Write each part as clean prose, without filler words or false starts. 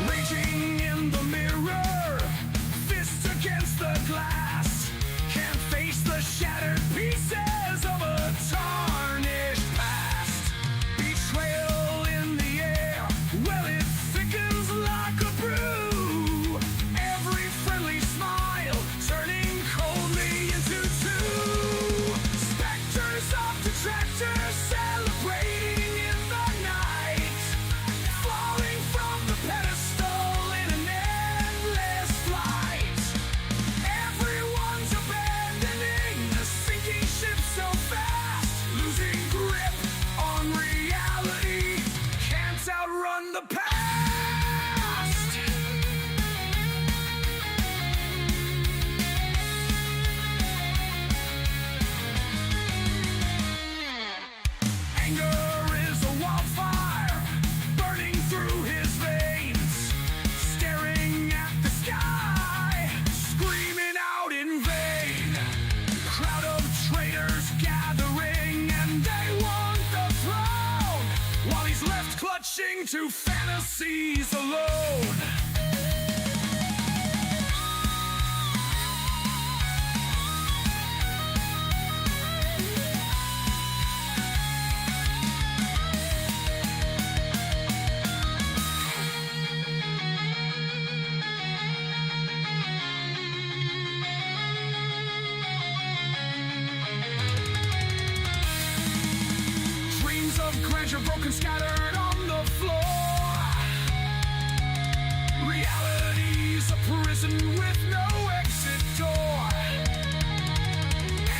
Raging in the mirror, fists against the glass. Can't face the shattered pieces of a tarnished past. Betrayal in the air, well it thickens like a brew. Every friendly smile turning coldly into two. Specters of detractors celebrating in the night, falling from the pedestal in an endless flight. Everyone's abandoning the sinking ship so fast, losing grip on reality, can't outrun the past. Anger is a wildfire burning through his veins, staring at the sky, screaming out in vain. Crowd of traitors gathering and they want the throne, while he's left clutching to fantasies alone. Dreams of grandeur broken, scattered on the floor. Reality's a prison with no exit door.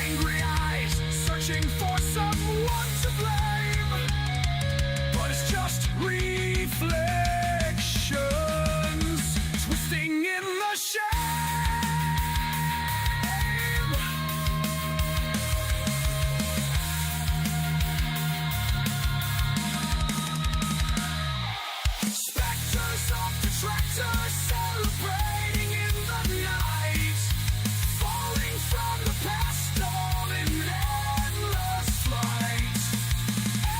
Angry eyes searching for someone to blame, but it's just reflections twisting in the shame. Specters of detractors celebrating in the night, falling from the pedestal in endless flight.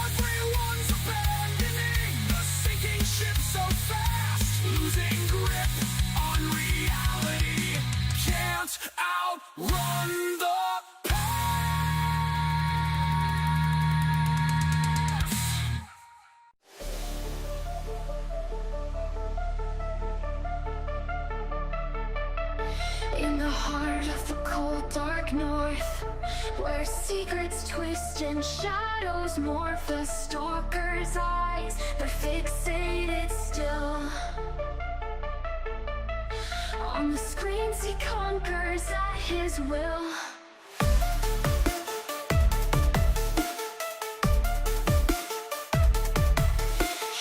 Everyone's abandoning the sinking ship so fast, losing grip on reality, can't outrun the past. In the heart of the cold dark north, where secrets twist and shadows morph, the stalker's eyes, they're fixated still. On the screens he conquers at his will.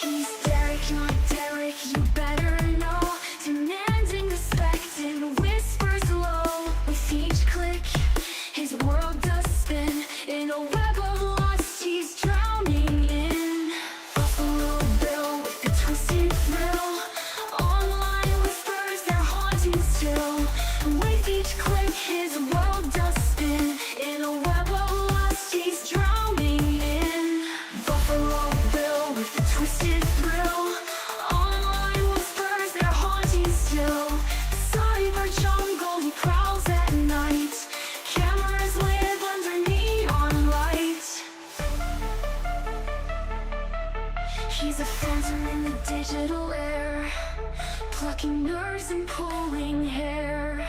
He's Derek, not Derek, you better know. Demanding respect in whispers low. With each click, his world does spin in a web of lust he's drowning in. Buffalo Bill with the twisted thrill. Online whispers, they're haunting still. With each click, his world does spin in a web of lust he's drowning in. Buffalo Bill with the twisted thrill. Online whispers, they're haunting still. Cyber jungle, he prowls at night. Cameras live under neon light. He's a phantom in the digital air, plucking nerves and pulling hair.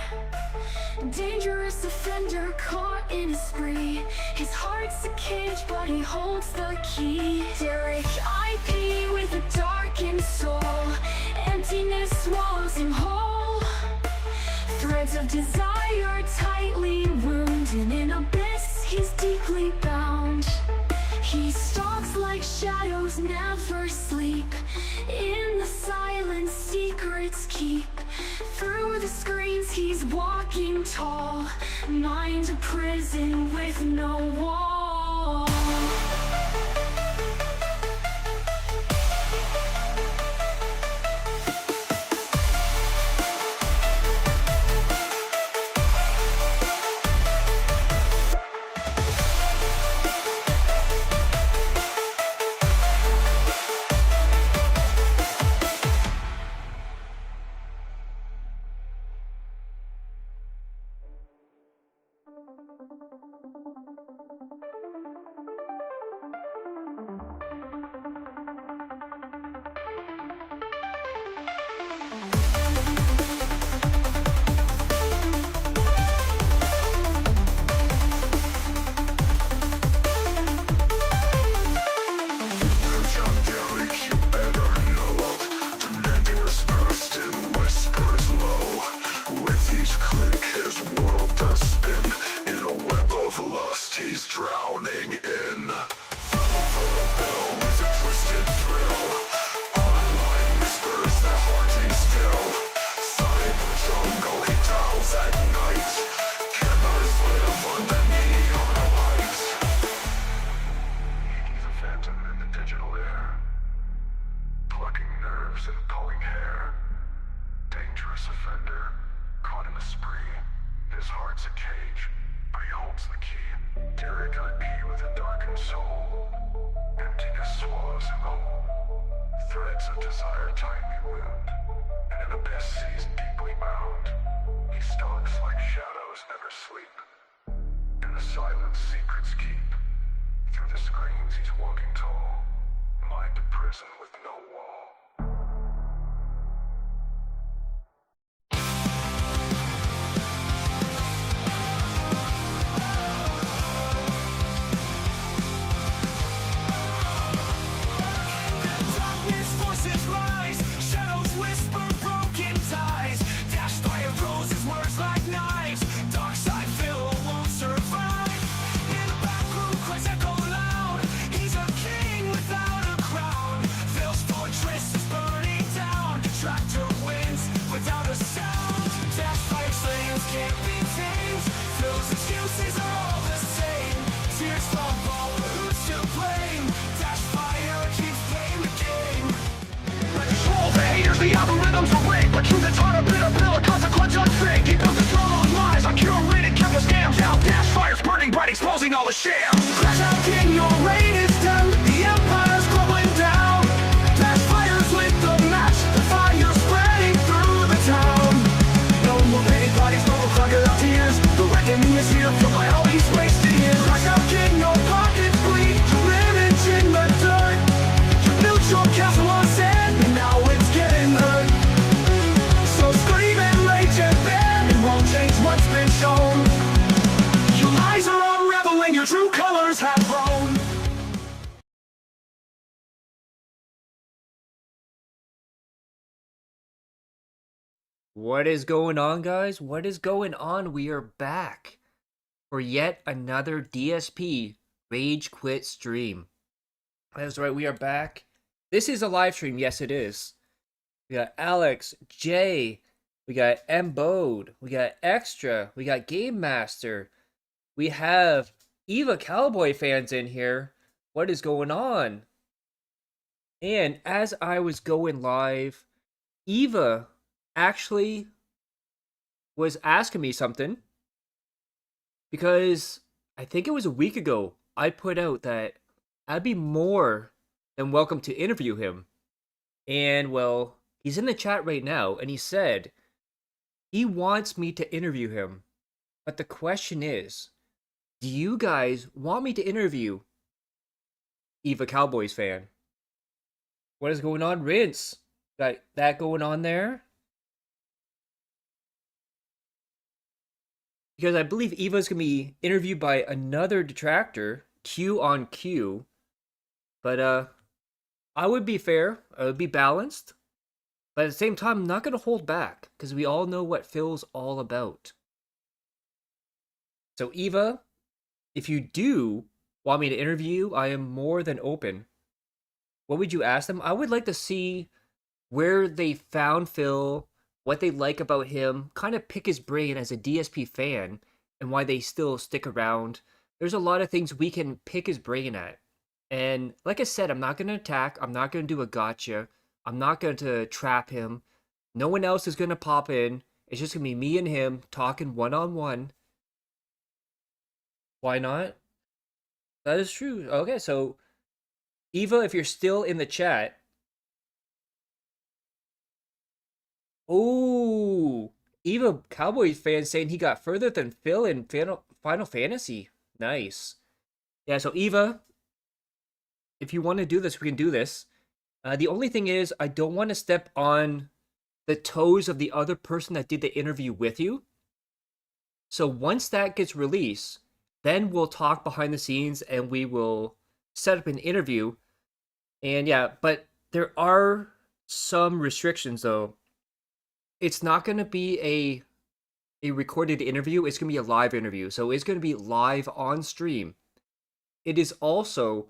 Dangerous offender caught in a spree. His heart's a cage, but he holds the key. Derek IP with a darkened soul. Emptiness swallows him whole. Threads of desire tightly wound. In an abyss, he's deeply bound. He stalks like shadows, never sleep. In the silence, secrets keep. Through the screens, he's walking tall. Mind a prison with no wall. a desire tightly wound, and an abyss sees deeply bound. He stalks like shadows never sleep. In the silence secrets keep. Through the screens he's walking tall, mind a prison with no wall. Darkness forces rise, shadows whisper broken ties. Dashed by a rose's words like knives. Dark side Phil won't survive. In the back room, cries echo loud. He's a king without a crown. Phil's fortress is burning down. Tractor wins without a sound. Dashed by flames can't be tamed. Phil's excuses are all the same. Tears fall, who's to blame? Dash fire keeps playing the game. Control the haters, the algorithms are rigged. But truth is hard to bitter pill, a consequence unfake. He built his throne on lies, on curated, kept the scams out. Dash fire's burning bright, exposing all the shams. Crash out king, your reign is done. The empire's crumbling down. Dash fires lit the match, the fire spreading through the town. No more painted bodies, no more crocodile tears. The reckoning is here, filled by all these wasted years. Crash out king, your pockets bleed. Your image in the dirt. You built your castle on sand, and now it's getting hurt. So scream and rage and bend, it won't change what's been shown. Your lies are unraveling, your true colors have grown. What is going on, guys? What is going on? We are back for yet another DSP Rage Quit stream. That's right, we are back. This is a live stream, yes it is. We got Alex, Jay, we got M-Bode, we got Extra, we got Game Master, we have Eva Cowboy fans in here. What is going on? And as I was going live, Eva actually was asking me something because I think it was a week ago I put out that I'd be more than welcome to interview him. And well, he's in the chat right now and he said he wants me to interview him. But the question is, do you guys want me to interview Eva Cowboys fan? What is going on, Rince? Got that going on there? Because I believe Eva's going to be interviewed by another detractor, Q on Q. But I would be fair, I would be balanced. But at the same time, I'm not going to hold back, because we all know what Phil's all about. So Eva, if you do want me to interview, I am more than open. What would you ask them? I would like to see where they found Phil, what they like about him, kind of pick his brain as a DSP fan, and why they still stick around. There's a lot of things we can pick his brain at. And like I said, I'm not going to attack. I'm not going to do a gotcha. I'm not going to trap him. No one else is going to pop in. It's just going to be me and him talking one-on-one. Why not? That is true. Okay, so Eva, if you're still in the chat. Oh, Eva Cowboys fan saying he got further than Phil in Final Fantasy. Nice. Yeah, so Eva, if you want to do this, we can do this. The only thing is, I don't want to step on the toes of the other person that did the interview with you. So once that gets released, then we'll talk behind the scenes and we will set up an interview. And yeah, but there are some restrictions though. It's not going to be a recorded interview. It's going to be a live interview. So it's going to be live on stream. It is also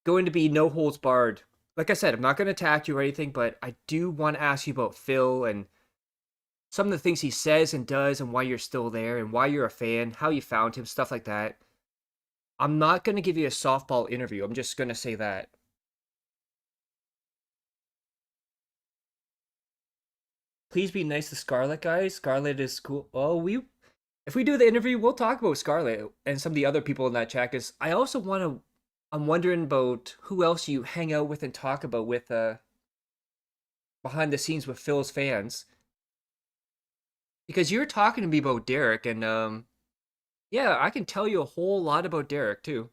going to be no holds barred. Like I said, I'm not going to attack you or anything, but I do want to ask you about Phil and some of the things he says and does and why you're still there and why you're a fan, how you found him, stuff like that. I'm not going to give you a softball interview. I'm just going to say that. Please be nice to Scarlet, guys. Scarlet is cool. Oh, if we do the interview, we'll talk about Scarlet and some of the other people in that chat. Cause I also I'm wondering about who else you hang out with and talk about with behind the scenes with Phil's fans. Because you're talking to me about Derek, and yeah, I can tell you a whole lot about Derek too.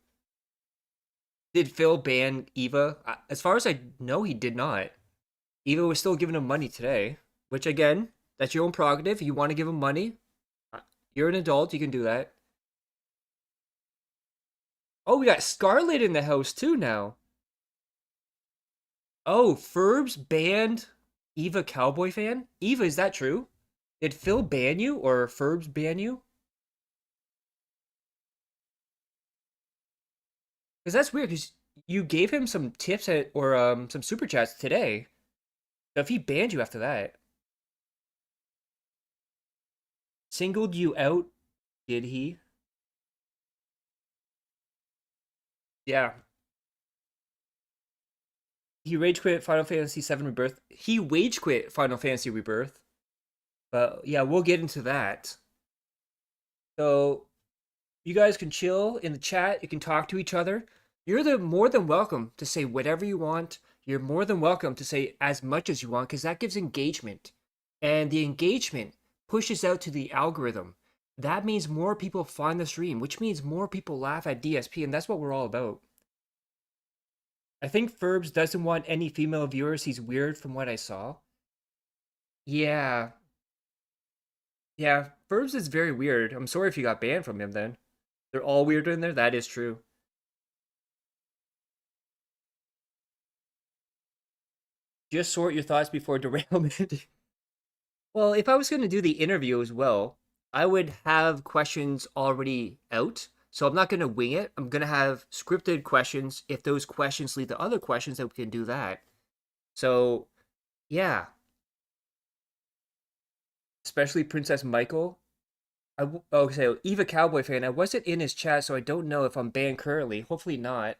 Did Phil ban Eva? As far as I know, he did not. Eva was still giving him money today, which again, that's your own prerogative. You want to give him money, you're an adult, you can do that. Oh, we got Scarlet in the house too now. Oh, Ferbs banned Eva Cowboy fan? Eva, is that true? Did Phil ban you or Ferbs ban you? Because that's weird, because you gave him some tips or some super chats today. So if he banned you after that. Singled you out, did he? Yeah. He rage quit Final Fantasy VII Rebirth. He wage quit Final Fantasy Rebirth. But yeah, we'll get into that. So you guys can chill in the chat. You can talk to each other. You're more than welcome to say whatever you want. You're more than welcome to say as much as you want because that gives engagement. And the engagement pushes out to the algorithm. That means more people find the stream, which means more people laugh at DSP, and that's what we're all about. I think Ferbs doesn't want any female viewers. He's weird from what I saw. Yeah. Yeah, Ferbs is very weird. I'm sorry if you got banned from him then. They're all weird in there. That is true. Just sort your thoughts before derailment. Well, if I was going to do the interview as well, I would have questions already out. So I'm not going to wing it. I'm going to have scripted questions. If those questions lead to other questions, then we can do that. So, yeah. Especially Princess Michael. Okay, Eva Cowboy fan. I wasn't in his chat, so I don't know if I'm banned currently. Hopefully not.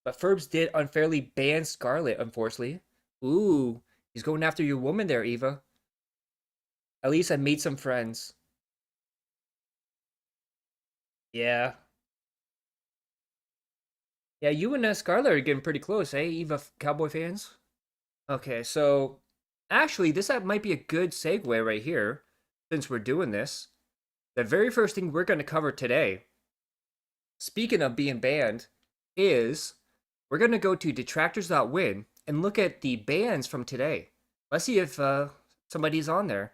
But Ferbs did unfairly ban Scarlet, unfortunately. Ooh, he's going after your woman there, Eva. At least I made some friends. Yeah. Yeah, you and Scarlet are getting pretty close, eh, Eva Cowboy fans? Okay, so actually, this might be a good segue right here, since we're doing this. The very first thing we're going to cover today, speaking of being banned, is we're going to go to detractors.win and look at the bans from today. Let's see if somebody's on there.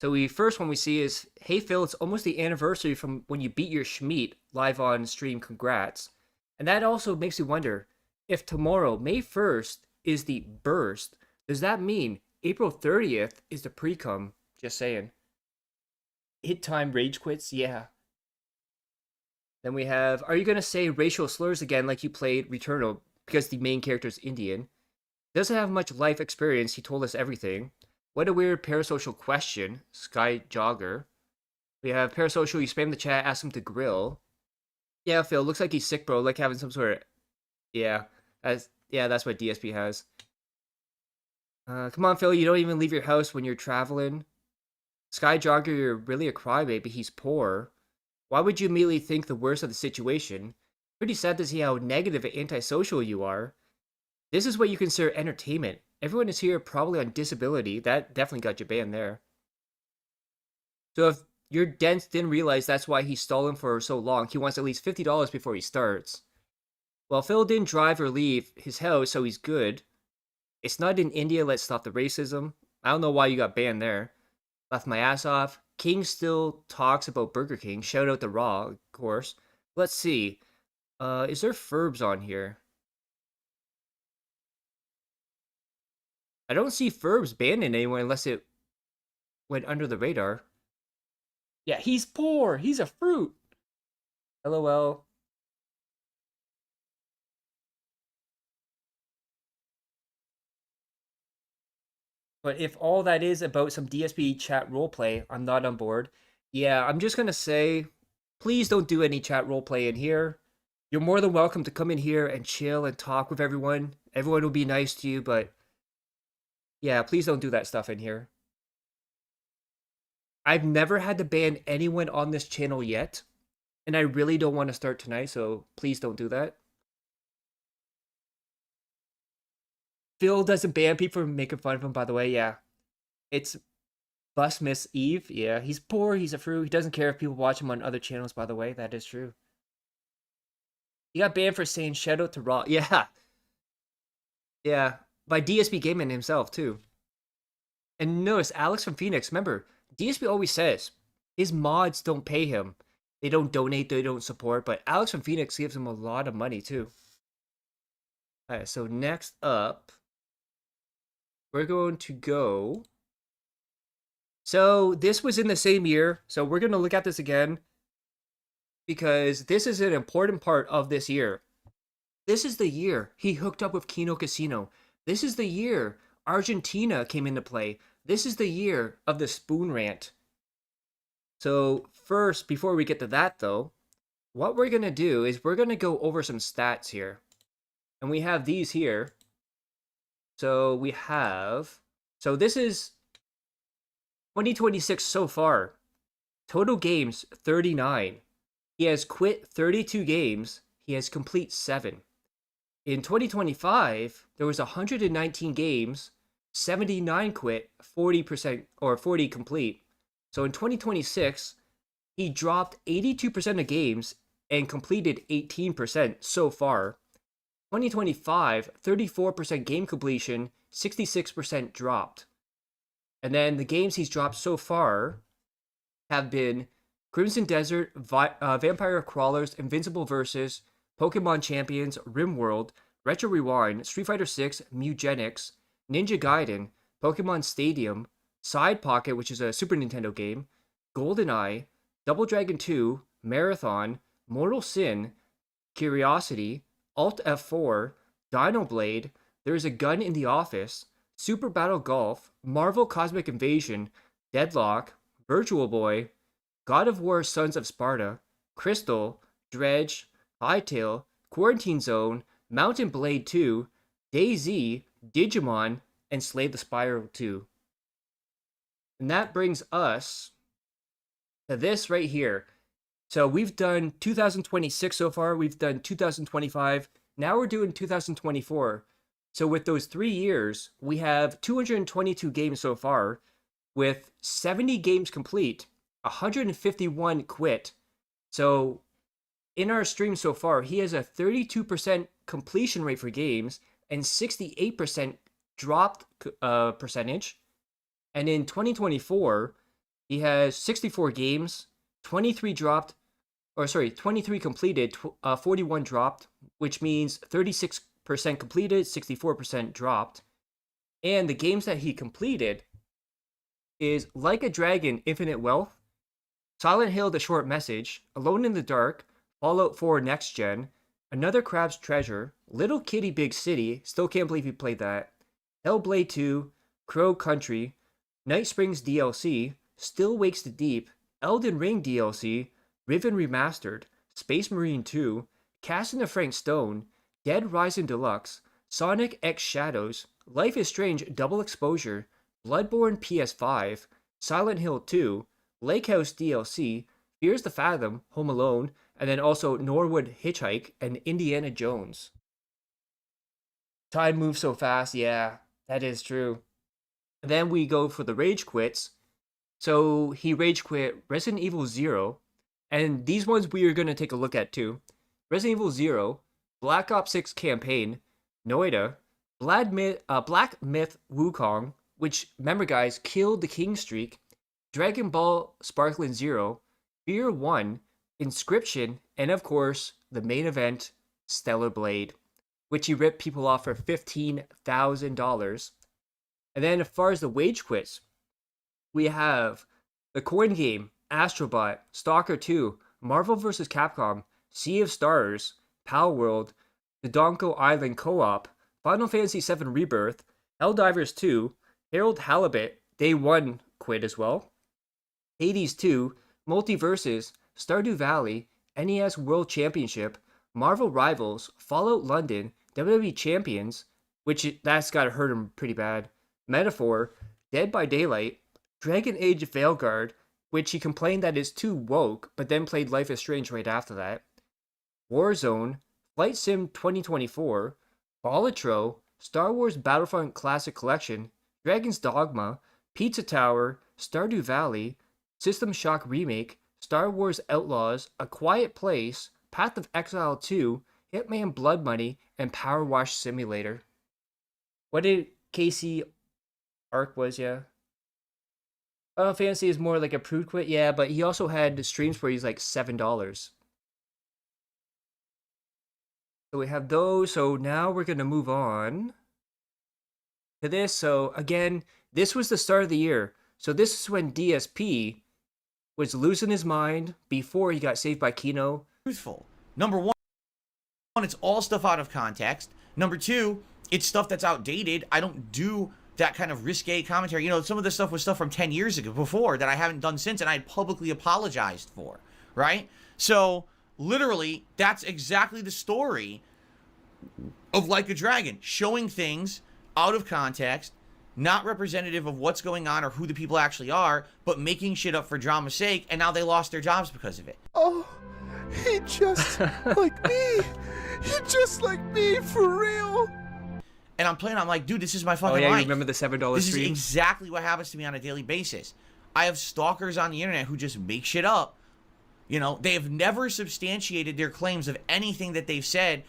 So first one we see is, hey Phil, it's almost the anniversary from when you beat your Schmeat live on stream, congrats. And that also makes me wonder, if tomorrow, May 1st, is the burst, does that mean April 30th is the pre-cum? Just saying. Hit time rage quits? Yeah. Then we have, are you going to say racial slurs again like you played Returnal because the main character is Indian? Doesn't have much life experience, he told us everything. What a weird parasocial question, Sky Jogger. We have parasocial, you spam the chat, ask him to grill. Yeah, Phil, looks like he's sick, bro, like having some sort of... Yeah, that's what DSP has. Come on, Phil, you don't even leave your house when you're traveling. Sky Jogger, you're really a crybaby, he's poor. Why would you immediately think the worst of the situation? Pretty sad to see how negative and antisocial you are. This is what you consider entertainment. Everyone is here probably on disability. That definitely got you banned there. So if your dent didn't realize that's why he's stalling for so long, he wants at least $50 before he starts. Well, Phil didn't drive or leave his house, so he's good. It's not in India, let's stop the racism. I don't know why you got banned there. Left my ass off. King still talks about Burger King. Shout out to Raw, of course. Let's see. Is there Ferbs on here? I don't see Ferbs banning anyone unless it went under the radar. Yeah, he's poor. He's a fruit. LOL. But if all that is about some DSP chat roleplay, I'm not on board. Yeah, I'm just going to say, please don't do any chat roleplay in here. You're more than welcome to come in here and chill and talk with everyone. Everyone will be nice to you, but yeah, please don't do that stuff in here. I've never had to ban anyone on this channel yet, and I really don't want to start tonight, so please don't do that. Phil doesn't ban people for making fun of him, by the way. Yeah. It's Bus Miss Eve. Yeah, he's poor, he's a fruit. He doesn't care if people watch him on other channels, by the way. That is true. He got banned for saying shout out to Raw. Yeah. Yeah. By DSP Gaming himself, too. And notice, Alex from Phoenix, remember, DSP always says his mods don't pay him. They don't donate, they don't support, but Alex from Phoenix gives him a lot of money, too. Alright, so next up, we're going to go... So this was in the same year, so we're going to look at this again because this is an important part of this year. This is the year he hooked up with Kino Casino. This is the year Argentina came into play. This is the year of the Spoon Rant. So first, before we get to that though, what we're going to do is we're going to go over some stats here. And we have these here. So we have... So this is 2026 so far. Total games, 39. He has quit 32 games. He has complete 7. In 2025, there was 119 games, 79 quit, 40% or 40 complete. So in 2026, he dropped 82% of games and completed 18% so far. 2025, 34% game completion, 66% dropped. And then the games he's dropped so far have been Crimson Desert, Vampire Crawlers, Invincible Versus, Pokemon Champions, RimWorld, Retro Rewind, Street Fighter 6, Mugenics, Ninja Gaiden, Pokemon Stadium, Side Pocket, which is a Super Nintendo game, GoldenEye, Double Dragon 2, Marathon, Mortal Sin, Curiosity, Alt F4, Dino Blade, There's a Gun in the Office, Super Battle Golf, Marvel Cosmic Invasion, Deadlock, Virtual Boy, God of War Sons of Sparta, Crystal, Dredge, Hytale, Quarantine Zone, Mountain Blade 2, DayZ, Digimon, and Slay the Spire 2. And that brings us to this right here. So we've done 2026 so far, we've done 2025, now we're doing 2024. So with those 3 years, we have 222 games so far, with 70 games complete, 151 quit. So in our stream so far, he has a 32% completion rate for games and 68% dropped percentage. And in 2024, he has 64 games, 23 completed, 41 dropped, which means 36% completed, 64% dropped. And the games that he completed is Like a Dragon, Infinite Wealth, Silent Hill, The Short Message, Alone in the Dark, Fallout 4 Next Gen, Another Crab's Treasure, Little Kitty Big City, still can't believe he played that, Hellblade 2, Crow Country, Night Springs DLC, Still Wakes the Deep, Elden Ring DLC, Riven Remastered, Space Marine 2, Castle of Frank Stone, Dead Rising Deluxe, Sonic X Shadows, Life is Strange Double Exposure, Bloodborne PS5, Silent Hill 2, Lake House DLC, Fears the Fathom, Home Alone, and then also Norwood Hitchhike and Indiana Jones. Time moves so fast, yeah, that is true. And then we go for the rage quits. So he rage quit Resident Evil 0, and these ones we are going to take a look at too. Resident Evil 0, Black Ops 6 Campaign, Noida, Black Myth Wukong, which, remember guys, killed the King Streak, Dragon Ball Sparkling Zero, Fear 1, Inscription, and of course, the main event, Stellar Blade, which he ripped people off for $15,000. And then as far as the wage quits, we have the coin game, Astrobot, Stalker 2, Marvel vs. Capcom, Sea of Stars, Pal World, the Donko Island Co-op, Final Fantasy VII Rebirth, Helldivers 2, Harold Halibut, Day 1 quit as well, Hades 2, Multiverses, Stardew Valley, NES World Championship, Marvel Rivals, Fallout London, WWE Champions, which that's gotta hurt him pretty bad, Metaphor, Dead by Daylight, Dragon Age Veilguard, which he complained that is too woke, but then played Life is Strange right after that, Warzone, Flight Sim 2024, Balatro, Star Wars Battlefront Classic Collection, Dragon's Dogma, Pizza Tower, Stardew Valley, System Shock Remake, Star Wars Outlaws, A Quiet Place, Path of Exile 2, Hitman Blood Money, and Power Wash Simulator. What did Casey Ark was, yeah? Final Fantasy is more like a prude quit, yeah, but he also had streams where he's like $7. So we have those, so now we're gonna move on to this. So again, this was the start of the year. So this is when DSP was losing his mind before he got saved by Kino. Truthful. Number one, it's all stuff out of context. Number two, it's stuff that's outdated. I don't do that kind of risque commentary. You know, some of this stuff was stuff from 10 years ago before that I haven't done since, and I publicly apologized for, right? So literally, that's exactly the story of Like a Dragon, showing things out of context, not representative of what's going on or who the people actually are, but making shit up for drama's sake, and now they lost their jobs because of it. Oh, he just like me. He just like me, for real. And I'm like, dude, this is my fucking Oh yeah, life. you remember the $7 This stream? is exactly what happens to me on a daily basis. I have stalkers on the internet who just make shit up. You know, they have never substantiated their claims of anything that they've said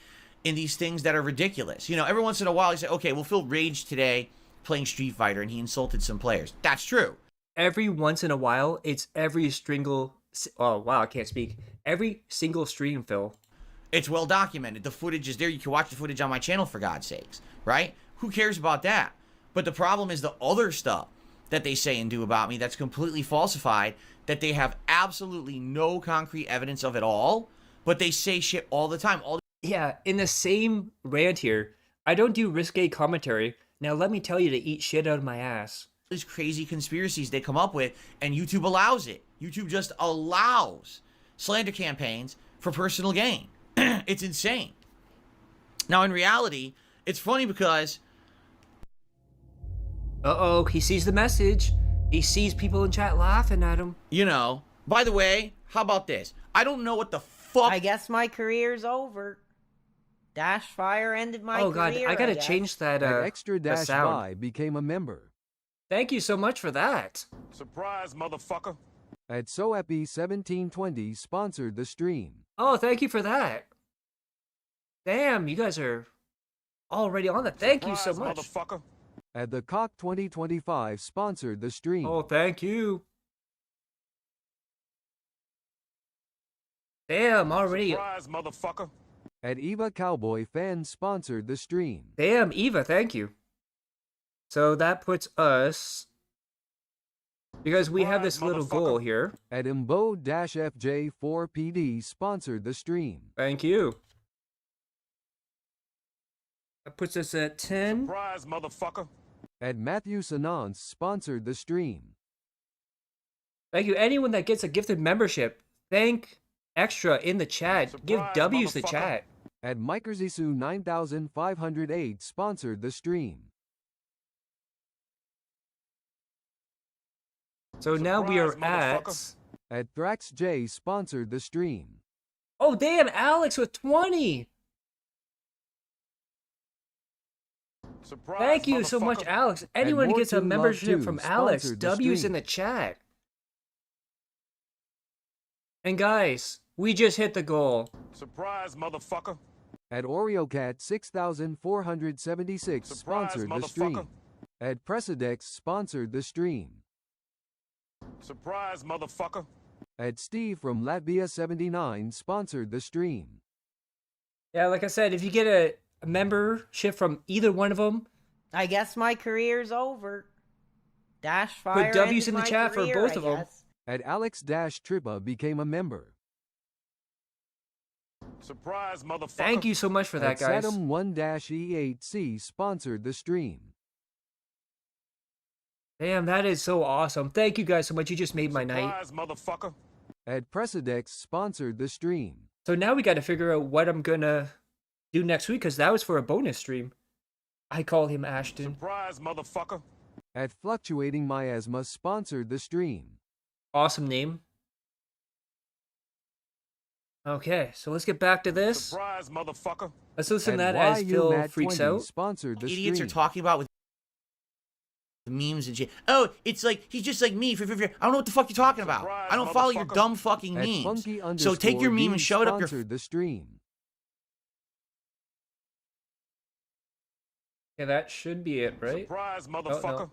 in these things that are ridiculous. You know, every once in a while you say, okay, well, Phil raged today playing Street Fighter and he insulted some players. That's true. Every once in a while, it's every single... Oh, wow, I can't speak. Every single stream, Phil. It's well documented. The footage is there. You can watch the footage on my channel, for God's sakes, right? Who cares about that? But the problem is the other stuff that they say and do about me that's completely falsified, that they have absolutely no concrete evidence of at all, but they say shit all the time. Yeah, in the same rant here, I don't do risque commentary. Now let me tell you to eat shit out of my ass. These crazy conspiracies they come up with, and YouTube allows it. YouTube just allows slander campaigns for personal gain. It's insane. Now, in reality, it's funny because... Uh-oh, he sees the message. He sees people in chat laughing at him. You know, by the way, how about this? I don't know what the fuck... I guess my career's over. Dashfire ended my Oh god, career. I gotta guess. change that An extra the dash sound. by became a member. Thank you so much for that. Surprise, motherfucker. At SoEpi1720 sponsored the stream. Oh, thank you for that. Damn, you guys are already on it. Thank you so Surprise, much. motherfucker. At the Cock 2025 sponsored the stream. Oh, thank you. Damn, already. Surprise, motherfucker. At Eva Cowboy fans sponsored the stream. Damn, Eva, thank you. So that puts us... Because we have this little goal here. At Imbo-FJ4PD sponsored the stream. Thank you. That puts us at 10. Surprise, motherfucker. At Matthew Sanance sponsored the stream. Thank you. Anyone that gets a gifted membership, thank Extra in the chat. Give Surprise, W's the motherfucker. chat. At Mikerzisu 9508 sponsored the stream. So now we are Surprise, at... At Thrax J sponsored the stream. Oh, damn, Alex with 20. Surprise, Thank you so much, motherfucker. Alex. Anyone More gets a to Love membership Too from Alex, sponsored the W's in stream. the chat. And guys, we just hit the goal. Surprise, motherfucker. At OreoCat 6476 Surprise, sponsored the motherfucker. stream. At Presidex sponsored the stream. Surprise, motherfucker. At Steve from Latvia 79 sponsored the stream. Yeah, like I said, if you get a membership from either one of them, I guess my career's over. Dashfire Put W's ended in the my chat for career, both I of 'em. guess. At Alex-Trippa became a member. Surprise, motherfucker. thank you so much for that, At guys. Saddam 1-E8C sponsored the stream. Damn, that is so awesome. Thank you guys so much. You just made my night. Surprise, motherfucker. At Presidex sponsored the stream. So now we got to figure out what I'm gonna do next week, because that was for a bonus stream. I call him Ashton. Surprise, motherfucker. At Fluctuating Miasma sponsored the stream. Awesome name. Okay, so let's get back to this. Surprise, motherfucker. Let's listen to At that as YU Phil Matt freaks 20 out. Sponsored the Idiots stream. are talking about with memes and shit. Oh, it's like he's just like me. I don't know what the fuck you're talking about. Surprise, I don't follow your motherfucker. dumb fucking At memes. Funky So take your meme and _ shove it up your. sponsored the stream. Yeah, that should be it, right? Surprise, no. motherfucker.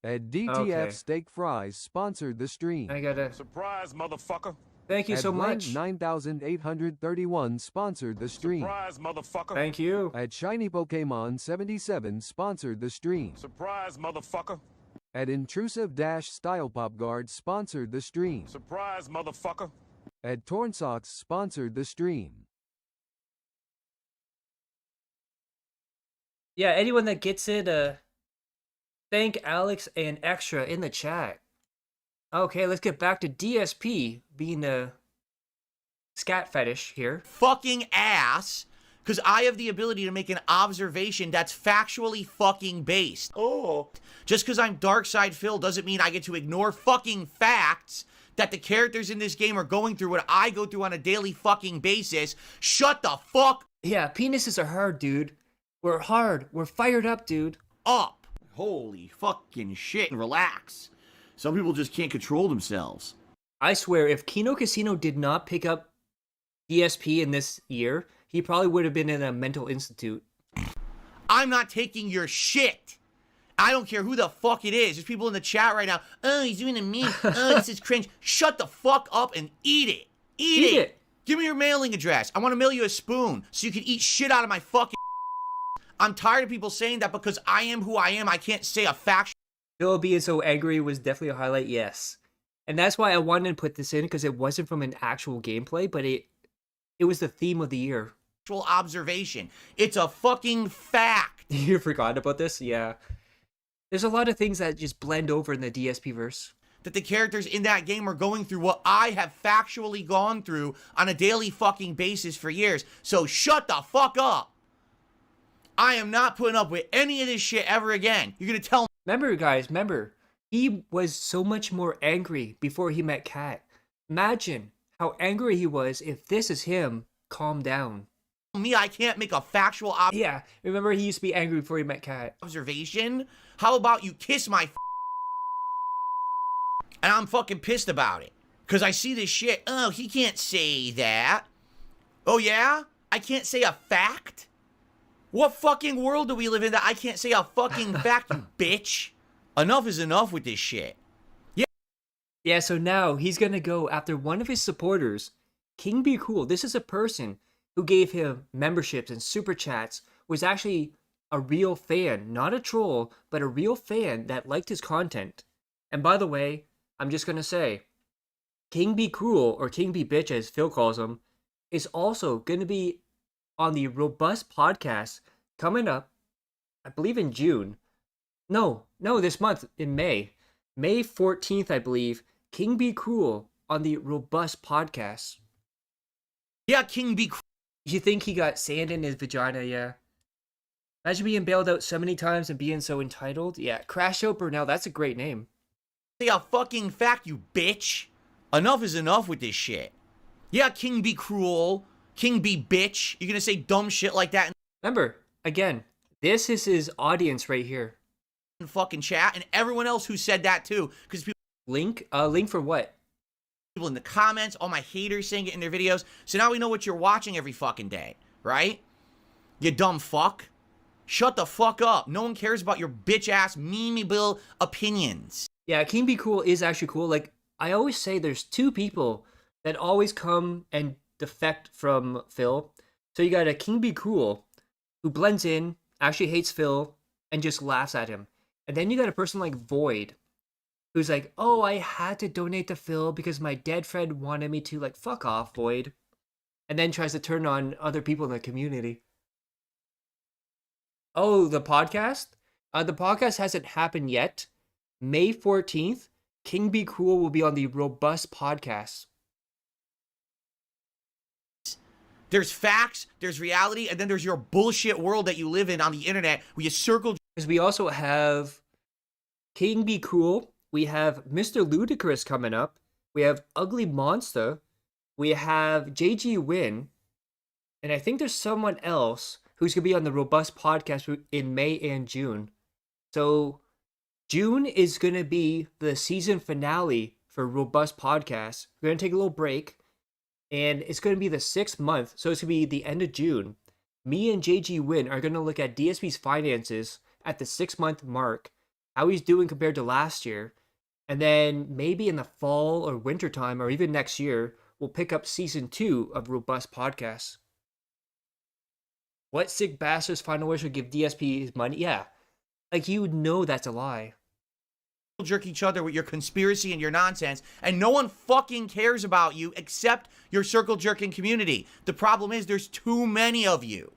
At DTF Okay. Steak Fries sponsored the stream. I gotta. Surprise, motherfucker. Thank you At so Brent much. 9831 sponsored the stream. Surprise, motherfucker. Thank you. At Shiny Pokemon 77 sponsored the stream. Surprise, motherfucker. At Intrusive Dash Style Pop Guard sponsored the stream. Surprise, motherfucker. At Tornsocks sponsored the stream. Yeah, anyone that gets it, thank Alex and Extra in the chat. Okay, let's get back to DSP being the scat fetish here. Fucking ass, because I have the ability to make an observation that's factually fucking based. Oh. Just because I'm Darkside Phil doesn't mean I get to ignore fucking facts that the characters in this game are going through what I go through on a daily fucking basis. Shut the fuck Yeah, penises are hard, dude. We're hard. We're fired up, dude. up. Holy fucking shit. Relax. Some people just can't control themselves. I swear, if Kino Casino did not pick up DSP in this year, he probably would have been in a mental institute. I'm not taking your shit. I don't care who the fuck it is. There's people in the chat right now. Oh, he's doing a meme. Oh, this is cringe. Shut the fuck up and eat it. Eat it. Give me your mailing address. I want to mail you a spoon so you can eat shit out of my fucking. I'm tired of people saying that because I am who I am, I can't say a factual Phil being so angry was definitely a highlight, yes. And that's why I wanted to put this in, because it wasn't from an actual gameplay, but it was the theme of the year. observation. It's a fucking fact. You forgot about this? Yeah. There's a lot of things that just blend over in the DSP verse. That the characters in that game are going through what I have factually gone through on a daily fucking basis for years. So shut the fuck up. I am not putting up with any of this shit ever again. You're gonna tell Remember, guys, he was so much more angry before he met Kat. Imagine how angry he was if this is him. Calm down. me I can't make a factual Yeah, remember he used to be angry before he met Kat. observation? How about you kiss my and I'm fucking pissed about it. Cause I see this shit. Oh, he can't say that. Oh yeah? I can't say a fact? What fucking world do we live in that I can't say a fucking fact, you bitch? Enough is enough with this shit. Yeah, so now he's gonna go after one of his supporters, King Be Cool. This is a person who gave him memberships and super chats, was actually a real fan, not a troll, but a real fan that liked his content. And by the way, I'm just gonna say, King Be Cruel, or King Be Bitch as Phil calls him, is also gonna be on the Robust podcast coming up, I believe in June. No, this month, in May. May 14th, I believe, King Be Cruel on the Robust podcast. Yeah, King Be Cruel. You think he got sand in his vagina? Yeah. Imagine being bailed out so many times and being so entitled. Yeah, Crash Out Burnell, that's a great name. Say a fucking fact, you bitch. Enough is enough with this shit. Yeah, King Be Cruel. King Be Bitch. You're gonna say dumb shit like that Remember, again, this is his audience right here. in fucking chat, and everyone else who said that too. Because Link for what? people in the comments, all my haters saying it in their videos. So now we know what you're watching every fucking day, right? You dumb fuck. Shut the fuck up. No one cares about your bitch ass memeable opinions. Yeah, King Be Cool is actually cool. Like, I always say there's two people that always come and defect from Phil. So you got a King Be Cool who blends in, actually hates Phil, and just laughs at him. And then you got a person like Void who's like, oh, I had to donate to Phil because my dead friend wanted me to. Like, fuck off, Void. And then tries to turn on other people in the community. Oh, the podcast? The podcast hasn't happened yet. May 14th, King Be Cool will be on the Robust podcast. There's facts, there's reality, and then there's your bullshit world that you live in on the internet where you circle. Because we also have King Be Cool. We have Mr. Ludacris coming up. We have Ugly Monster. We have JG Win. And I think there's someone else. who's going to be on the Robust podcast in May and June. So June is going to be the season finale for Robust Podcast. We're going to take a little break, and it's going to be the 6th month, so it's going to be the end of June. Me and JG Win are going to look at DSP's finances at the 6-month mark, how he's doing compared to last year, and then maybe in the fall or winter time, or even next year, we'll pick up season 2 of Robust Podcasts. What sick bastard's final wish would give DSP his money? Yeah, like you would know that's a lie. Jerk each other with your conspiracy and your nonsense, and no one fucking cares about you except your circle jerking community. The problem is there's too many of you.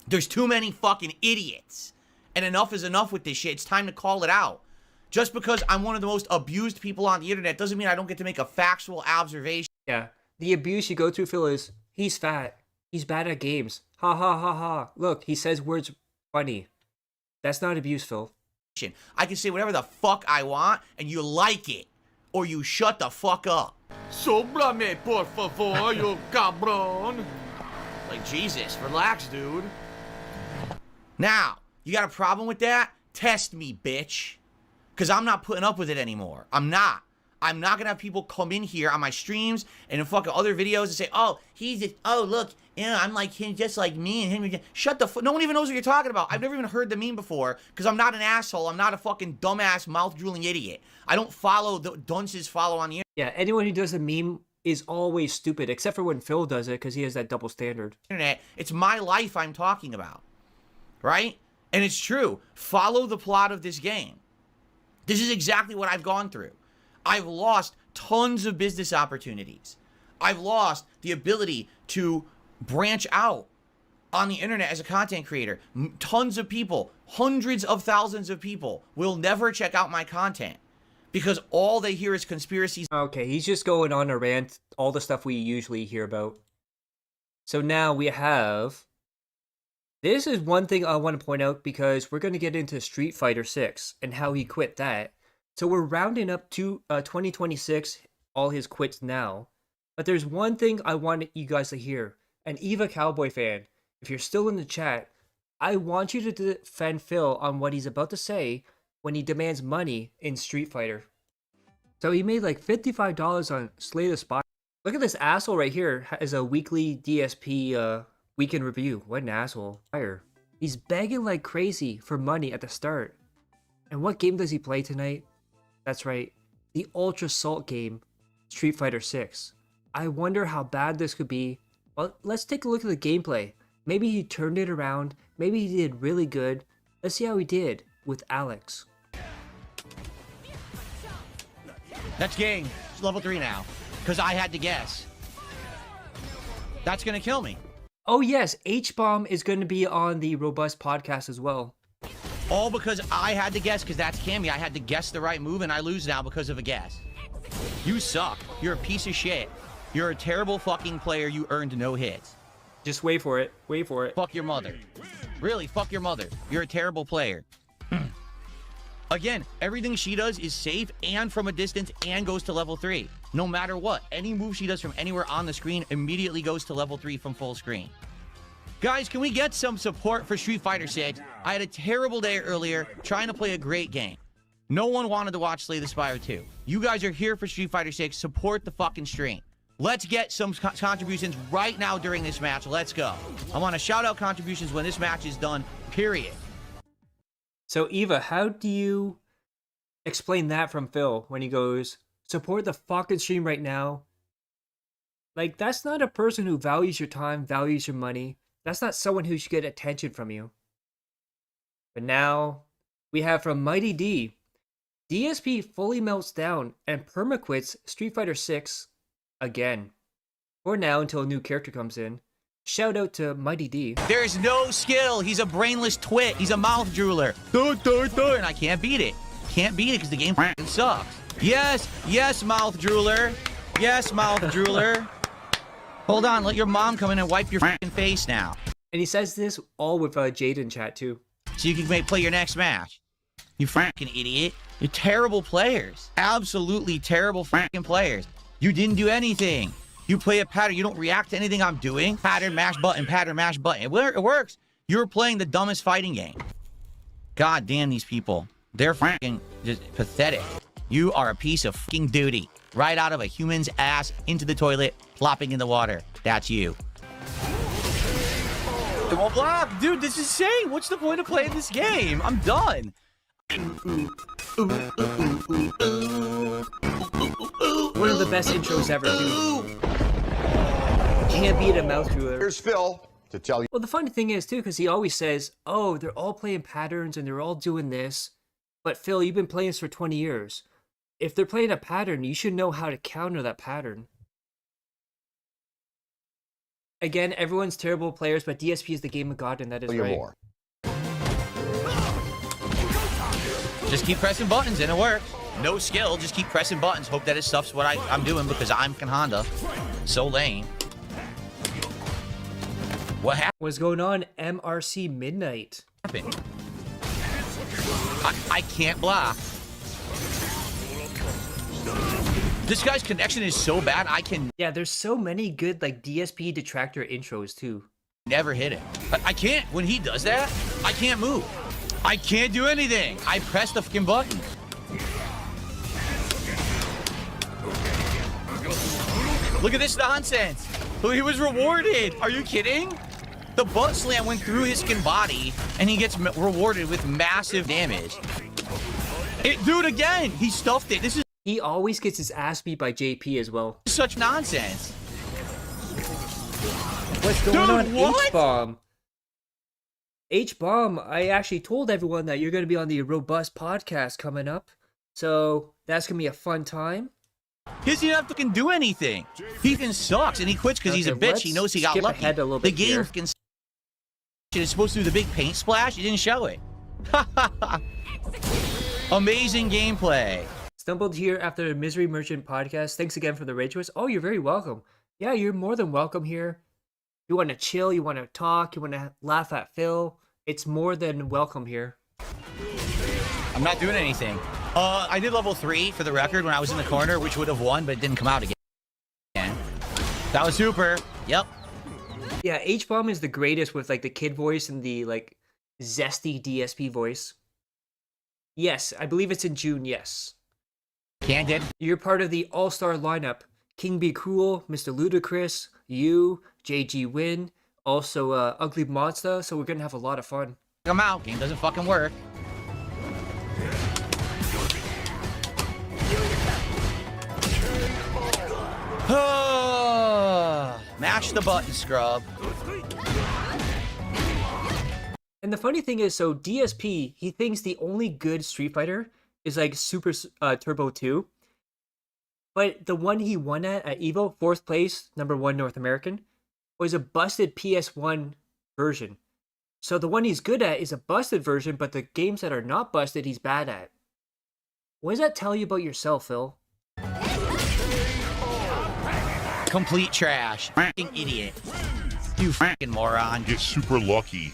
There's too many fucking idiots. And enough is enough with this shit. It's time to call it out. Just because I'm one of the most abused people on the internet doesn't mean I don't get to make a factual observation. Yeah, the abuse you go through, Phil, is he's fat. He's bad at games. Ha ha ha ha. Look, he says words funny. That's not abuse, Phil. I can say whatever the fuck I want, and you like it. Or you shut the fuck up. Sóbrame, por favor, you cabrón. Like, Jesus, relax, dude. Now, you got a problem with that? Test me, bitch. Because I'm not putting up with it anymore. I'm not. I'm not going to have people come in here on my streams and in fucking other videos and say, oh, look, you know, I'm like him, just like me and him. Shut the fuck. No one even knows what you're talking about. I've never even heard the meme before because I'm not an asshole. I'm not a fucking dumbass, mouth-drooling idiot. I don't follow the dunces follow on the internet. Yeah, anyone who does a meme is always stupid, except for when Phil does it because he has that double standard. It's my life I'm talking about, right? And it's true. Follow the plot of this game. This is exactly what I've gone through. I've lost tons of business opportunities. I've lost the ability to branch out on the internet as a content creator. Tons of people, hundreds of thousands of people will never check out my content because all they hear is conspiracies. Okay, he's just going on a rant, all the stuff we usually hear about. So now we have... This is one thing I want to point out because we're going to get into Street Fighter 6 and how he quit that. So we're rounding up to 2026, all his quits now. But there's one thing I want you guys to hear. An Eva Cowboy fan, if you're still in the chat, I want you to defend Phil on what he's about to say when he demands money in Street Fighter. So he made like $55 on Slay the Spire. Look at this asshole right here as a weekly DSP weekend review. What an asshole. He's begging like crazy for money at the start. And what game does he play tonight? That's right, the Ultra Salt game, Street Fighter 6. I wonder how bad this could be. Well, let's take a look at the gameplay. Maybe he turned it around. Maybe he did really good. Let's see how he did with Alex. That's game. It's level 3 now. Because I had to guess. That's going to kill me. Oh yes, H-Bomb is going to be on the Robust podcast as well. All because I had to guess, because that's Cammy. I had to guess the right move, and I lose now because of a guess. You suck. You're a piece of shit. You're a terrible fucking player. You earned no hits. Just wait for it. Wait for it. Fuck your mother. Really, fuck your mother. You're a terrible player. Again, everything she does is safe and from a distance and goes to level 3. No matter what. Any move she does from anywhere on the screen immediately goes to level 3 from full screen. Guys, can we get some support for Street Fighter 6? I had a terrible day earlier trying to play a great game. No one wanted to watch Slay the Spire 2. You guys are here for Street Fighter 6. Support the fucking stream. Let's get some contributions right now during this match. Let's go. I want to shout out contributions when this match is done, period. So, Eva, how do you explain that from Phil when he goes, support the fucking stream right now? Like, that's not a person who values your time, values your money. That's not someone who should get attention from you. But now, we have from Mighty D. DSP fully melts down and permaquits Street Fighter 6 again. For now, until a new character comes in. Shout out to Mighty D. There's no skill. He's a brainless twit. He's a mouth drooler. And I can't beat it. Can't beat it because the game sucks. Yes, yes, mouth drooler. Yes, mouth drooler. Hold on, let your mom come in and wipe your f***ing face now. And he says this all with Jade in chat too. So you can play your next match. You f***ing idiot. You're terrible players. Absolutely terrible f***ing players. You didn't do anything. You play a pattern. You don't react to anything I'm doing. Pattern, mash button, pattern, mash button. It works. You're playing the dumbest fighting game. God damn these people. They're fucking just pathetic. You are a piece of fucking duty. Right out of a human's ass into the toilet, plopping in the water. That's you. It won't block. Dude, this is insane. What's the point of playing this game? I'm done. One of the best intros ever, dude. Can't beat a mouth to it. Here's Phil to tell you. Well, the funny thing is, too, because he always says, oh, they're all playing patterns and they're all doing this. But, Phil, you've been playing this for 20 years. If they're playing a pattern, you should know how to counter that pattern. Again, everyone's terrible players, but DSP is the game of God, and that is right. More. Just keep pressing buttons and it works. No skill, just keep pressing buttons. Hope that his stuff's what I'm doing because I'm Honda. So lame. What What's going on? MRC Midnight. happened? I can't block. This guy's connection is so bad, I can Yeah, there's so many good, like, DSP detractor intros, too. never hit it. I can't. When he does that, I can't move. I can't do anything. I press the fucking button. Look at this nonsense. He was rewarded. Are you kidding? The butt slam went through his skin body, and he gets rewarded with massive damage. Dude, again, he stuffed it. This is He always gets his ass beat by JP as well. such nonsense. What's going Dude, on, what? H-Bomb? H-Bomb, I actually told everyone that you're going to be on the Robust podcast coming up. So that's going to be a fun time. He doesn't have to fucking do anything. He fucking sucks, and he quits because he's a Okay, bitch. He knows he got skip lucky. ahead a little The bit game here. fucking is supposed to do the big paint splash. He didn't show it. Amazing gameplay. Stumbled here after the Misery Merchant podcast. Thanks again for the rage twist. Oh, you're very welcome. Yeah, you're more than welcome here. You want to chill, you want to talk, you want to laugh at Phil. It's more than welcome here. I'm not doing anything. I did level 3 for the record when I was in the corner, which would have won, but it didn't come out again. That was super. Yep. Yeah, H-Bomb is the greatest with like the kid voice and the like zesty DSP voice. Yes, I believe it's in June, yes. Candid. You're part of the all-star lineup. King Be Cool, Mr. Ludacris, you, JG Win, also Ugly Monster, so we're gonna have a lot of fun. I'm out. Game doesn't fucking work. Mash the button, scrub. And the funny thing is, so DSP, he thinks the only good Street Fighter is like Super Turbo 2. But the one he won at EVO, 4th place, #1 North American, was a busted PS1 version. So the one he's good at is a busted version, but the games that are not busted, he's bad at. What does that tell you about yourself, Phil? Complete trash. Fucking idiot. You fucking moron. Get super lucky.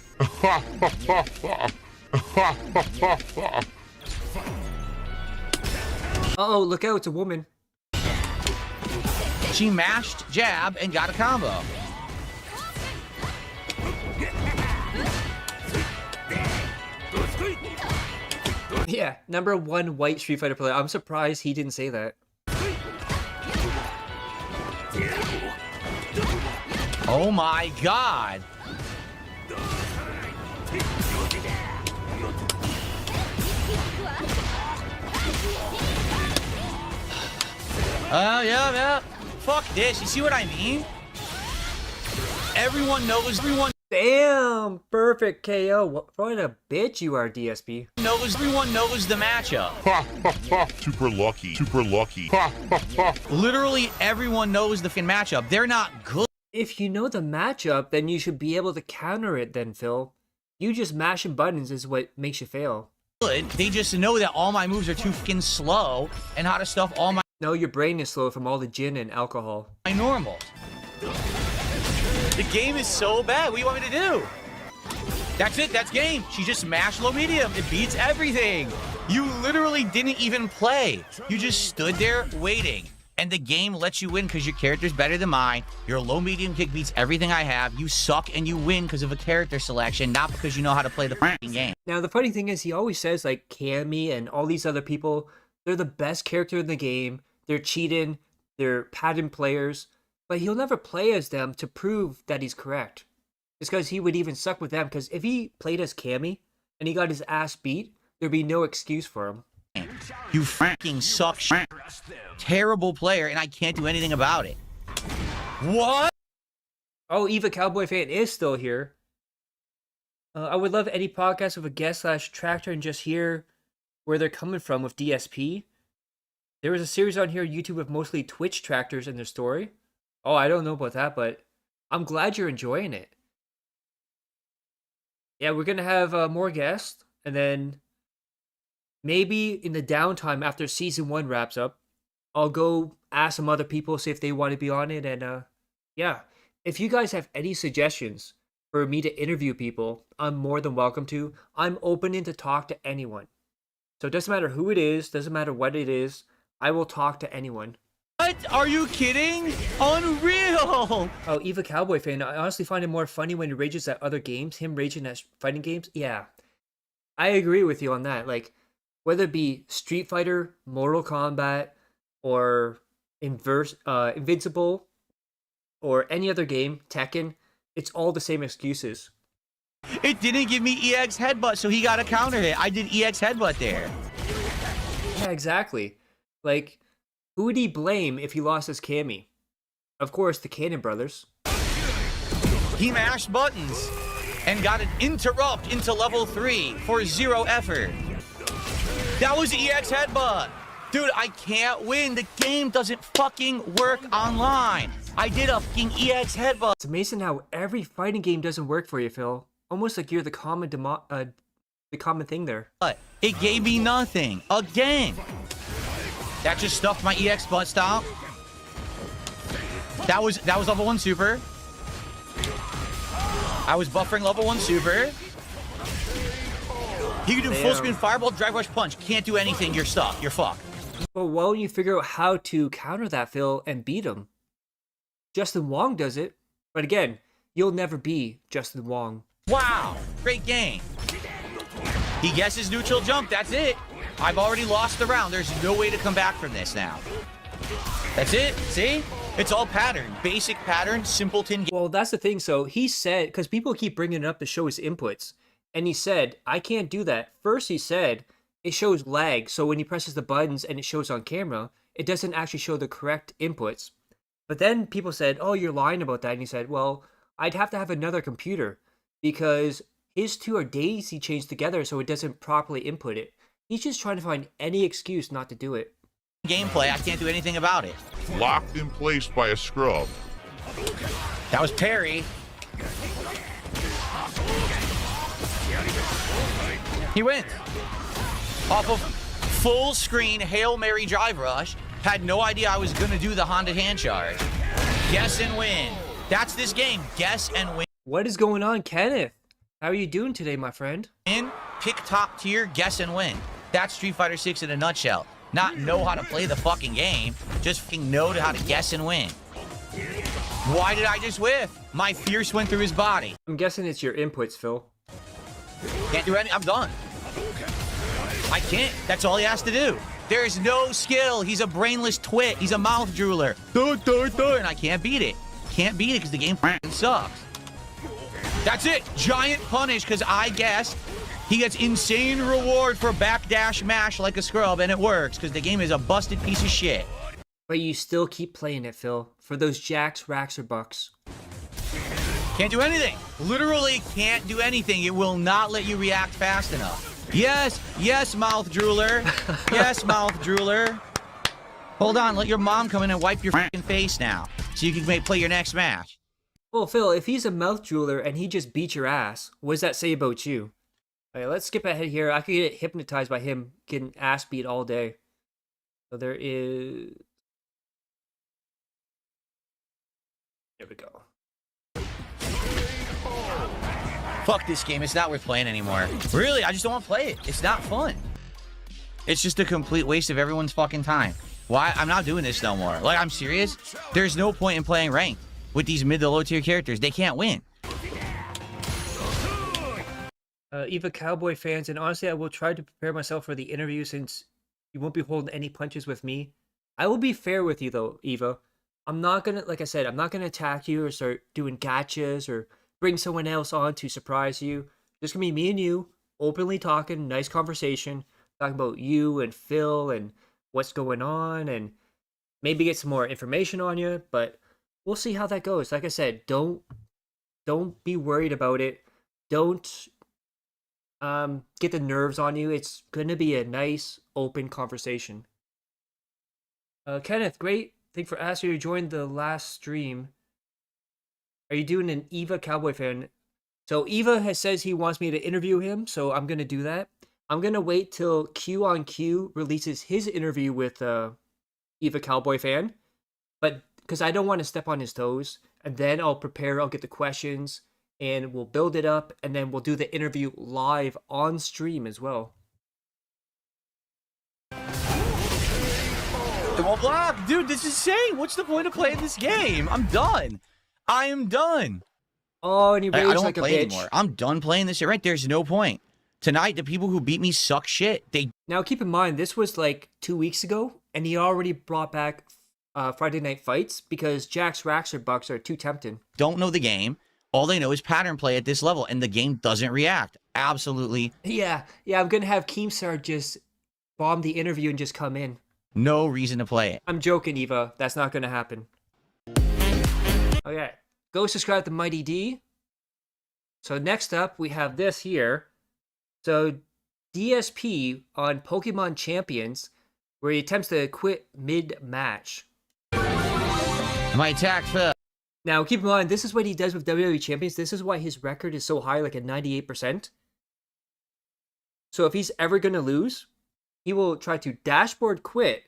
Uh-oh, look out, it's a woman. She mashed jab and got a combo. Yeah, #1 white Street Fighter player. I'm surprised he didn't say that. Oh my god. Yeah. Fuck this. You see what I mean? Everyone knows. Damn, perfect KO. What a bitch you are, DSP. Everyone knows the matchup. Super lucky. Super lucky. Literally everyone knows the fucking matchup. They're not good. If you know the matchup, then you should be able to counter it then, Phil. You just mashing buttons is what makes you fail. They just know that all my moves are too fucking slow and how to stuff all my No, your brain is slow from all the gin and alcohol. normals. The game is so bad. What do you want me to do? That's it. That's game. She just mashed low medium. It beats everything. You literally didn't even play. You just stood there waiting. and the game lets you win because your character's better than mine. Your low medium kick beats everything I have. You suck and you win because of a character selection, not because you know how to play the fucking game. Now, the funny thing is, he always says, like, Cammy and all these other people, they're the best character in the game. They're cheating. They're pattern players. But he'll never play as them to prove that he's correct. It's because he would even suck with them. Because if he played as Cammy and he got his ass beat, there'd be no excuse for him. You fucking suck shit. Terrible player, and I can't do anything about it. What? Oh, Eva Cowboy Fan is still here. I would love any podcast with a guest / tractor and just hear where they're coming from with DSP. There was a series on here on YouTube with mostly Twitch tractors and their story. Oh, I don't know about that, but I'm glad you're enjoying it. Yeah, we're going to have more guests, and then maybe in the downtime after season 1 wraps up, I'll go ask some other people, see if they want to be on it. And yeah, if you guys have any suggestions for me to interview people, I'm more than welcome to. I'm open to talk to anyone. So it doesn't matter who it is, doesn't matter what it is. I will talk to anyone. What? Are you kidding? Unreal! Oh, Eva Cowboy Fan, I honestly find it more funny when he rages at other games. Him raging at fighting games. Yeah, I agree with you on that. Like, whether it be Street Fighter, Mortal Kombat, or Invincible, or any other game, Tekken, it's all the same excuses. It didn't give me EX headbutt, so he got a counter hit. I did EX headbutt there. Yeah, exactly. Like, who would he blame if he lost his Cammy? Of course, the Cannon brothers. He mashed buttons and got an interrupt into level 3 for 0 effort. That was EX headbutt. Dude, I can't win. The game doesn't fucking work online. I did a fucking EX headbutt. It's amazing how every fighting game doesn't work for you, Phil. Almost like you're the common thing there. But it gave me nothing. Again. That just stuffed my EX butt stop. That was level 1 super. I was buffering level 1 super. He can do full screen fireball, drive rush punch. Can't do anything. You're stuck. You're fucked. Well, why don't you figure out how to counter that, Phil, and beat him? Justin Wong does it. But again, you'll never be Justin Wong. Wow. Great game. He guesses neutral jump. That's it. I've already lost the round. There's no way to come back from this now. That's it. See? It's all pattern. Basic pattern, simpleton. Well, that's the thing. So he said, because people keep bringing it up to show his inputs. And he said, I can't do that. First, he said, it shows lag. So when he presses the buttons and it shows on camera, it doesn't actually show the correct inputs. But then people said, oh, you're lying about that. And he said, well, I'd have to have another computer because his two are daisy chained together so it doesn't properly input it. He's just trying to find any excuse not to do it. Gameplay, I can't do anything about it. Locked in place by a scrub. That was Perry. He went off of full screen Hail Mary drive rush. Had no idea I was gonna do the Honda hand charge. Guess and win. That's this game. Guess and win. What is going on, Kenneth? How are you doing today, my friend? Pick top tier, guess and win. That's Street Fighter 6 in a nutshell. Not know how to play the fucking game, just fucking know how to guess and win. Why did I just whiff? My fierce went through his body. I'm guessing it's your inputs, Phil. Can't do anything. I'm done. I can't. That's all he has to do. There's no skill. He's a brainless twit. He's a mouth drooler. And I can't beat it. Can't beat it because the game sucks. That's it. Giant punish because I guessed. He gets insane reward for backdash mash like a scrub, and it works because the game is a busted piece of shit. But you still keep playing it, Phil, for those jacks, racks, or bucks. Can't do anything. Literally can't do anything. It will not let you react fast enough. Yes, yes, mouth drooler. Yes, mouth drooler. Hold on, let your mom come in and wipe your fucking face now, so you can play your next match. Well, Phil, if he's a mouth drooler and he just beat your ass, what does that say about you? Alright, let's skip ahead here. I could get hypnotized by him getting ass beat all day. So there is... There we go. Fuck this game. It's not worth playing anymore. Really, I just don't want to play it. It's not fun. It's just a complete waste of everyone's fucking time. Why? I'm not doing this no more. Like, I'm serious. There's no point in playing ranked with these mid to low tier characters. They can't win. Eva Cowboy fans, and honestly, I will try to prepare myself for the interview since you won't be holding any punches with me. I will be fair with you though, Eva. I'm not gonna, like I said, I'm not gonna attack you or start doing gotchas or bring someone else on to surprise you. Just gonna be me and you, openly talking, nice conversation, talking about you and Phil and what's going on, and maybe get some more information on you. But we'll see how that goes. Like I said, don't be worried about it. Don't get the nerves on you. It's gonna be a nice, open conversation. Kenneth, great. Thanks for asking you to join the last stream. Are you doing an Eva Cowboy fan? So Eva says he wants me to interview him, so I'm gonna do that. I'm gonna wait till Q on Q releases his interview with Eva Cowboy fan, but because I don't want to step on his toes, and then I'll prepare. I'll get the questions, and we'll build it up, and then we'll do the interview live on stream as well. Well, blah, dude, this is insane. What's the point of playing this game? I'm done. I am done. Oh, and he raged I don't like a play bitch. anymore. I'm done playing this shit. Right? There's no point. Tonight, the people who beat me suck shit. They Now, keep in mind, this was like 2 weeks ago, and he already brought back Friday Night Fights because Jack's Raxer Bucks are too tempting. don't know the game. All they know is pattern play at this level, and the game doesn't react. Absolutely Yeah, I'm gonna have Keemstar just bomb the interview and just come in. no reason to play it. I'm joking, Eva. That's not gonna happen. Okay, go subscribe to Mighty D. So next up, we have this here. So DSP on Pokemon Champions, where he attempts to quit mid-match. My attack fell. Now, keep in mind, this is what he does with WWE Champions. This is why his record is so high, like at 98%. So if he's ever going to lose, he will try to dashboard quit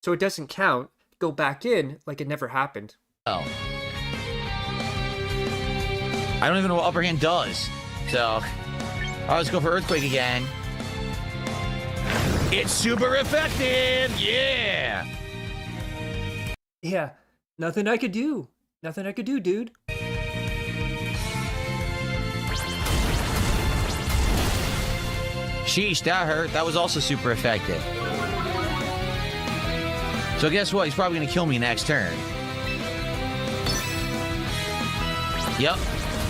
so it doesn't count, go back in like it never happened. I don't even know what upper hand does. So, let's go for Earthquake again. It's super effective! Yeah! Yeah, nothing I could do. Nothing I could do, dude. Sheesh, that hurt. That was also super effective. So guess what? He's probably going to kill me next turn. Yep.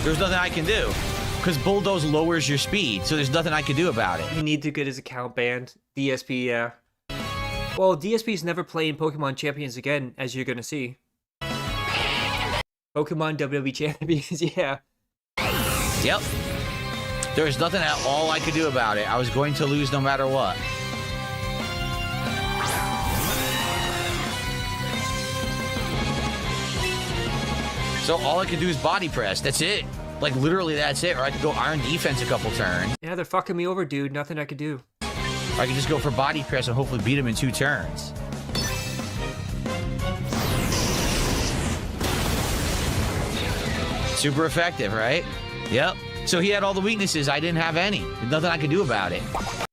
There's nothing I can do. Because Bulldoze lowers your speed, so there's nothing I can do about it. He needs to get his account banned. DSP, yeah. Well, DSP's never playing Pokemon Champions again, as you're gonna see. Pokemon WWE Champions, yeah. Yep. There's nothing at all I could do about it. I was going to lose no matter what. So all I can do is body press. That's it. Like, literally, that's it. Or I could go Iron Defense a couple turns. Yeah, they're fucking me over, dude. Nothing I could do. Or I could just go for body press and hopefully beat him in 2 turns. Super effective, right? Yep. So he had all the weaknesses. I didn't have any. There's nothing I could do about it.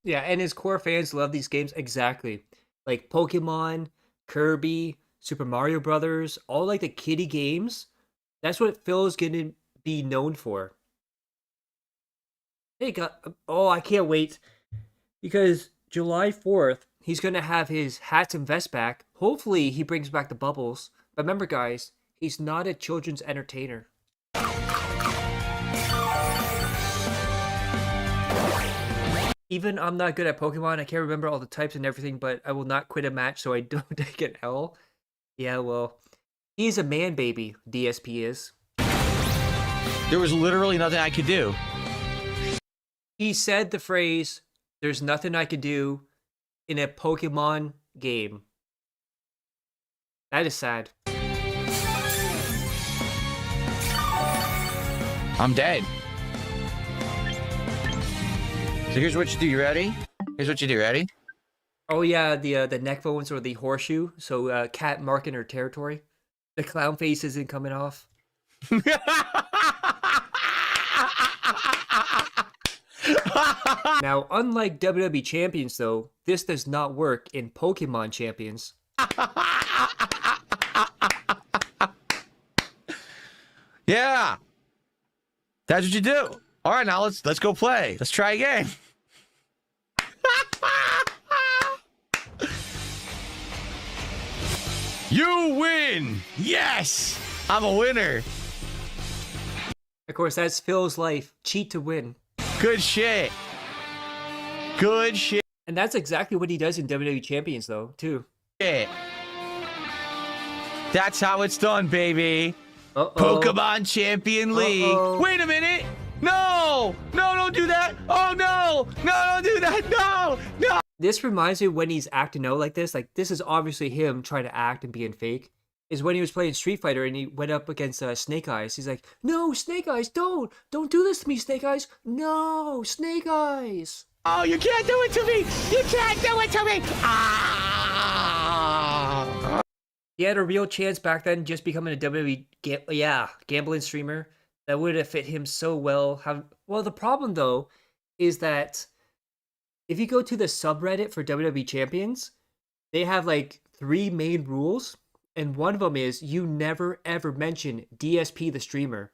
Yeah, and his core fans love these games exactly. Like Pokemon, Kirby, Super Mario Brothers, all like the kiddie games. That's what Phil's gonna be known for. Hey, oh, I can't wait. Because July 4th, he's gonna have his hats and vests back. Hopefully, he brings back the bubbles. But remember, guys, he's not a children's entertainer. Even I'm not good at Pokemon. I can't remember all the types and everything, but I will not quit a match so I don't take an L. Yeah, well, he's a man baby, DSP is. There was literally nothing I could do. He said the phrase, "There's nothing I could do," in a Pokemon game. That is sad. I'm dead. So here's what you do. You ready? Here's what you do. Ready? Oh yeah, the neck bones or the horseshoe. So cat marking her territory. The clown face isn't coming off. Now, unlike WWE Champions though, this does not work in Pokemon Champions. Yeah. That's what you do. All right, now let's go play. Let's try again. You win. Yes. I'm a winner. Of course, that's Phil's life. Cheat to win. Good shit. Good shit. And that's exactly what he does in WWE Champions, though, too. That's how it's done, baby. Uh-oh. Pokemon Champion League. Uh-oh. Wait a minute. No. No, don't do that. Oh, no. No, don't do that. No. No. This reminds me when he's acting out like this. Like, this is obviously him trying to act and being fake. Is when he was playing Street Fighter and he went up against Snake Eyes. He's like, no, Snake Eyes, don't do this to me, Snake Eyes. No, Snake Eyes. Oh, you can't do it to me. You can't do it to me. Ah. He had a real chance back then just becoming a WWE gambling streamer. That would have fit him so well. Well, the problem, though, is that if you go to the subreddit for WWE Champions, they have like 3 main rules. And one of them is you never ever mention DSP the streamer.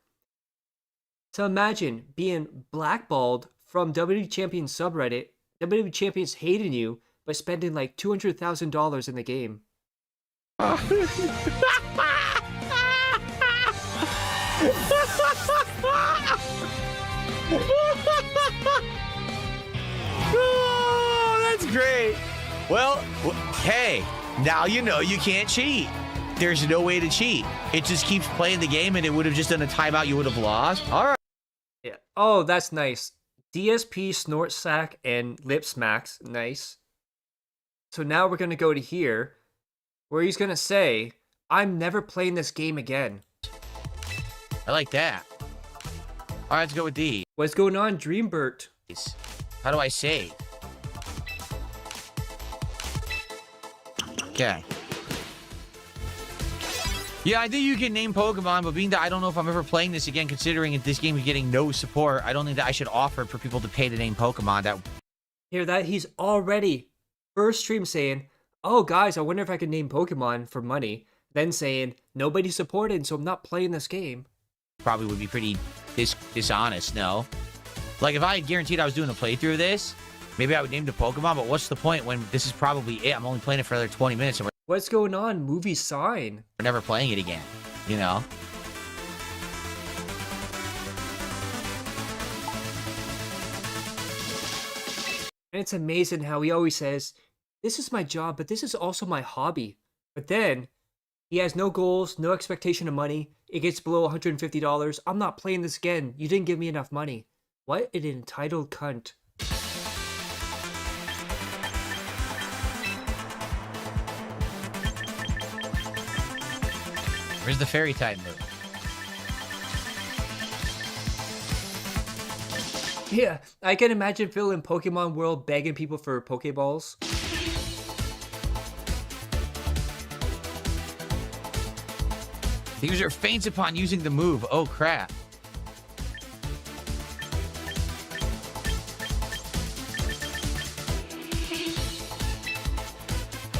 So imagine being blackballed from WWE Champions subreddit, WWE Champions hating you, but spending like $200,000 in the game. Oh, that's great. Well, hey, now you know you can't cheat. There's no way to cheat. It just keeps playing the game, and it would have just done a timeout. You would have lost. All right. Yeah. Oh, that's nice. DSP, Snort Sack, and Lip Smacks. Nice. So now we're going to go to here, where he's going to say, I'm never playing this game again. I like that. All right, let's go with D. What's going on, Dreambert? How do I save? Okay. Yeah, I think you can name Pokemon, but being that I don't know if I'm ever playing this again, considering this game is getting no support, I don't think that I should offer it for people to pay to name Pokemon. That Hear that? He's already first stream saying, oh guys, I wonder if I can name Pokemon for money. Then saying, nobody supported, so I'm not playing this game. probably would be pretty dishonest, no? Like, if I guaranteed I was doing a playthrough of this, maybe I would name the Pokemon, but what's the point when this is probably it? I'm only playing it for another 20 minutes and What's going on? Movie sign. we're never playing it again, you know? And it's amazing how he always says, this is my job, but this is also my hobby. But then, he has no goals, no expectation of money. It gets below $150. I'm not playing this again. You didn't give me enough money. What an entitled cunt. Where's the fairy type move? Yeah, I can imagine Phil in Pokemon World begging people for Pokeballs. The user faints upon using the move. Oh, crap.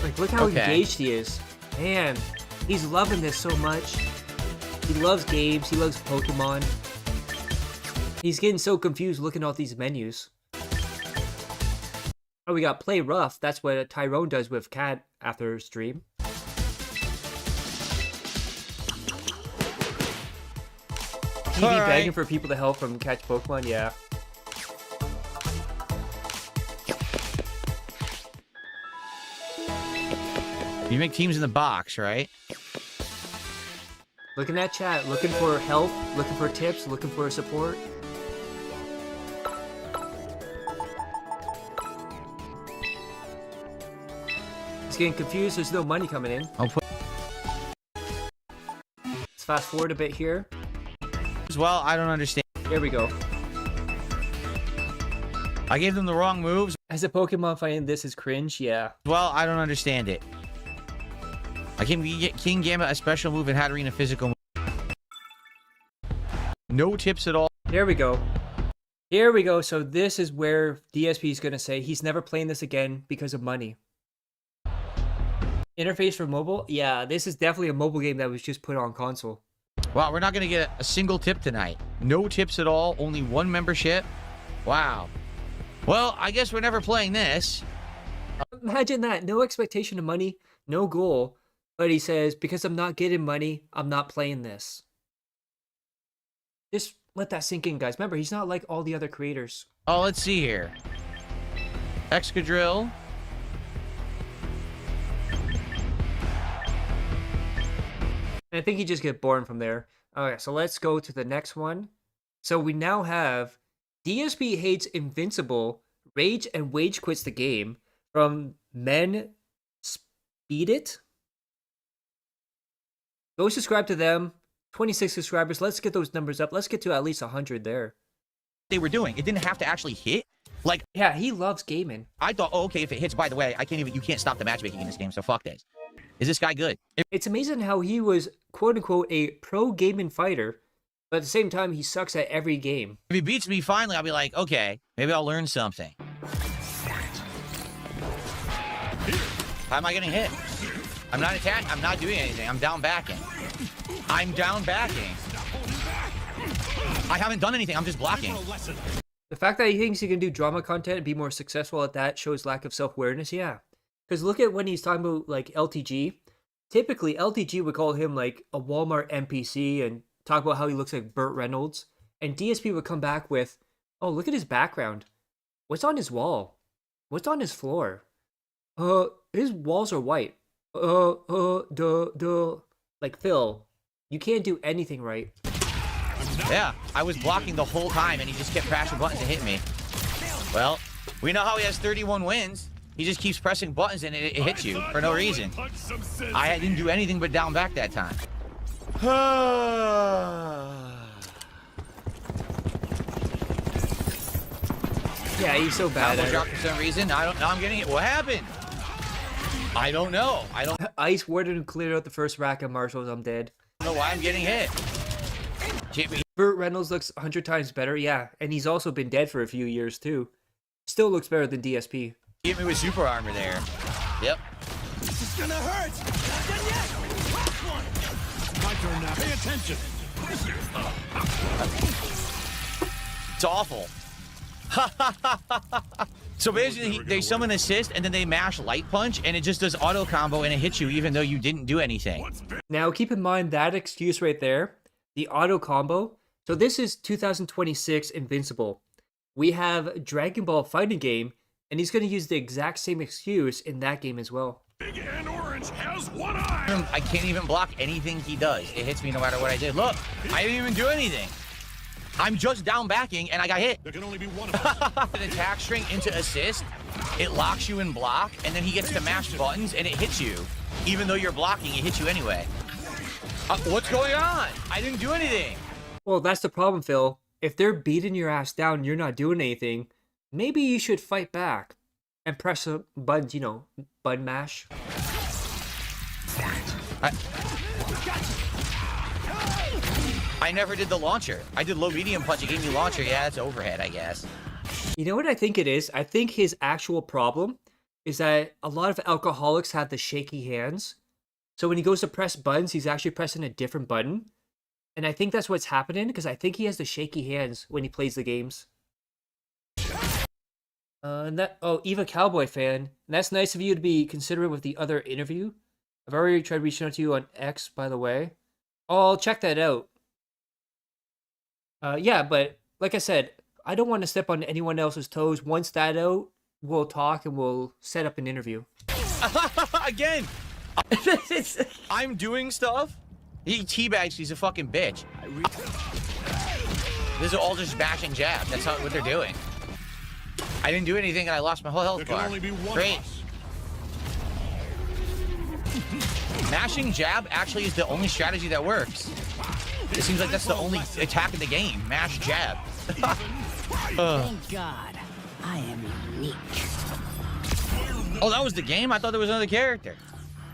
Like, look how Okay. engaged he is. Man, he's loving this so much. He loves games, he loves Pokemon. He's getting so confused looking at all these menus. Oh, we got Play Rough. That's what Tyrone does with Cat after stream. TV Alright. begging for people to help from catch Pokemon, yeah. You make teams in the box, right? Looking at chat, looking for help, looking for tips, looking for support. He's getting confused, there's no money coming in. I'll put Let's fast forward a bit here. as well. I don't understand. Here we go. I gave them the wrong moves. As a Pokemon fan, this is cringe, yeah. Well, I don't understand it. I gave King Gambit a special move and Hatterene a physical move. No tips at all. Here we go. Here we go. So this is where DSP is going to say he's never playing this again because of money. Interface for mobile? Yeah, this is definitely a mobile game that was just put on console. Wow, we're not going to get a single tip tonight. No tips at all. Only one membership. Wow. Well, I guess we're never playing this. Imagine that. No expectation of money, no goal. But he says, because I'm not getting money, I'm not playing this. Just let that sink in, guys. Remember, he's not like all the other creators. Oh, let's see here. Excadrill. And I think he just get bored from there. Okay, so let's go to the next one. So we now have DSP hates Invincible, Rage and Wage quits the game from Men Speed It. Go subscribe to them. 26 subscribers. Let's get those numbers up. Let's get to at least 100 there. They were doing. It didn't have to actually hit. Like, Yeah, he loves gaming. I thought, oh, okay, if it hits, by the way, you can't stop the matchmaking in this game, so fuck this. Is this guy good? It's amazing how he was, quote unquote, a pro gaming fighter, but at the same time, he sucks at every game. If he beats me finally, I'll be like, okay, maybe I'll learn something. How am I getting hit? I'm not attacking. I'm not doing anything. I'm down backing. I'm down backing. I haven't done anything. I'm just blocking. The fact that he thinks he can do drama content and be more successful at that shows lack of self-awareness, yeah. Because look at when he's talking about, like, LTG. Typically, LTG would call him, like, a Walmart NPC and talk about how he looks like Burt Reynolds. And DSP would come back with, oh, look at his background. What's on his wall? What's on his floor? His walls are white. Like, Phil, you can't do anything right. Yeah, I was blocking the whole time, and he just kept pressing buttons to hit me. Well, we know how he has 31 wins. He just keeps pressing buttons, and it hits you for no reason. I didn't do anything but down back that time. Yeah, he's so bad Combo at drop it. for some reason. I don't know. I'm getting it. What happened? I don't know. I don't Ice warded and cleared out the first rack of Marshalls. I'm dead. know why I'm getting hit. Jimmy. Burt Reynolds looks 100 times better, yeah. And he's also been dead for a few years, too. Still looks better than DSP. Hit me with super armor there. Yep. This is gonna hurt! Not done yet! Last one! My turn now. Pay attention! It's awful. So basically, they summon assist, and then they mash light punch, and it just does auto combo, and it hits you even though you didn't do anything. Now, keep in mind that excuse right there, the auto combo. So this is 2026 Invincible. We have Dragon Ball fighting game, and he's going to use the exact same excuse in that game as well. Big and Orange has one eye. I can't even block anything he does. It hits me no matter what I did. Look, I didn't even do anything. I'm just down backing, and I got hit. There can only be one of us. An attack string into assist, it locks you in block, and then he gets to mash buttons, and it hits you. Even though you're blocking, it hits you anyway. What's going on? I didn't do anything. Well, that's the problem, Phil. If they're beating your ass down and you're not doing anything, maybe you should fight back and press some buttons, you know, button mash. I never did the launcher. I did low medium punch. It gave me launcher. Yeah, it's overhead, I guess. You know what I think it is? I think his actual problem is that a lot of alcoholics have the shaky hands. So when he goes to press buttons, he's actually pressing a different button. And I think that's what's happening because I think he has the shaky hands when he plays the games. Eva Cowboy fan. That's nice of you to be considerate with the other interview. I've already tried reaching out to you on X, by the way. Oh, I'll check that out. Yeah, but like I said, I don't want to step on anyone else's toes. Once that out, we'll talk and we'll set up an interview. Again, I'm doing stuff. He teabags. He's a fucking bitch. This is all just bashing jab. That's what they're doing. I didn't do anything and I lost my whole health There can bar. only be one Great. of us. Mashing jab actually is the only strategy that works. It seems like that's the only attack in the game. Mash jab. Thank God, I am unique. Oh, that was the game? I thought there was another character.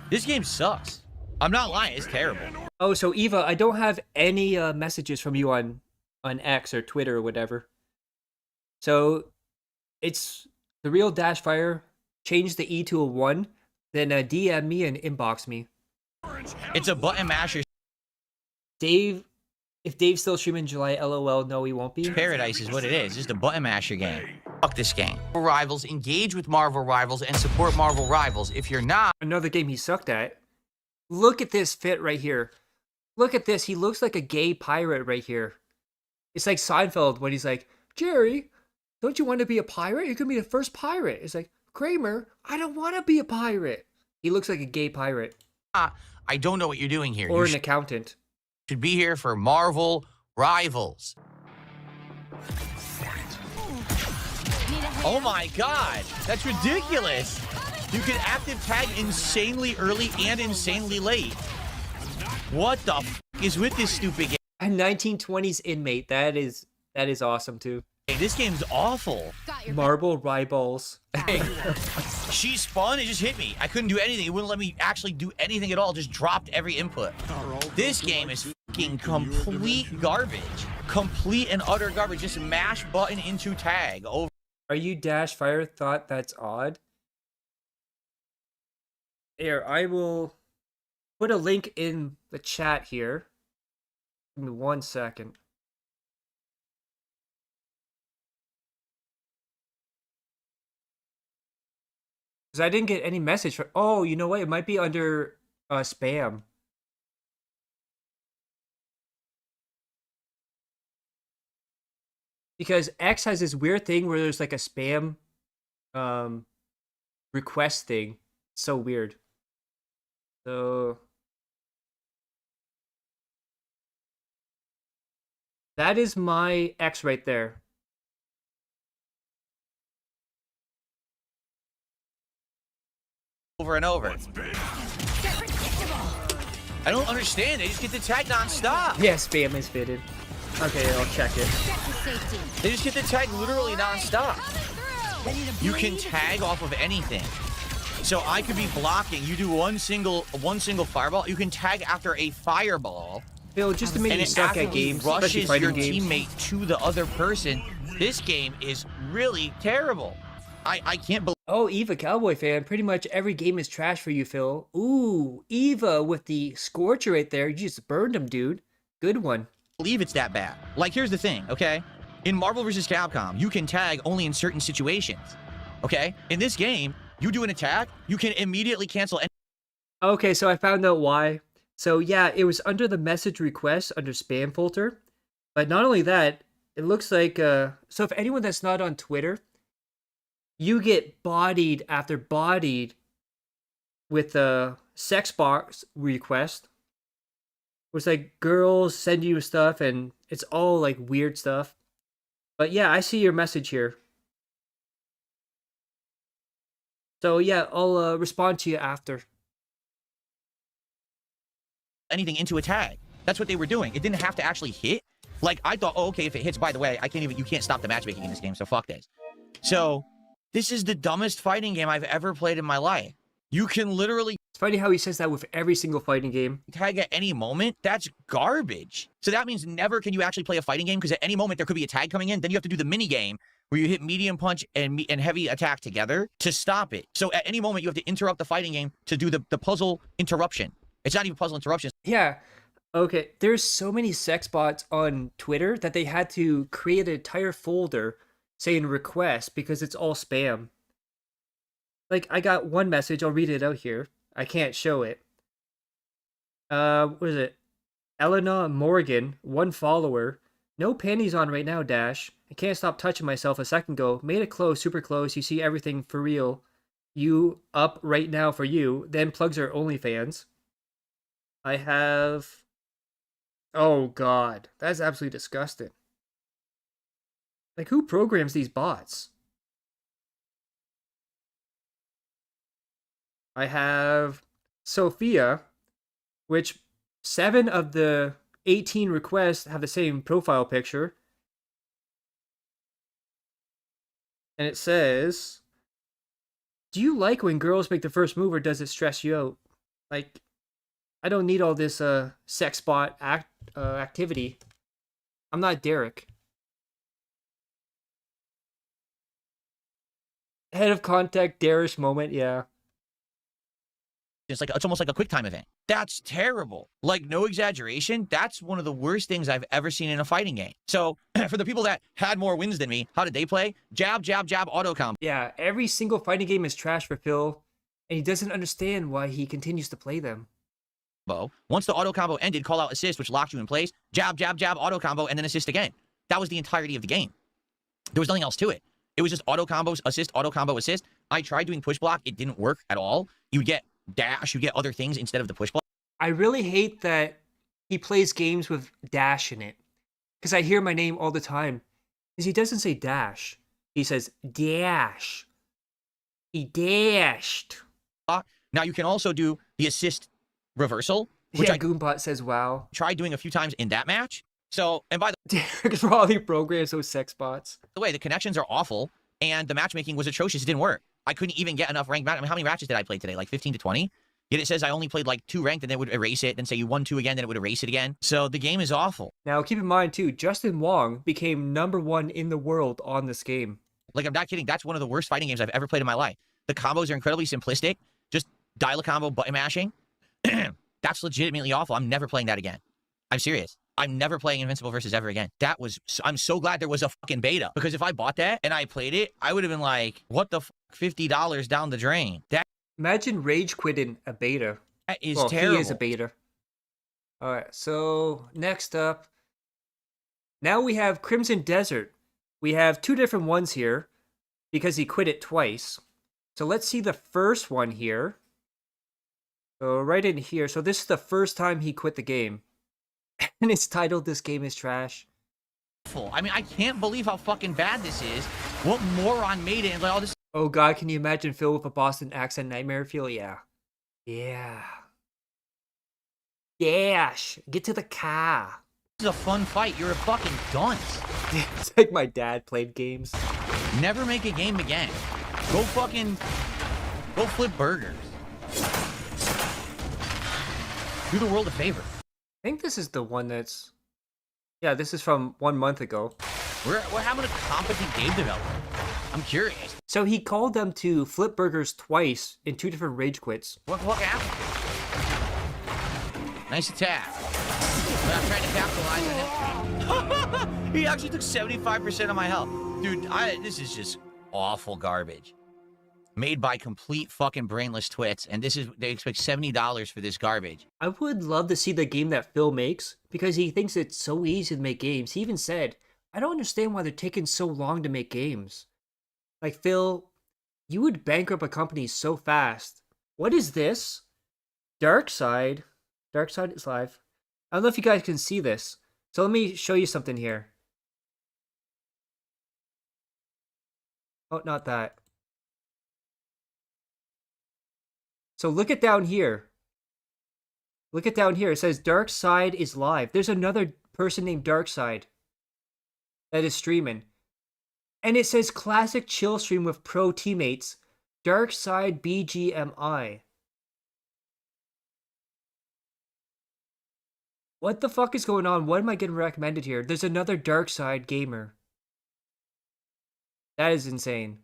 This game sucks. I'm not lying. It's terrible. Oh, so Eva, I don't have any messages from you on X or Twitter or whatever. So it's the real Dash Fire. Change the E to a 1. then DM me and inbox me. It's a button masher. Dave, if Dave's still streaming in July, LOL, no, he won't be. Paradise is what it is. It's just a button masher game. Fuck this game. Rivals, engage with Marvel Rivals and support Marvel Rivals. If you're not, Another game he sucked at. Look at this fit right here. Look at this. He looks like a gay pirate right here. It's like Seinfeld when he's like, Jerry, don't you want to be a pirate? You can be the first pirate. It's like, Kramer, I don't want to be a pirate. He looks like a gay pirate. I don't know what you're doing here. Or You an accountant. should be here for Marvel Rivals. Oh my god, that's ridiculous. You can active tag insanely early and insanely late. What the f is with this stupid game? A 1920s inmate. That is awesome too. Hey, this game's awful. Marble Rivals. She spun, it just hit me. I couldn't do anything. It wouldn't let me actually do anything at all. Just dropped every input. This game is fucking complete garbage. Complete and utter garbage. Just mash button into tag over. Are you Dash Fire thought that's odd? Here, I will put a link in the chat here. Give me 1 second. Because I didn't get any message for. Oh, you know what? It might be under spam. Because X has this weird thing where there's like a spam request thing. It's so weird. So that is my X right there. Over and over. I don't understand. They just get the tag non-stop. Yeah, spam is fitted. Okay, I'll check it. They just get the tag literally non-stop. You can tag off of anything. So I could be blocking. You do one single fireball. You can tag after a fireball. Phil, just to make And you it suck at actively games, especially rushes fighting your games. teammate to the other person. This game is really terrible. I can't believe. Oh, Eva, Cowboy fan. Pretty much every game is trash for you, Phil. Ooh, Eva with the Scorcher right there. You just burned him, dude. Good one. Believe it's that bad. Like, here's the thing, okay? In Marvel vs. Capcom, you can tag only in certain situations, okay? In this game, you do an attack, you can immediately cancel any. Okay, so I found out why. So yeah, it was under the message request under spam filter. But not only that, it looks like so if anyone that's not on Twitter, you get bodied after bodied with a sex box request. It's like girls send you stuff and it's all like weird stuff. But yeah, I see your message here. So yeah, I'll respond to you after. Anything into a tag. That's what they were doing. It didn't have to actually hit. Like, I thought, oh, okay, if it hits, by the way, you can't stop the matchmaking in this game, so fuck this. So, this is the dumbest fighting game I've ever played in my life. You can literally It's funny how he says that with every single fighting game. tag at any moment. That's garbage. So that means never can you actually play a fighting game, because at any moment there could be a tag coming in. Then you have to do the mini game where you hit medium punch and heavy attack together to stop it. So at any moment you have to interrupt the fighting game to do the puzzle interruption. It's not even puzzle interruption. Yeah. Okay, there's so many sex bots on Twitter that they had to create an entire folder saying request because it's all spam. Like, I got one message, I'll read it out here. I can't show it. What is it? Elena Morgan, 1 follower. No panties on right now, Dash. I can't stop touching myself a second ago. Made it close, super close. You see everything for real. You up right now for you. Then plugs are OnlyFans. I have... Oh, God. That's absolutely disgusting. Like, who programs these bots? I have Sophia, which 7 of the 18 requests have the same profile picture. And it says, do you like when girls make the first move or does it stress you out? Like, I don't need all this sex bot activity. I'm not Derek. Head of contact, Darish moment, yeah. It's almost like a quick time event. That's terrible. Like, no exaggeration. That's one of the worst things I've ever seen in a fighting game. So for the people that had more wins than me, how did they play? Jab, jab, jab, auto combo. Yeah, every single fighting game is trash for Phil, and he doesn't understand why he continues to play them. Once the auto combo ended, call out assist, which locked you in place. Jab, jab, jab, auto combo, and then assist again. That was the entirety of the game. There was nothing else to it. It was just auto combos, assist, auto combo, assist. I tried doing push block. It didn't work at all. You get dash, you get other things instead of the push block. I really hate that he plays games with dash in it, because I hear my name all the time. Because he doesn't say dash. He says dash. He dashed. Now you can also do the assist reversal, which Yeah, I Goombot says wow. tried doing a few times in that match. So, and by Derek probably programs those sex bots. the way, the connections are awful, and the matchmaking was atrocious. It didn't work. I couldn't even get enough ranked match. I mean, how many matches did I play today? Like 15 to 20? Yet it says I only played like 2 ranked, and then it would erase it, and say you won 2 again, then it would erase it again. So the game is awful. Now, keep in mind, too, Justin Wong became #1 in the world on this game. Like, I'm not kidding. That's one of the worst fighting games I've ever played in my life. The combos are incredibly simplistic. Just dial a combo, button mashing. That's legitimately awful. I'm never playing that again. I'm serious. I'm never playing Invincible Versus ever again. That was, I'm so glad there was a fucking beta, because if I bought that and I played it, I would have been like, what the fuck, $50 down the drain. That Imagine rage quitting a beta. is Well, terrible. he is a beta. All right, so next up, now we have Crimson Desert. We have 2 different ones here because he quit it twice. So let's see the first one here. So right in here. So this is the first time he quit the game. And it's titled, "This Game is Trash." I mean, I can't believe how fucking bad this is. What moron made it and let all this Oh god, can you imagine Phil with a Boston accent nightmare feel? Yeah. Yeah. Dash. Get to the car. is a fun fight. You're a fucking dunce. It's like my dad played games. Never make a game again. Go flip burgers. Do the world a favor. I think this is the one that's... Yeah, this is from 1 month ago. We're having a competent game developer. I'm curious. So he called them to flip burgers twice in 2 different rage quits. What happened? Nice attack. But I'm trying to capitalize on it. He actually took 75% of my health. Dude, this is just awful garbage. Made by complete fucking brainless twits, and they expect $70 for this garbage. I would love to see the game that Phil makes, because he thinks it's so easy to make games. He even said, I don't understand why they're taking so long to make games. Like, Phil, you would bankrupt a company so fast. What is this? Darkside. Darkside is live. I don't know if you guys can see this. So let me show you something here. Oh, not that. So look at down here. Look at down here. It says Darkside is live. There's another person named Darkside that is streaming. And it says classic chill stream with pro teammates. Darkside BGMI. What the fuck is going on? What am I getting recommended here? There's another Darkside gamer. That is insane.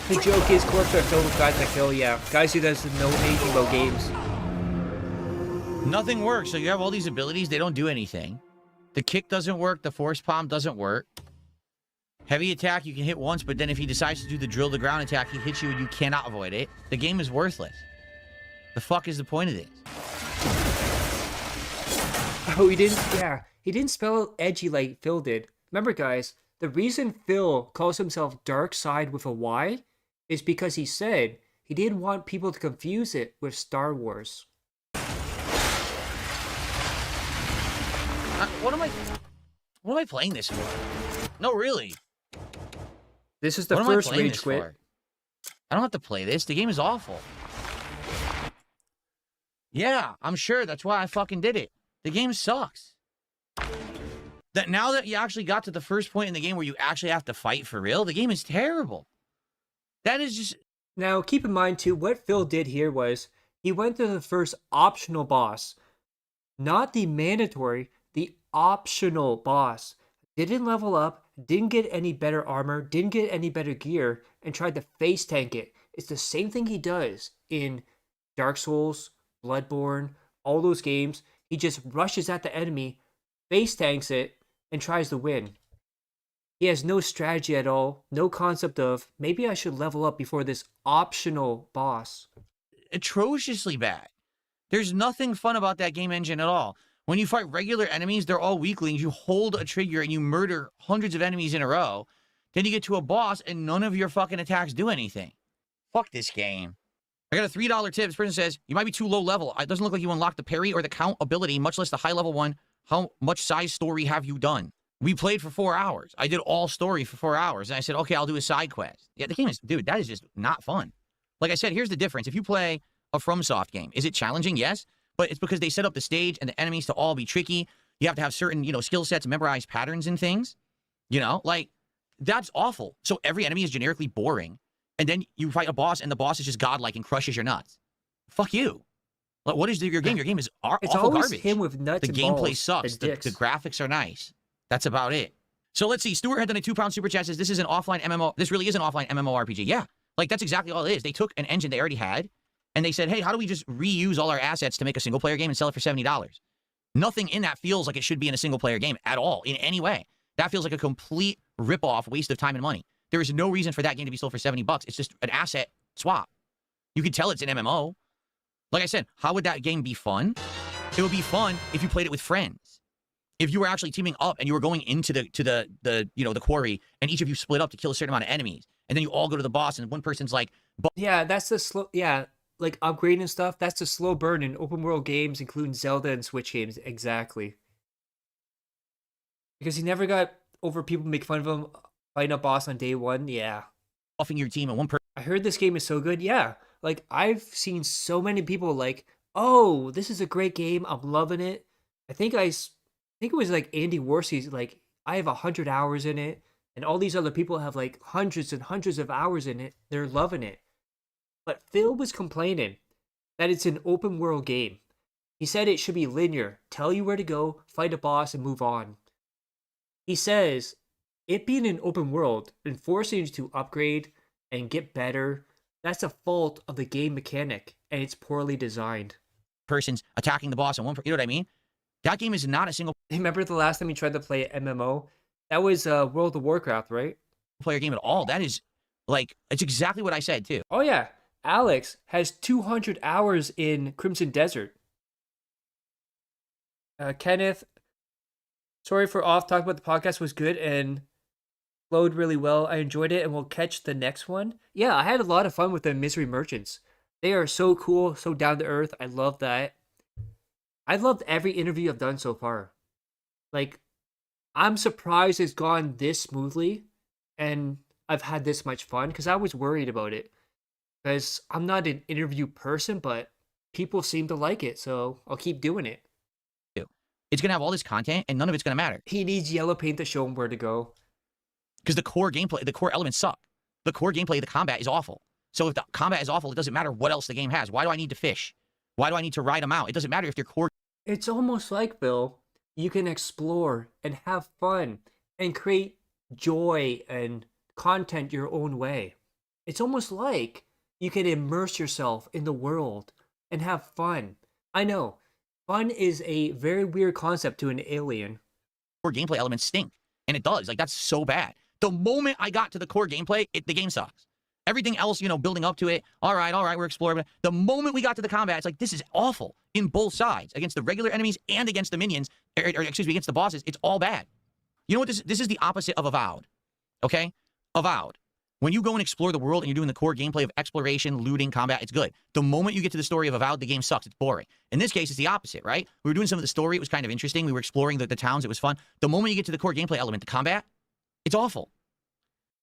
The joke is corpse are filled with guys that kill, yeah. Guys who doesn't know anything about games. Nothing works. So you have all these abilities, they don't do anything. The kick doesn't work, the force palm doesn't work. Heavy attack you can hit once, but then if he decides to do the drill the ground attack, he hits you and you cannot avoid it. The game is worthless. The fuck is the point of this? Oh, he didn't spell it edgy like Phil did. Remember, guys, the reason Phil calls himself Darkside with a Y is because he said he didn't want people to confuse it with Star Wars. What am I playing this for? No, really. This is the What am I first playing rage this quit. for? I don't have to play this. The game is awful. Yeah, I'm sure. That's why I fucking did it. The game sucks. That now that you actually got to the first point in the game where you actually have to fight for real, the game is terrible. That is just... Now, keep in mind, too, what Phil did here was He went to the first optional boss, not the mandatory, the optional boss. Didn't level up, didn't get any better armor, didn't get any better gear, and tried to face tank it. It's the same thing he does in Dark Souls, Bloodborne, all those games. He just rushes at the enemy, face tanks it, and tries to win. He has no strategy at all, no concept of, maybe I should level up before this optional boss. Atrociously bad. There's nothing fun about that game engine at all. When you fight regular enemies, they're all weaklings. You hold a trigger and you murder hundreds of enemies in a row. Then you get to a boss and none of your fucking attacks do anything. Fuck this game. I got a $3 tip. This person says, you might be too low level. It doesn't look like you unlocked the parry or the count ability, much less the high level one. How much size story have you done? We played for 4 hours. I did all story for 4 hours. And I said, okay, I'll do a side quest. Yeah, the game is, dude, that is just not fun. Like I said, here's the difference. If you play a FromSoft game, is it challenging? Yes. But it's because they set up the stage and the enemies to all be tricky. You have to have certain, skill sets, memorize patterns and things. Like, that's awful. So every enemy is generically boring. And then you fight a boss and the boss is just godlike and crushes your nuts. Fuck you. Like, what is your game? Your game is It's awful always garbage. him with nuts The and gameplay balls sucks. and The dicks. graphics are nice. That's about it. So let's see. Stuart had done a £2 super chat. Says this is an offline MMO. This really is an offline MMORPG. Yeah, like that's exactly all it is. They took an engine they already had, and they said, "Hey, how do we just reuse all our assets to make a single player game and sell it for $70?" Nothing in that feels like it should be in a single player game at all in any way. That feels like a complete rip-off, waste of time and money. There is no reason for that game to be sold for $70. It's just an asset swap. You could tell it's an MMO. Like I said, how would that game be fun? It would be fun if you played it with friends. If you were actually teaming up and you were going into the quarry and each of you split up to kill a certain amount of enemies, and then you all go to the boss and one person's like, Yeah, that's the slow. Yeah, like upgrading and stuff. That's the slow burn in open world games, including Zelda and Switch games. Exactly. Because he never got over people make fun of him fighting a boss on day one. Yeah. buffing your team and one person. I heard this game is so good. Yeah. Like, I've seen so many people like, oh, this is a great game. I'm loving it. I think it was like Andy Worsey's like, I have 100 hours in it. And all these other people have like hundreds and hundreds of hours in it. They're loving it. But Phil was complaining that it's an open world game. He said it should be linear, tell you where to go, fight a boss, and move on. He says it being an open world and forcing you to upgrade and get better, that's a fault of the game mechanic, and it's poorly designed. Person's attacking the boss and you know what I mean? That game is not a single Remember the last time you tried to play MMO? That was World of Warcraft, right? player game at all. That is like, it's exactly what I said too. Oh yeah, Alex has 200 hours in Crimson Desert. Kenneth, sorry for off. Talking about the podcast was good and flowed really well. I enjoyed it, and we'll catch the next one. Yeah, I had a lot of fun with the Misery Merchants. They are so cool, so down to earth. I love that. I've loved every interview I've done so far. Like, I'm surprised it's gone this smoothly, and I've had this much fun, because I was worried about it. Because I'm not an interview person, but people seem to like it, so I'll keep doing it. It's going to have all this content and none of it's going to matter. He needs yellow paint to show him where to go. Because the core gameplay, the core elements suck. The core gameplay, the combat is awful. So if the combat is awful, it doesn't matter what else the game has. Why do I need to fish? Why do I need to ride them out? It doesn't matter if your core... It's almost like, Bill, you can explore and have fun and create joy and content your own way. It's almost like you can immerse yourself in the world and have fun. I know, fun is a very weird concept to an alien. core gameplay elements stink. And it does. Like, that's so bad. The moment I got to the core gameplay, the game sucks. Everything else, you know, building up to it, all right, we're exploring. The moment we got to the combat, it's like, this is awful in both sides, against the regular enemies and against the minions, or excuse me, against the bosses. It's all bad. You know what? This is the opposite of Avowed, okay? Avowed. When you go and explore the world and you're doing the core gameplay of exploration, looting, combat, it's good. The moment you get to the story of Avowed, the game sucks. It's boring. In this case, it's the opposite, right? We were doing some of the story. It was kind of interesting. We were exploring the towns. It was fun. The moment you get to the core gameplay element, the combat, it's awful.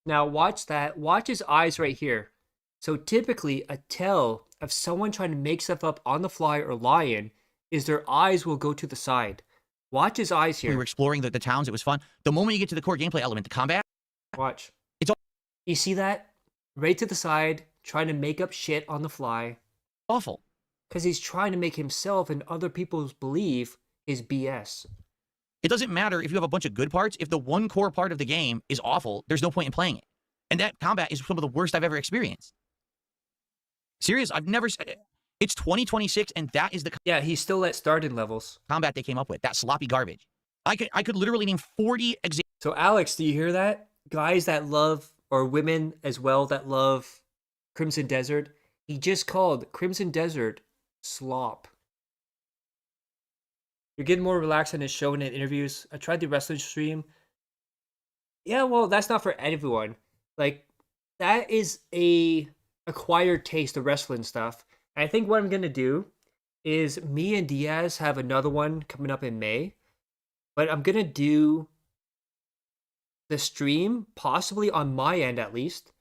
Now watch that. Watch his eyes right here. So typically, a tell of someone trying to make stuff up on the fly or lying is their eyes will go to the side. Watch his eyes here. We were exploring the towns. It was fun. The moment you get to the core gameplay element, the combat, Watch. It's all You see that? Right to the side, trying to make up shit on the fly. awful. because he's trying to make himself and other people believe is BS. It doesn't matter if you have a bunch of good parts. If the one core part of the game is awful, there's no point in playing it. And that combat is some of the worst I've ever experienced. Serious, I've never... It's 2026, and that is the Yeah, he's still at starting levels. combat they came up with. That sloppy garbage. I could literally name 40 examples. So Alex, do you hear that? Guys that love, or women as well that love Crimson Desert, he just called Crimson Desert slop. You're getting more relaxed on his show and in interviews. I tried the wrestling stream. Yeah, well, that's not for everyone. Like, that is a acquired taste of wrestling stuff. And I think what I'm gonna do is me and Diaz have another one coming up in May. But I'm gonna do the stream, possibly on my end at least,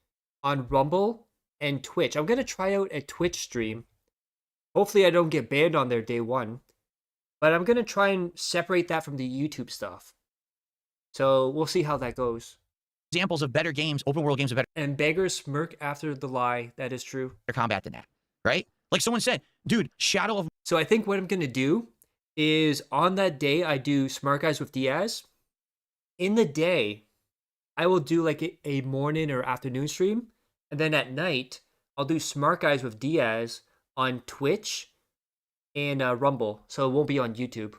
on Rumble and Twitch. I'm gonna try out a Twitch stream. Hopefully I don't get banned on there day one. But I'm gonna try and separate that from the YouTube stuff. So we'll see how that goes. Examples of better games, open world games of better And beggars smirk after the lie. That is true. combat than that, right? Like someone said, dude, Shadow of... So I think what I'm gonna do is on that day I do Smart Guys with Diaz. In the day, I will do like a morning or afternoon stream. And then at night, I'll do Smart Guys with Diaz on Twitch and Rumble. So it won't be on YouTube.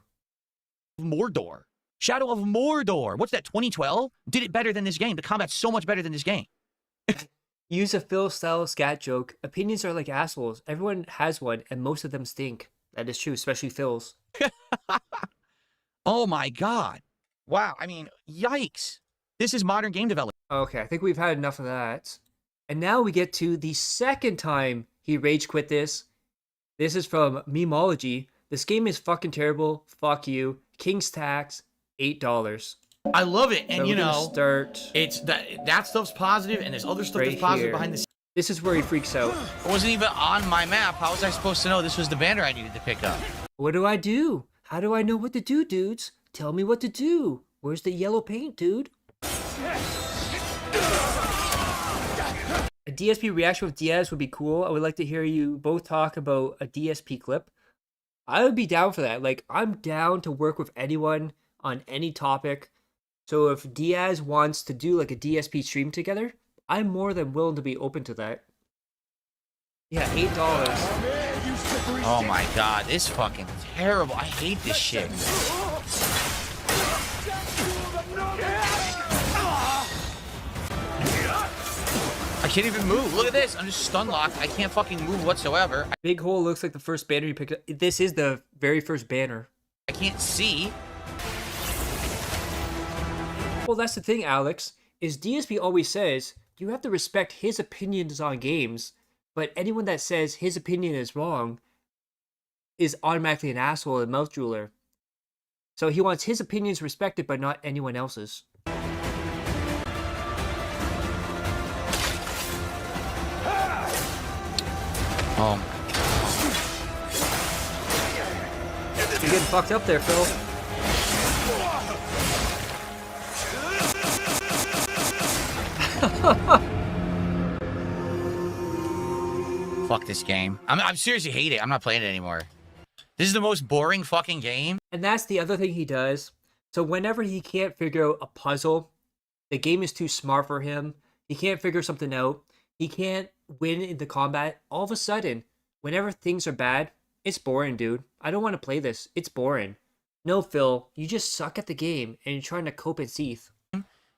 Mordor. Shadow of Mordor. What's that, 2012? Did it better than this game. The combat's so much better than this game. Use a Phil style scat joke. Opinions are like assholes. Everyone has one, and most of them stink. That is true, especially Phil's. Oh my god. Wow, I mean, yikes. This is modern game development. Okay, I think we've had enough of that. And now we get to the second time he rage quit this. This is from Memology. This game is fucking terrible. Fuck you. King's Tax, $8. I love it, and So you we're gonna know, start it's that stuff's positive, and there's other stuff right that's positive here. behind the scenes. This is where he freaks out. It wasn't even on my map. How was I supposed to know this was the banner I needed to pick up? What do I do? How do I know what to do, dudes? Tell me what to do. Where's the yellow paint, dude? A DSP reaction with Diaz would be cool. I would like to hear you both talk about a DSP clip. I would be down for that. Like, I'm down to work with anyone on any topic. So if Diaz wants to do like a DSP stream together, I'm more than willing to be open to that. Yeah, $8. Oh my god, this fucking terrible. I hate this shit. I can't even move. Look at this. I'm just stun locked. I can't fucking move whatsoever. Big Hole looks like the first banner you picked up. This is the very first banner. I can't see. Well, that's the thing, Alex, is DSP always says you have to respect his opinions on games, but anyone that says his opinion is wrong is automatically an asshole and mouth drooler. So he wants his opinions respected, but not anyone else's. Oh my. You're getting fucked up there, Phil. Fuck this game. I'm seriously hate it. I'm not playing it anymore. This is the most boring fucking game. And that's the other thing he does. So whenever he can't figure out a puzzle, the game is too smart for him, he can't figure something out, he can't win in the combat, all of a sudden, whenever things are bad, it's boring, dude. I don't want to play this. It's boring. No, Phil, you just suck at the game and you're trying to cope in Seath.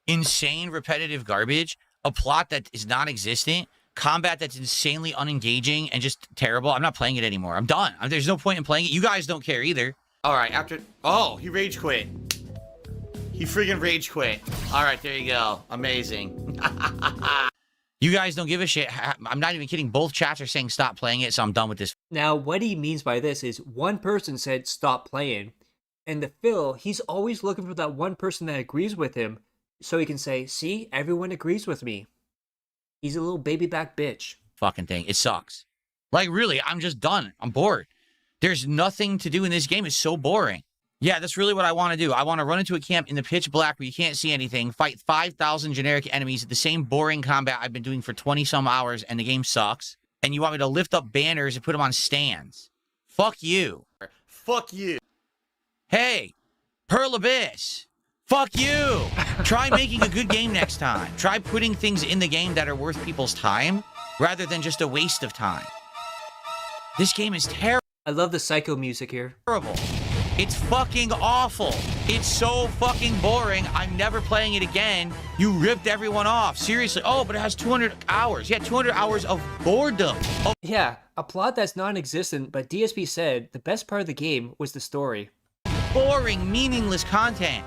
Insane repetitive garbage. A plot that is non-existent. Combat that's insanely unengaging and just terrible. I'm not playing it anymore. I'm done. There's no point in playing it. You guys don't care either. All right, after... Oh, he rage quit. He freaking rage quit. All right, there you go. Amazing. You guys don't give a shit. I'm not even kidding. Both chats are saying stop playing it, so I'm done with this. Now, what he means by this is one person said stop playing, and the Phil, he's always looking for that one person that agrees with him, so he can say, see, everyone agrees with me. He's a little baby back bitch. Fucking thing. It sucks. Like, really, I'm just done. I'm bored. There's nothing to do in this game. It's so boring. Yeah, that's really what I want to do. I want to run into a camp in the pitch black where you can't see anything, fight 5,000 generic enemies at the same boring combat I've been doing for 20-some hours, and the game sucks. And you want me to lift up banners and put them on stands. Fuck you. Fuck you. Hey, Pearl Abyss. Fuck you. Try making a good game next time. Try putting things in the game that are worth people's time rather than just a waste of time. This game is terrible. I love the psycho music here. It's fucking awful. It's so fucking boring. I'm never playing it again. You ripped everyone off. Seriously. Oh, but it has 200 hours. Yeah, 200 hours of boredom. Oh, Yeah, a plot that's non-existent, but DSP said the best part of the game was the story. boring, meaningless content.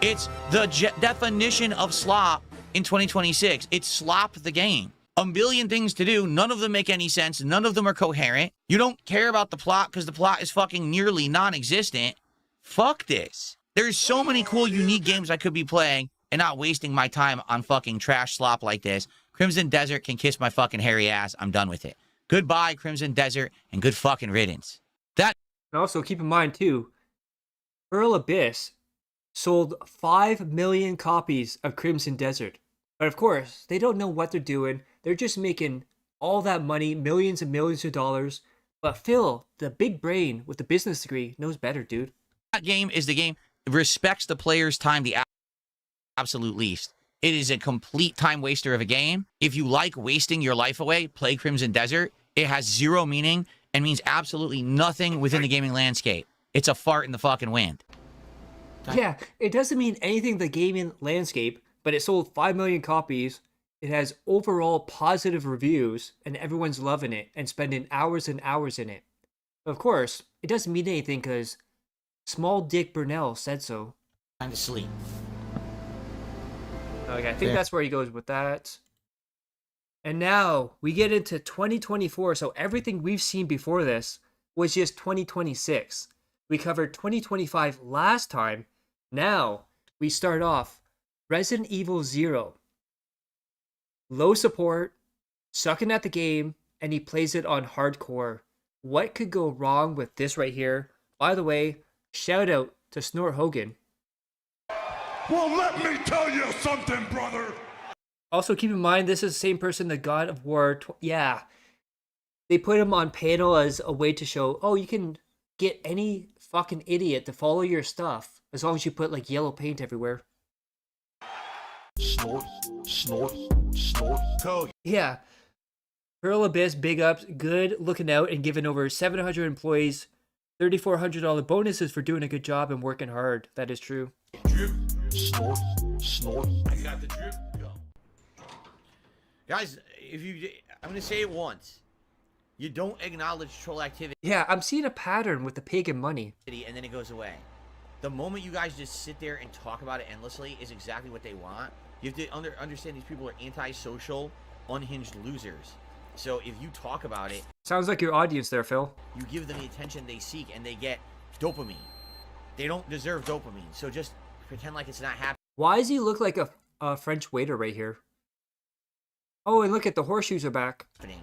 It's the definition of slop in 2026. It's slop the game. A million things to do. None of them make any sense. None of them are coherent. You don't care about the plot because the plot is fucking nearly non-existent. Fuck this. There's so many cool, unique games I could be playing and not wasting my time on fucking trash slop like this. Crimson Desert can kiss my fucking hairy ass. I'm done with it. Goodbye, Crimson Desert, and good fucking riddance. That. And also keep in mind too, Pearl Abyss sold 5 million copies of Crimson Desert. But of course, they don't know what they're doing. They're just making all that money, millions and millions of dollars. But Phil, the big brain with the business degree, knows better, dude. That game is the game. It respects the player's time the absolute least. It is a complete time waster of a game. If you like wasting your life away, play Crimson Desert. It has zero meaning and means absolutely nothing within the gaming landscape. It's a fart in the fucking wind. Yeah, it doesn't mean anything in the gaming landscape, but it sold 5 million copies. It has overall positive reviews, and everyone's loving it and spending hours and hours in it. But of course, it doesn't mean anything because Small Dick Burnell said so. Time to sleep. Okay, I think that's where he goes with that. And now we get into 2024, so everything we've seen before this was just 2026. We covered 2025 last time. Now we start off Resident Evil 0. Low support, sucking at the game, and he plays it on hardcore. What could go wrong with this right here? By the way, shout out to Snort Hogan. Well, let me tell you something, brother. Also, keep in mind, this is the same person, the God of War. Yeah. They put him on panel as a way to show, oh, you can get any fucking idiot to follow your stuff as long as you put, like, yellow paint everywhere. Snort, snort, snort. Code. Yeah. Pearl Abyss, big ups, good looking out and giving over 700 employees $3,400 bonuses for doing a good job and working hard. That is true. Drip, snort, snort. I got the drip. Go. Guys, I'm gonna say it once. You don't acknowledge troll activity Yeah, I'm seeing a pattern with the pagan money. and then it goes away. The moment you guys just sit there and talk about it endlessly is exactly what they want. You have to understand these people are antisocial, unhinged losers. So if you talk about it, Sounds like your audience there, Phil. you give them the attention they seek and they get dopamine. They don't deserve dopamine, so just pretend like it's not Why does he look like a French waiter right here? Oh, and look at the horseshoes are back. happening.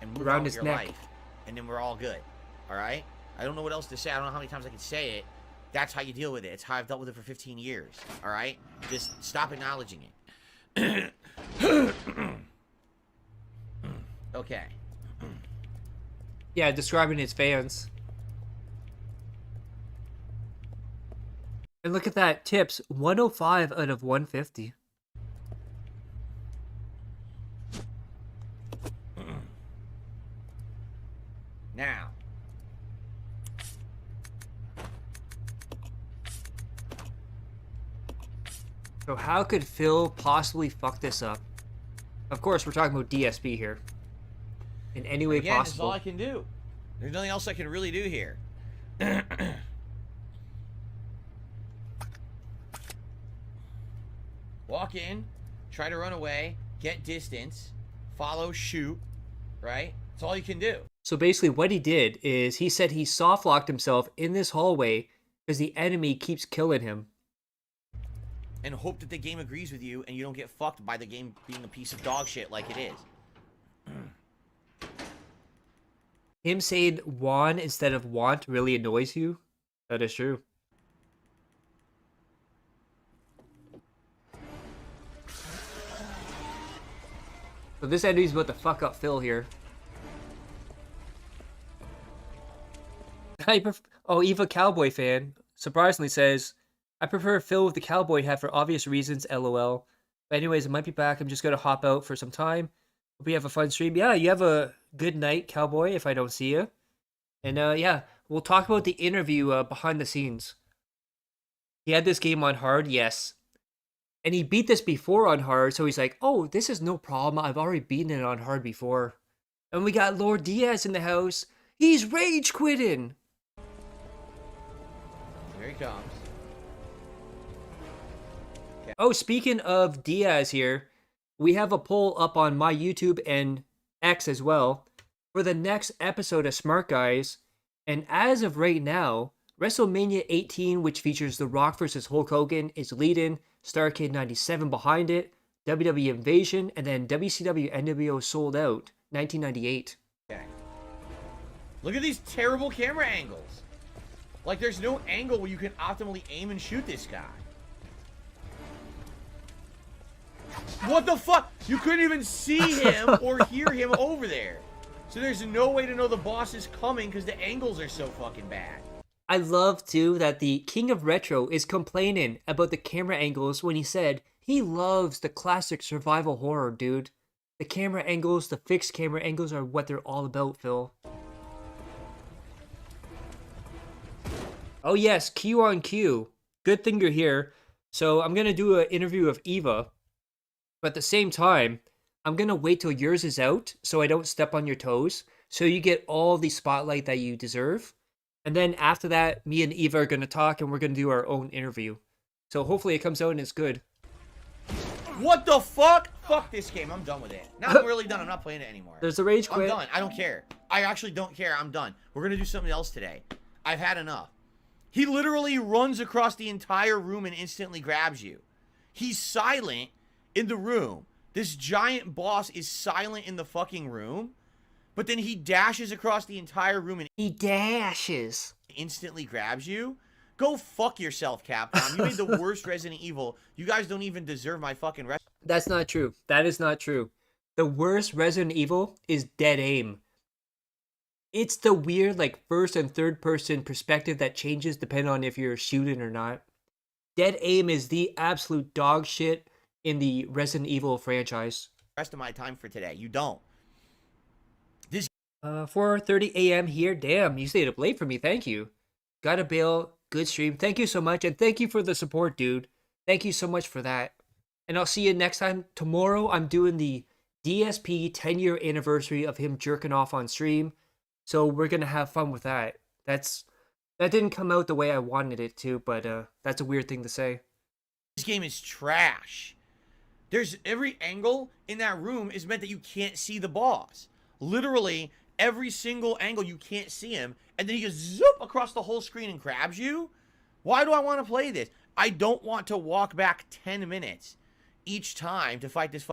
And move Around on with his your neck. life. And then we're all good. Alright? I don't know what else to say. I don't know how many times I can say it. That's how you deal with it. It's how I've dealt with it for 15 years. Alright? Just stop acknowledging it. Okay. Yeah, describing his fans. And look at that, tips, 105 out of 150. Now. So how could Phil possibly fuck this up? Of course, we're talking about DSP here. In any way Again, that's all possible. I can do. There's nothing else I can really do here. Walk in, try to run away, get distance, follow, shoot, right? That's all you can do. So basically what he did is he said he soft locked himself in this hallway because the enemy keeps killing him. And hope that the game agrees with you and you don't get fucked by the game being a piece of dog shit like it is. Him saying "want" instead of "want" really annoys you? That is true. So this enemy's about to fuck up Phil here. Eva Cowboy fan surprisingly says, I prefer Phil with the cowboy hat for obvious reasons, lol. But anyways, I might be back. I'm just gonna hop out for some time. Hope you have a fun stream. Yeah, you have a good night, cowboy, if I don't see you. And yeah, we'll talk about the interview behind the scenes. He had this game on hard, yes. And he beat this before on hard, so he's like, oh, this is no problem. I've already beaten it on hard before. And we got Lord Diaz in the house. He's rage quitting. Here he comes. Oh, speaking of Diaz here, we have a poll up on my YouTube and X as well for the next episode of Smart Guys. And as of right now, WrestleMania 18, which features The Rock versus Hulk Hogan, is leading. Starrcade 97 behind it. WWE Invasion, and then WCW NWO Sold Out 1998. Okay. Look at these terrible camera angles. Like, there's no angle where you can optimally aim and shoot this guy. What the fuck? You couldn't even see him or hear him over there. So there's no way to know the boss is coming because the angles are so fucking bad. I love, too, that the King of Retro is complaining about the camera angles when he said he loves the classic survival horror, dude. The camera angles, the fixed camera angles are what they're all about, Phil. Oh yes, Q on Q. Good thing you're here. So I'm going to do an interview of Eva. But at the same time, I'm going to wait till yours is out so I don't step on your toes. So you get all the spotlight that you deserve. And then after that, me and Eva are going to talk and we're going to do our own interview. So hopefully it comes out and it's good. What the fuck? Fuck this game. I'm done with it. Now I'm really done. I'm not playing it anymore. There's a rage I'm quit. done. I don't care. I actually don't care. I'm done. We're going to do something else today. I've had enough. He literally runs across the entire room and instantly grabs you. He's silent in the room. This giant boss is silent in the fucking room. But then he dashes across the entire room and He dashes. instantly grabs you. Go fuck yourself, Capcom. You made the worst Resident Evil. You guys don't even deserve my fucking That's not true. That is not true. The worst Resident Evil is Dead Aim. It's the weird, like, first and third person perspective that changes depending on if you're shooting or not. Dead Aim is the absolute dog shit in the Resident Evil franchise. rest of my time for today. You don't. 4:30 a.m. here. Damn, you stayed up late for me. Thank you. Gotta bail. Good stream. Thank you so much. And thank you for the support, dude. Thank you so much for that. And I'll see you next time. Tomorrow, I'm doing the DSP 10-year anniversary of him jerking off on stream. So we're going to have fun with that. That didn't come out the way I wanted it to, but that's a weird thing to say. This game is trash. There's every angle in that room is meant that you can't see the boss. Literally, every single angle you can't see him, and then he just zoop across the whole screen and grabs you. Why do I want to play this? I don't want to walk back 10 minutes each time to fight this.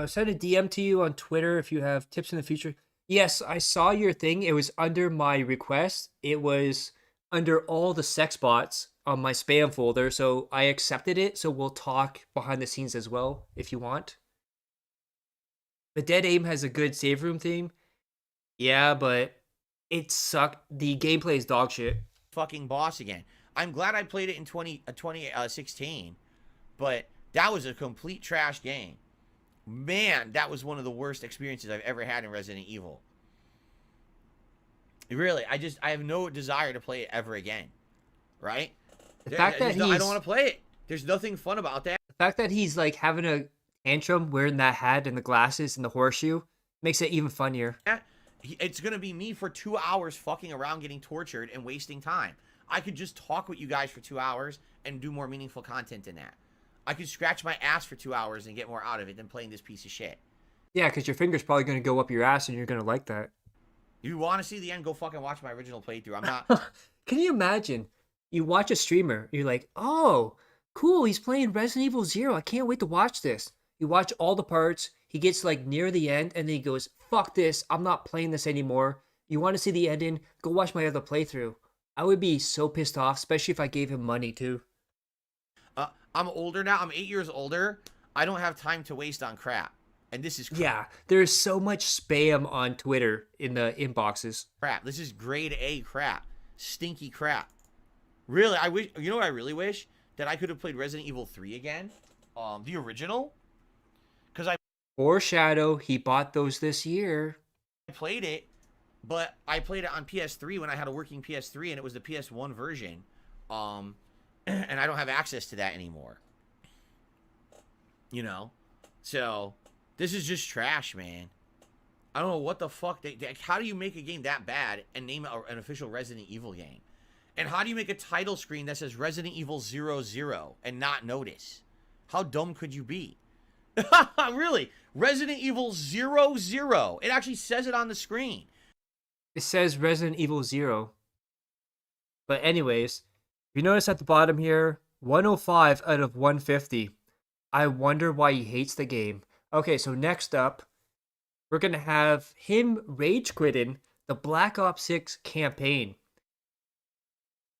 Send a DM to you on Twitter if you have tips in the future. Yes, I saw your thing. It was under my request. It was under all the sex bots on my spam folder, so I accepted it. So we'll talk behind the scenes as well if you want. The Dead Aim has a good save room theme. Yeah, but it sucked. The gameplay is dog shit. Fucking boss again. I'm glad I played it in 2016, but that was a complete trash game. Man, that was one of the worst experiences I've ever had in Resident Evil. Really, I have no desire to play it ever again. Right? The fact that I don't want to play it. There's nothing fun about that. The fact that he's like having a tantrum wearing that hat and the glasses and the horseshoe makes it even funnier. It's going to be me for 2 hours fucking around getting tortured and wasting time. I could just talk with you guys for 2 hours and do more meaningful content than that. I could scratch my ass for 2 hours and get more out of it than playing this piece of shit. Yeah, because your finger's probably going to go up your ass and you're going to like that. If you want to see the end, go fucking watch my original playthrough. I'm not... Can you imagine? You watch a streamer, you're like, oh, cool, he's playing Resident Evil 0. I can't wait to watch this. You watch all the parts, he gets like near the end, and then he goes, fuck this, I'm not playing this anymore. You want to see the ending? Go watch my other playthrough. I would be so pissed off, especially if I gave him money too. I'm older now. I'm 8 years older. I don't have time to waste on crap. And this is crap. Yeah, there's so much spam on Twitter in the inboxes. Crap. This is grade A crap. stinky crap. Really, I wish. You know what I really wish? That I could have played Resident Evil 3 again, the original, because I Or Shadow, he bought those this year. played it, but I played it on PS3 when I had a working PS3, and it was the PS1 version, and I don't have access to that anymore. You know, so this is just trash, man. I don't know what the fuck how do you make a game that bad and name it an official Resident Evil game? And how do you make a title screen that says Resident Evil 00 and not notice? How dumb could you be? Really? Resident Evil 00. It actually says it on the screen. It says Resident Evil 0. But anyways, you notice at the bottom here, 105 out of 150. I wonder why he hates the game. Okay, so next up, we're going to have him rage quitting the Black Ops 6 campaign.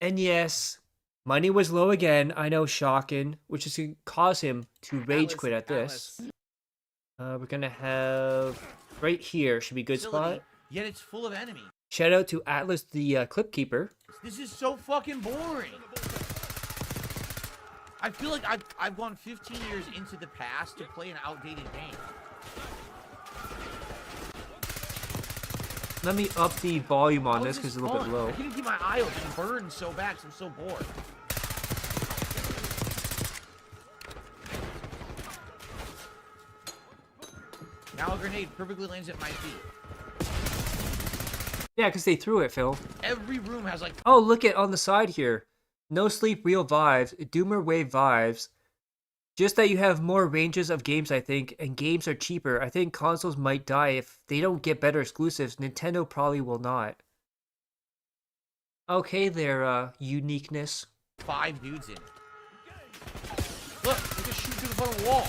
And yes, money was low again. I know, shocking, which is going to cause him to rage quit at this. We're going to have right here, should be a good spot. Yet it's full of enemies. Shout out to Atlas, the clip keeper. This is so fucking boring. I feel like I've gone 15 years into the past to play an outdated game. Let me up the volume on How this is because it's a little bit fun? low. I can't keep my eye open. It burns so bad 'cause I'm so bored. Now a grenade perfectly lands at my feet. Yeah, because they threw it, Phil. Every room has like Oh, look at on the side here. No Sleep Real Vibes, Doomer Wave Vibes. Just that you have more ranges of games, I think, and games are cheaper. I think consoles might die if they don't get better exclusives. Nintendo probably will not. Okay there, uniqueness. 5 dudes in it. Look, we just shoot through the front of the wall.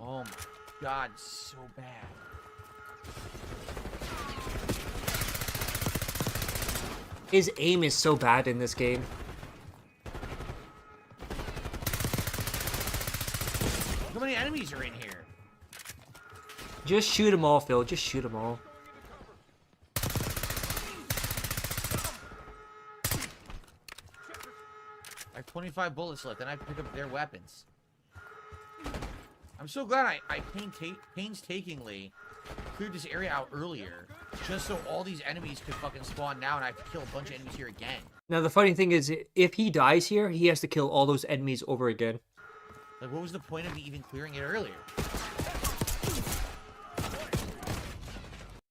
Oh my god, so bad. His aim is so bad in this game. Look how many enemies are in here. Just shoot them all, Phil. Just shoot them all. I have 25 bullets left, and I pick up their weapons. I'm so glad I painstakingly cleared this area out earlier, just so all these enemies could fucking spawn now, and I have to kill a bunch of enemies here again. Now, the funny thing is, if he dies here, he has to kill all those enemies over again. Like, what was the point of me even clearing it earlier?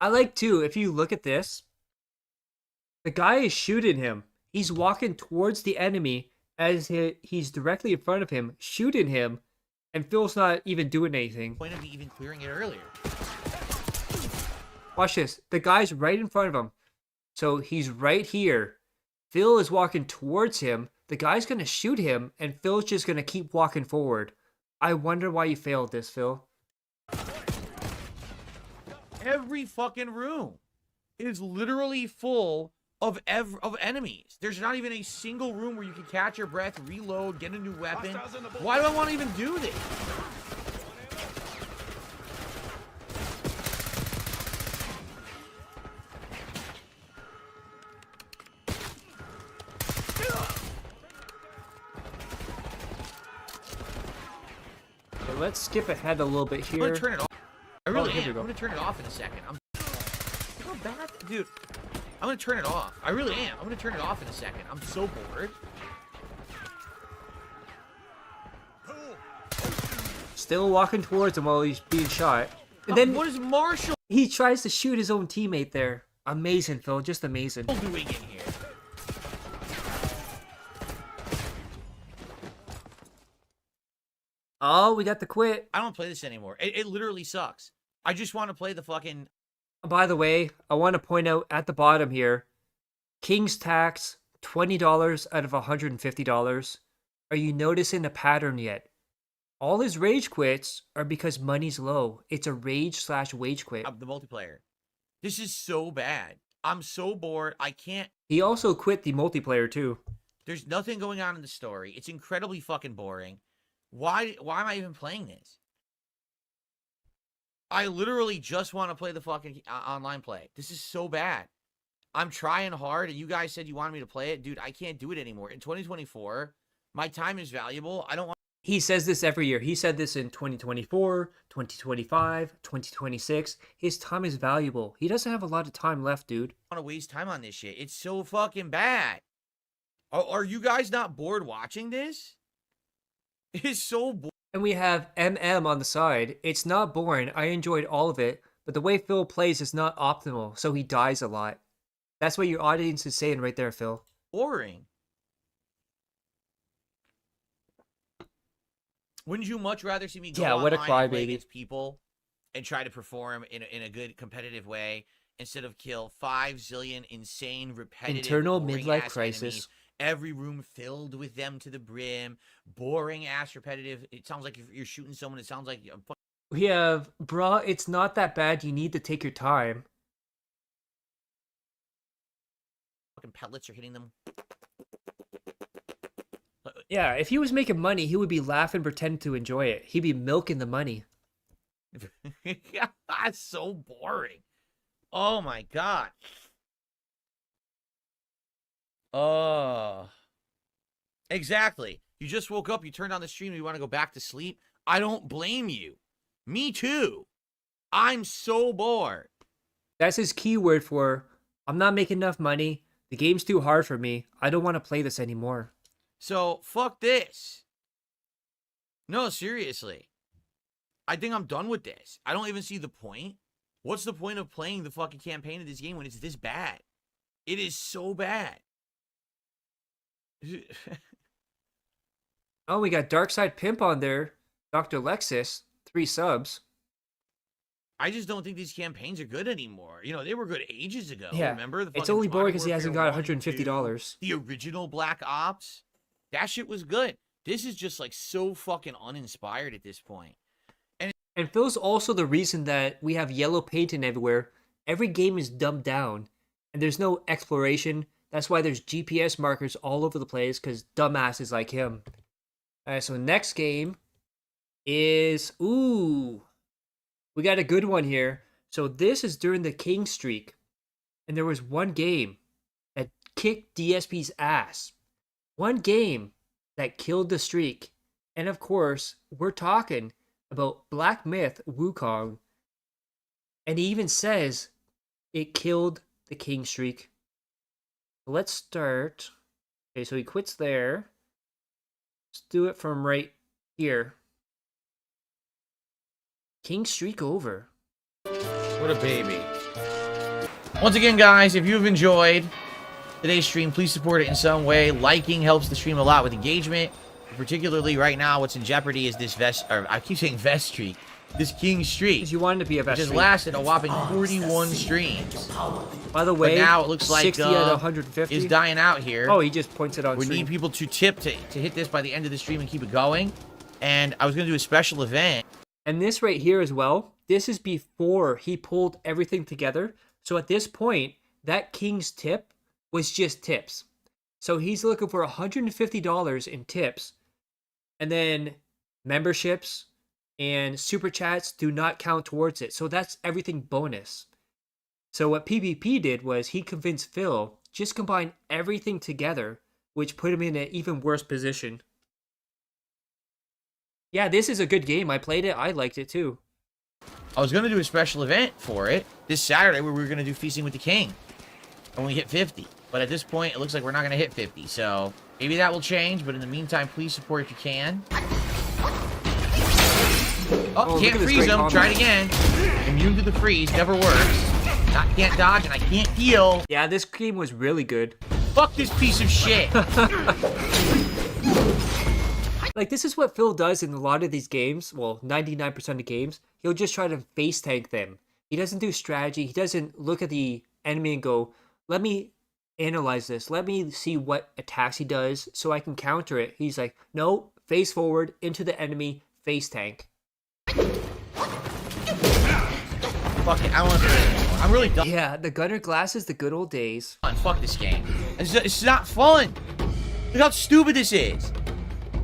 I like, too, if you look at this, the guy is shooting him. He's walking towards the enemy as he's directly in front of him, shooting him, and Phil's not even doing anything. Point of me even clearing it earlier. Watch this. The guy's right in front of him. So he's right here. Phil is walking towards him. The guy's going to shoot him, and Phil's just going to keep walking forward. I wonder why you failed this, Phil. Every fucking room is literally full of enemies. There's not even a single room where you can catch your breath, reload, get a new weapon. Why do I want to even do this? So let's skip ahead a little bit I'm gonna here. turn it off. I really here am. we go. I'm gonna turn it off in a second. How bad, dude? I'm gonna turn it off. I really am. I'm gonna turn it off in a second. I'm so bored. Still walking towards him while he's being shot. And then What is Marshall he tries to shoot his own teammate there. Amazing, Phil. Just amazing. doing in here? Oh, we got the quit. I don't play this anymore. It literally sucks. I just want to play the fucking. By the way, I want to point out at the bottom here, King's Tax, $20 out of $150. Are you noticing a pattern yet? All his rage quits are because money's low. It's a rage/wage quit. The multiplayer. This is so bad. I'm so bored. I can't. He also quit the multiplayer too. There's nothing going on in the story. It's incredibly fucking boring. Why am I even playing this? I literally just want to play the fucking online play. This is so bad. I'm trying hard, and you guys said you wanted me to play it. Dude, I can't do it anymore. In 2024, my time is valuable. I don't want He says this every year. He said this in 2024, 2025, 2026. His time is valuable. He doesn't have a lot of time left, dude. to waste time on this shit. It's so fucking bad. Are you guys not bored watching this? It's so boring. And we have MM on the side. It's not boring. I enjoyed all of it, but the way Phil plays is not optimal, so he dies a lot. That's what your audience is saying right there, Phil. Boring. Wouldn't you much rather see me go Yeah, what a online and play crybaby. against people and try to perform in a good competitive way instead of kill 5 zillion insane repetitive Internal boring midlife ass crisis. enemies, every room filled with them to the brim, boring ass repetitive. It sounds like if you're shooting someone, it sounds like We have, bruh, it's not that bad. You need to take your time. fucking pellets are hitting them. Yeah, if he was making money, he would be laughing, pretending to enjoy it. He'd be milking the money. That's so boring. Oh my god. Exactly. You just woke up, you turned on the stream, and you want to go back to sleep. I don't blame you. Me too. I'm so bored. That's his keyword for, I'm not making enough money. The game's too hard for me. I don't want to play this anymore. So, fuck this. No, seriously. I think I'm done with this. I don't even see the point. What's the point of playing the fucking campaign of this game when it's this bad? It is so bad. Oh, we got Darkside Pimp on there. Dr. Lexus, 3 subs. I just don't think these campaigns are good anymore. You know, they were good ages ago. Yeah, Remember? The it's fucking only boring Modern because he hasn't Warfare got 1 and $150. 2, the original Black Ops. That shit was good. This is just like so fucking uninspired at this point. And Phil's also the reason that we have yellow painting everywhere. Every game is dumbed down, and there's no exploration. That's why there's GPS markers all over the place, because dumbasses like him. Alright, so next game is... Ooh! We got a good one here. So this is during the King streak. And there was one game that kicked DSP's ass. One game that killed the streak. And of course, we're talking about Black Myth Wukong. And he even says it killed the King streak. Let's start. Okay, so he quits there. Let's do it from right here. King streak over. What a baby. Once again, guys, if you've enjoyed today's stream, please support it in some way. Liking helps the stream a lot with engagement. Particularly right now, what's in jeopardy is this I keep saying vest streak. This King streak. Because you wanted to be a Which best has streak. lasted a whopping 41 streams. By the way, But now it looks like 60 out of 150 is dying out here. Oh, he just points it on We stream. need people to tip to hit this by the end of the stream and keep it going. And I was going to do a special event. And this right here as well, this is before he pulled everything together. So at this point, that King's tip was just tips. So he's looking for $150 in tips. And then memberships and super chats do not count towards it. So that's everything bonus. So what PvP did was he convinced Phil just combine everything together, which put him in an even worse position. Yeah, this is a good game. I played it. I liked it too. I was going to do a special event for it this Saturday where we were going to do Feasting with the King. And we hit 50. But at this point, it looks like we're not going to hit 50. So maybe that will change. But in the meantime, please support if you can. Oh, look can't at this freeze great him. combo. Try it again. Immune to the freeze. Never works. I can't dodge and I can't heal. Yeah, this game was really good. Fuck this piece of shit. Like, this is what Phil does in a lot of these games. Well, 99% of games. He'll just try to face tank them. He doesn't do strategy. He doesn't look at the enemy and go, let me analyze this. Let me see what attacks he does so I can counter it. He's like, no, face forward, into the enemy, face tank. Fuck it. I don't want to play it anymore. I'm really done. Yeah, the Gunner Glasses, the good old days. Fuck this game. It's not fun. Look how stupid this is.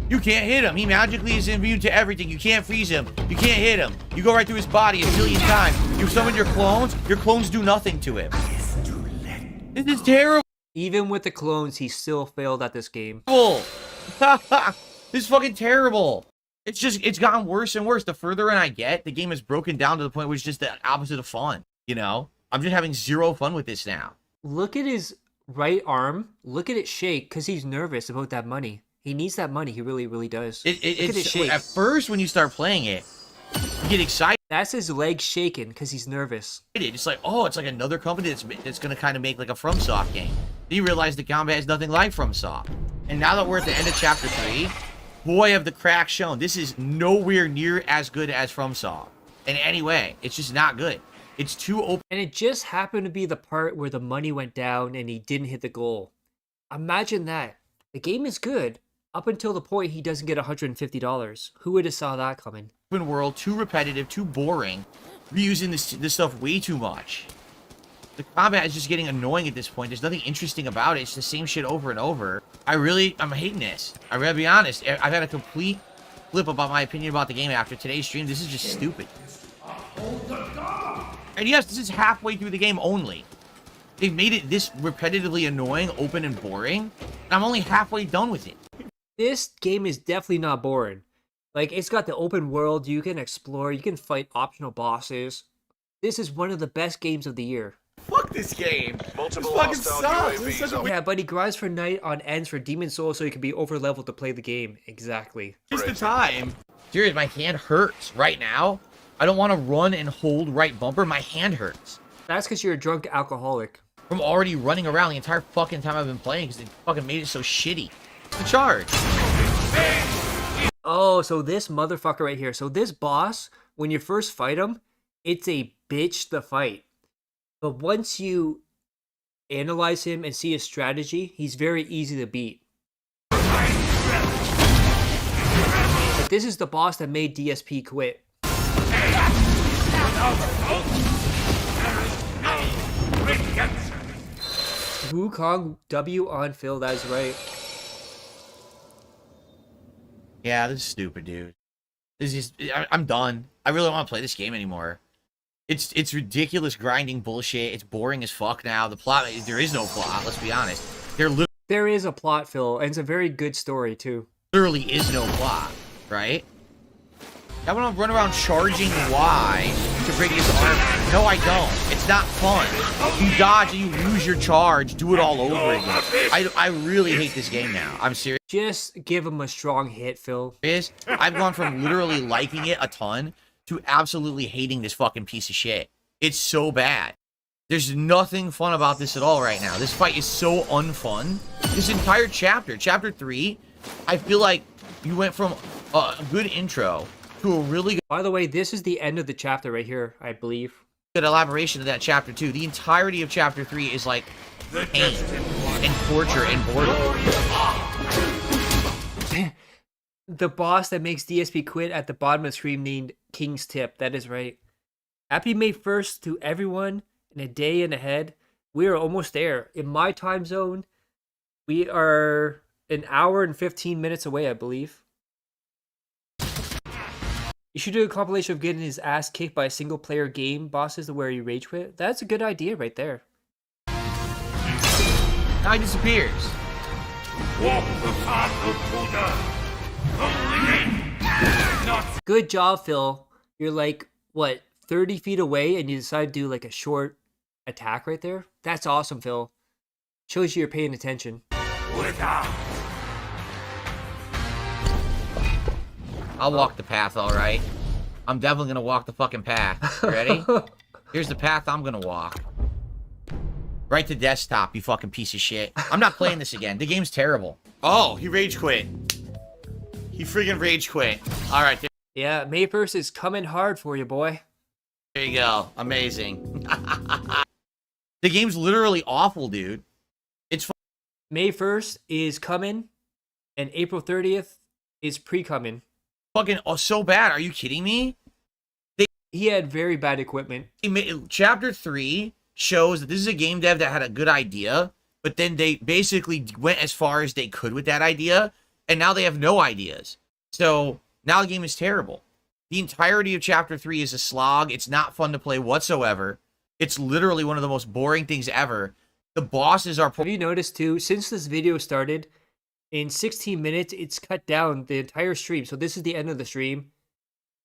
You can't hit him. He magically is immune to everything. You can't freeze him. You can't hit him. You go right through his body a million times. You summon your clones do nothing to him. This is terrible. Even with the clones, he still failed at this game. This is fucking terrible. It's gotten worse and worse. The further in I get, the game is broken down to the point where it's just the opposite of fun. You know? I'm just having zero fun with this now. Look at his right arm. Look at it shake because he's nervous about that money. He needs that money. He really, really does. Look at it shake. At first, when you start playing it, you get excited. That's his leg shaking because he's nervous. It's like, oh, it's like another company that's going to kind of make like a FromSoft game. Then you realize the combat is nothing like FromSoft. And now that we're at the end of Chapter 3, boy, have the cracks shown. This is nowhere near as good as FromSoft. In any way. It's just not good. It's too open. And it just happened to be the part where the money went down and he didn't hit the goal. Imagine that. The game is good up until the point he doesn't get $150. Who would have saw that coming? Open world, too repetitive, too boring. Reusing this stuff way too much. The combat is just getting annoying at this point. There's nothing interesting about it. It's the same shit over and over. I'm hating this. I gotta be honest. I've had a complete flip about my opinion about the game after today's stream. This is just stupid. And yes, this is halfway through the game only. They've made it this repetitively annoying, open, and boring. And I'm only halfway done with it. This game is definitely not boring. Like, it's got the open world. You can explore. You can fight optional bosses. This is one of the best games of the year. Fuck this game. Multiple This fucking hostile sucks. UAVs This is such a Yeah, but he grinds for night on ends for Demon Souls so he can be over leveled to play the game. Exactly. waste of time. Serious, my hand hurts right now. I don't want to run and hold right bumper. My hand hurts. That's because you're a drunk alcoholic. From already running around the entire fucking time I've been playing because they fucking made it so shitty. The charge. Oh, so this motherfucker right here. So this boss, when you first fight him, it's a bitch to fight. But once you analyze him and see his strategy, he's very easy to beat. But this is the boss that made DSP quit. Wukong W on Phil, that's right. Yeah, this is stupid, dude. This is I'm done. I really don't want to play this game anymore. It's ridiculous grinding bullshit. It's boring as fuck now. The plot, there is no plot, let's be honest. There is a plot, Phil, and it's a very good story, too. Literally is no plot, right? I want to run around charging Y to break his armor. No, I don't. It's not fun. You dodge and you lose your charge. Do it all over again. I really hate this game now. I'm serious. Just give him a strong hit, Phil. I've gone from literally liking it a ton to absolutely hating this fucking piece of shit. It's so bad. There's nothing fun about this at all right now. This fight is so unfun. This entire chapter, chapter 3, I feel like you went from a good intro to a really By the way, this is the end of the chapter right here, I believe. good elaboration of that chapter 2. The entirety of chapter 3 is like pain and torture and boredom. The boss that makes DSP quit at the bottom of the screen named King's Tip. That is right. Happy May 1st to everyone in a day and ahead. We are almost there. In my time zone, we are an hour and 15 minutes away, I believe. You should do a compilation of getting his ass kicked by a single player game bosses where you rage quit. That's a good idea right there. Now he disappears. Walk the path of Buddha. Good job, Phil. You're like, what, 30 feet away and you decide to do like a short attack right there? That's awesome, Phil. Shows you're paying attention. I'll walk the path, alright. I'm definitely gonna walk the fucking path. You ready? Here's the path I'm gonna walk. Right to desktop, you fucking piece of shit. I'm not playing this again. The game's terrible. Oh, he rage quit. He freaking rage quit. Alright, Yeah, May 1st is coming hard for you, boy. there you go. Amazing. The game's literally awful, dude. It's May 1st is coming, and April 30th is pre-coming. fucking so bad. Are you kidding me? He had very bad equipment. Chapter 3 shows that this is a game dev that had a good idea, but then they basically went as far as they could with that idea, and now they have no ideas. So now the game is terrible. The entirety of Chapter 3 is a slog. It's not fun to play whatsoever. It's literally one of the most boring things ever. The bosses are Have you noticed too, since this video started, in 16 minutes, it's cut down the entire stream. So this is the end of the stream,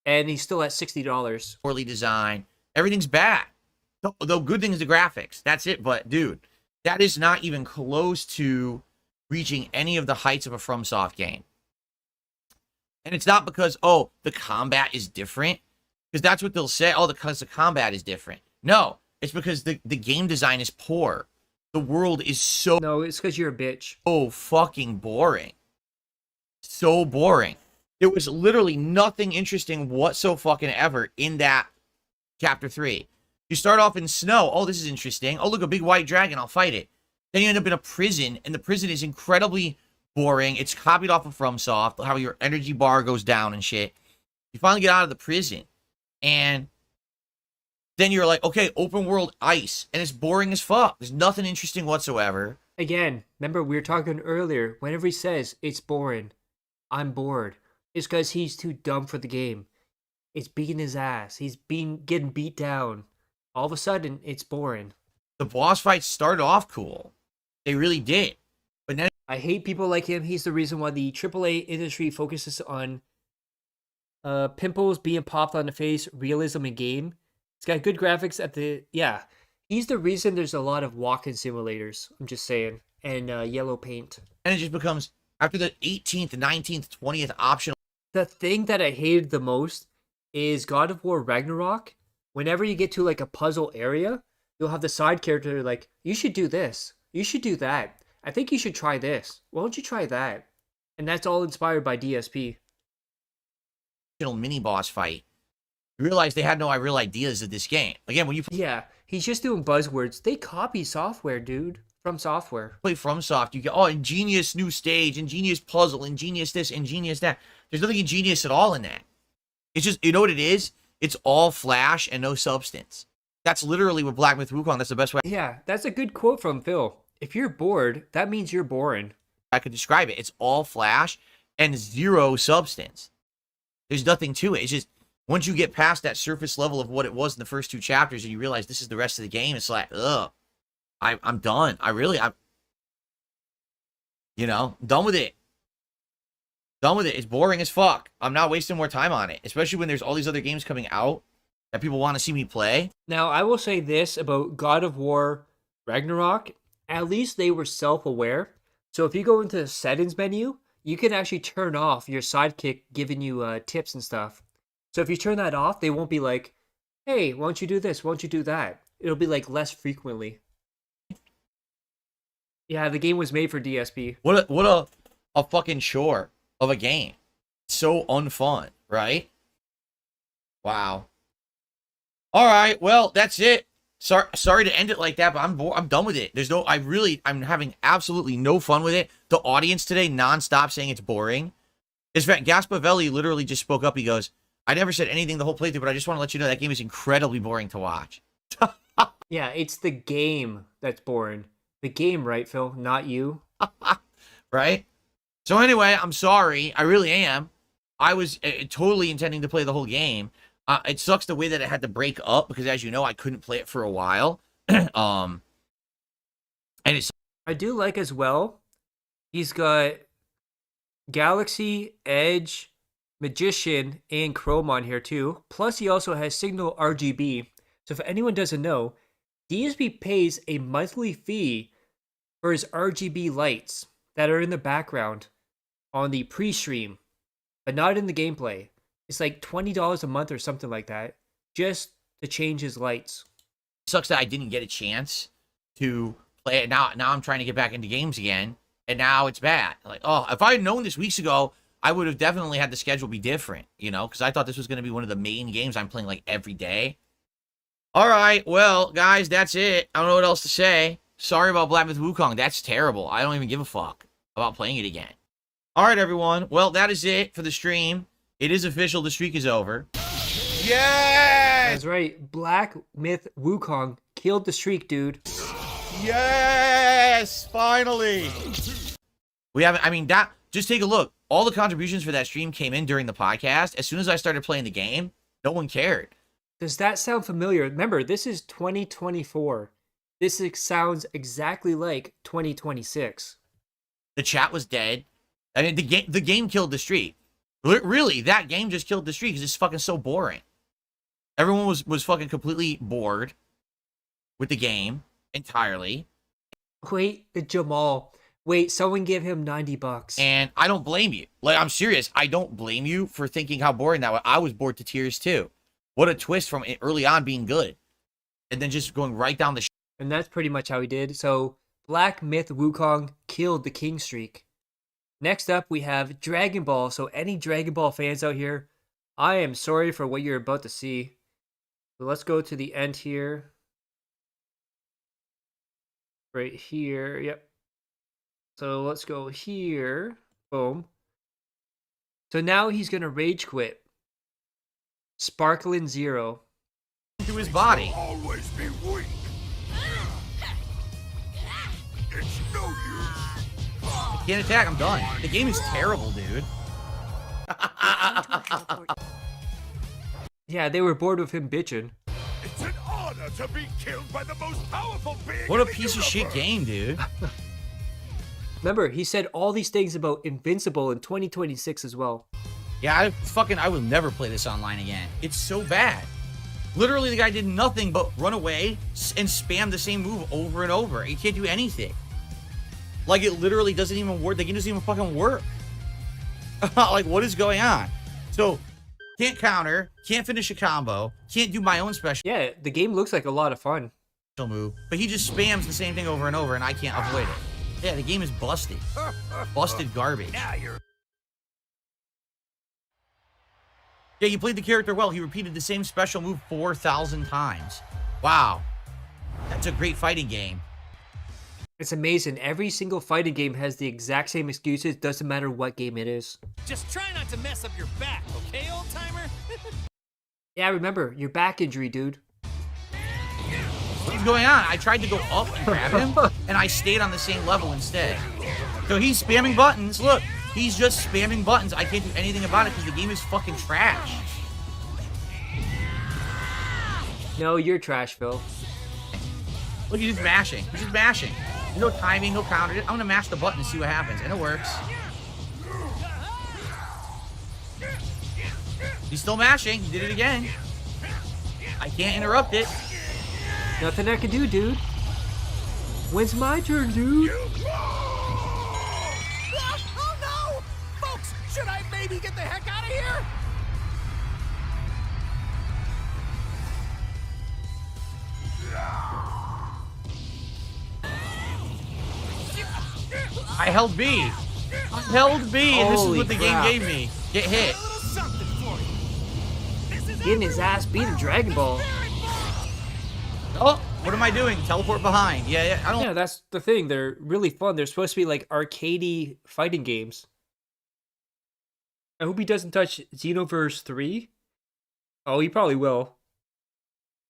and he's still at $60. poorly designed. Everything's bad. The good thing is the graphics. That's it. But dude, that is not even close to reaching any of the heights of a FromSoft game. And it's not because, oh, the combat is different. Because that's what they'll say. Oh, because the combat is different. No, it's because the game design is poor. The world is so No, it's because you're a bitch. fucking boring. So boring. There was literally nothing interesting whatsoever in that chapter 3. You start off in snow. Oh, this is interesting. Oh, look, a big white dragon. I'll fight it. Then you end up in a prison, and the prison is incredibly boring. It's copied off of FromSoft, how your energy bar goes down and shit. You finally get out of the prison, and then you're like, okay, open world ice, and it's boring as fuck. There's nothing interesting whatsoever. Again, remember we were talking earlier, whenever he says it's boring, I'm bored, it's because he's too dumb for the game. It's beating his ass. He's getting beat down. All of a sudden, it's boring. The boss fights started off cool. They really did. But then I hate people like him. He's the reason why the AAA industry focuses on pimples being popped on the face, realism in game. It's got good graphics at the... Yeah. He's the reason there's a lot of walk-in simulators. I'm just saying. And yellow paint. it just becomes, after the 18th, 19th, 20th optional The thing that I hated the most is God of War Ragnarok. Whenever you get to like a puzzle area, you'll have the side character like, you should do this. You should do that. I think you should try this. Why don't you try that? And that's all inspired by DSP. mini boss fight, you realize they had no real ideas of this game. Again, when you Yeah, he's just doing buzzwords. They copy software, dude. From software. play FromSoft, you get, oh, ingenious new stage, ingenious puzzle, ingenious this, ingenious that. There's nothing ingenious at all in that. It's just, you know what it is? It's all flash and no substance. That's literally what Black Myth Wukong, that's the best way Yeah, that's a good quote from Phil. If you're bored, that means you're boring. I could describe it. It's all flash and zero substance. There's nothing to it. It's just, once you get past that surface level of what it was in the first 2 chapters and you realize this is the rest of the game, it's like, ugh, I'm done. I'm done with it. Done with it. It's boring as fuck. I'm not wasting more time on it, especially when there's all these other games coming out that people want to see me play. Now, I will say this about God of War Ragnarok. At least they were self-aware. So if you go into the settings menu, you can actually turn off your sidekick giving you tips and stuff. So if you turn that off, they won't be like, hey, why don't you do this? Why don't you do that? It'll be like less frequently. Yeah, the game was made for DSP. What a fucking chore of a game. So unfun, right? Wow. All right, well, that's it. Sorry to end it like that, but I'm done with it. I'm having absolutely no fun with it. The audience today nonstop saying it's boring. In fact, Gaspavelli literally just spoke up. He goes, I never said anything the whole playthrough, but I just want to let you know that game is incredibly boring to watch. Yeah, it's the game that's boring. The game, right, Phil? Not you. Right? So anyway, I'm sorry. I really am. I was totally intending to play the whole game. It sucks the way that it had to break up because, as you know, I couldn't play it for a while. And it's I do like as well, he's got Galaxy, Edge, Magician, and Chrome on here too. Plus, he also has Signal RGB. So if anyone doesn't know, DSP pays a monthly fee for his RGB lights that are in the background on the pre-stream, but not in the gameplay. It's like $20 a month or something like that, just to change his lights. sucks that I didn't get a chance to play it. Now I'm trying to get back into games again, and now it's bad. Like, oh, if I had known this weeks ago, I would have definitely had the schedule be different, because I thought this was going to be one of the main games I'm playing like every day. All right, well, guys, that's it. I don't know what else to say. Sorry about Black Myth Wukong. That's terrible. I don't even give a fuck about playing it again. All right, everyone. Well, that is it for the stream. It is official. The streak is over. Yes! That's right. Black Myth Wukong killed the streak, dude. Yes! Finally! We haven't, just take a look. All the contributions for that stream came in during the podcast. As soon as I started playing the game, no one cared. Does that sound familiar? Remember, this is 2024. sounds exactly like 2026. The chat was dead. I mean, the game killed the streak. Really, that game just killed the streak because it's fucking so boring. Everyone was fucking completely bored with the game entirely. Wait, Jamal. Wait, someone give him $90. And I don't blame you. Like, I'm serious. I don't blame you for thinking how boring that was. I was bored to tears too. What a twist from early on being good. And then just going right down the And that's pretty much how he did. So, Black Myth Wukong killed the king streak. Next up, we have Dragon Ball. So, any Dragon Ball fans out here, I am sorry for what you're about to see. So, let's go to the end here. Right here. Yep. So, let's go here. Boom. So, now he's going to rage quit. Sparkling Zero. to his body. Always be weak. It's no use. I can't attack, I'm done. The game is terrible, dude. Yeah, they were bored with him bitching. It's an honor to be killed by the most powerful being What a in the piece of shit universe. game, dude. Remember, he said all these things about Invincible in 2026 as well. Yeah, I will never play this online again. It's so bad. Literally, the guy did nothing but run away and spam the same move over and over. He can't do anything. Like, it literally doesn't even work. The game doesn't even fucking work. Like, what is going on? So, can't counter, can't finish a combo, can't do my own special Yeah, the game looks like a lot of fun. move, but he just spams the same thing over and over, and I can't avoid it. Yeah, the game is busted. Busted garbage. Now you're Yeah, you played the character well. He repeated the same special move 4,000 times. Wow. That's a great fighting game. It's amazing. Every single fighting game has the exact same excuses, doesn't matter what game it is. Just try not to mess up your back, okay, old timer? Yeah, remember, your back injury, dude. What's going on? I tried to go up and grab him, and I stayed on the same level instead. So he's spamming buttons. Look, he's just spamming buttons. I can't do anything about it because the game is fucking trash. No, you're trash, Phil. Look, he's just mashing. He's just mashing. No timing, no counter. I'm gonna mash the button and see what happens, and it works. He's still mashing. He did it again. I can't interrupt it. Nothing I can do, dude. When's my turn, dude? Oh no! Folks, should I maybe get the heck out of here? I held B. I held B, and this is Holy what the crap. game gave me. Get hit. A little something for you. This is Getting his ass beat in Dragon Ball. Oh, what am I doing? Teleport behind. Yeah, I don't. Yeah, that's the thing. They're really fun. They're supposed to be like arcadey fighting games. I hope he doesn't touch Xenoverse 3. Oh, he probably will.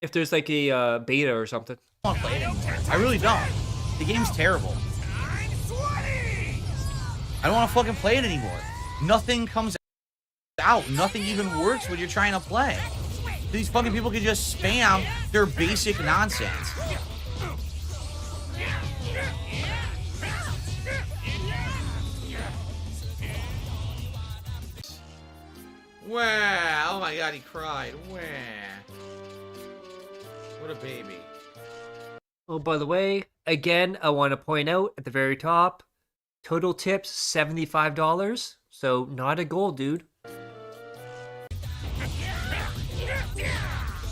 If there's like a beta or something. I don't want to play it anymore. I really don't. The game's terrible. I'm sweaty! I don't want to fucking play it anymore. Nothing comes out. Nothing even works when you're trying to play. These fucking people can just spam their basic nonsense. Wow. Oh my god, he cried. Wow. What a baby. Oh, by the way, again, I want to point out at the very top, total tips $75. So not a goal, dude.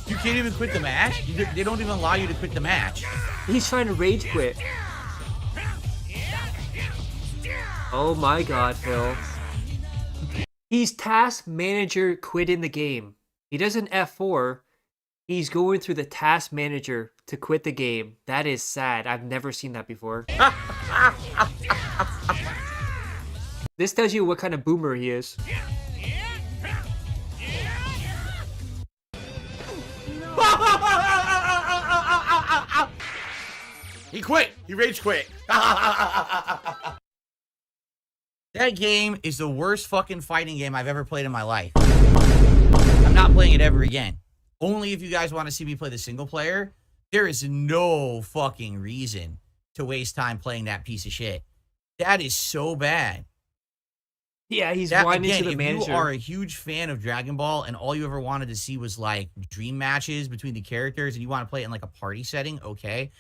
You can't even quit the match? They don't even allow you to quit the match. He's trying to rage quit. Oh my god, Phil. He's task manager quitting the game. He doesn't F4. He's going through the task manager to quit the game. That is sad. I've never seen that before. This tells you what kind of boomer he is. He quit. He rage quit. That game is the worst fucking fighting game I've ever played in my life. I'm not playing it ever again. Only if you guys want to see me play the single player. There is no fucking reason to waste time playing that piece of shit. That is so bad. Yeah, he's That, whining again, to the if manager. you are a huge fan of Dragon Ball and all you ever wanted to see was like dream matches between the characters and you want to play it in like a party setting, okay.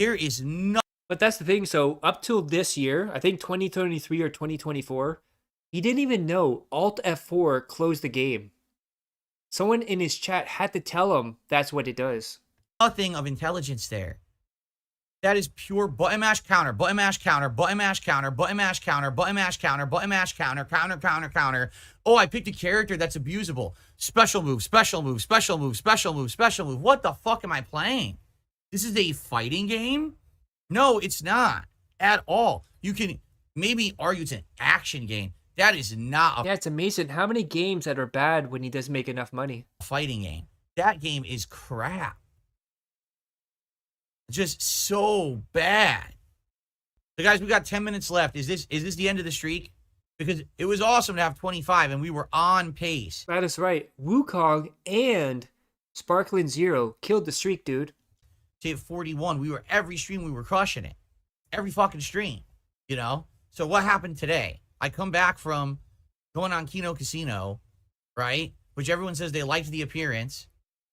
There is no But that's the thing. So up till this year, I think 2023 or 2024, he didn't even know Alt F4 closed the game. Someone in his chat had to tell him that's what it does. nothing of intelligence there. That is pure button mash counter, button mash counter, button mash counter, button mash counter, button mash counter, button mash counter, counter, counter, counter. Oh, I picked a character that's abusable. Special move, special move, special move, special move, special move. What the fuck am I playing? This is a fighting game? No, it's not at all. You can maybe argue it's an action game. That is not a Yeah, it's amazing how many games that are bad when he doesn't make enough money. fighting game. That game is crap. Just so bad. So guys, we got 10 minutes left. Is this the end of the streak? Because it was awesome to have 25 and we were on pace. That is right. Wukong and Sparkling Zero killed the streak, dude. To hit 41, we were every stream we were crushing it. Every fucking stream, you know? So what happened today? I come back from going on Kino Casino, right? Which everyone says they liked the appearance.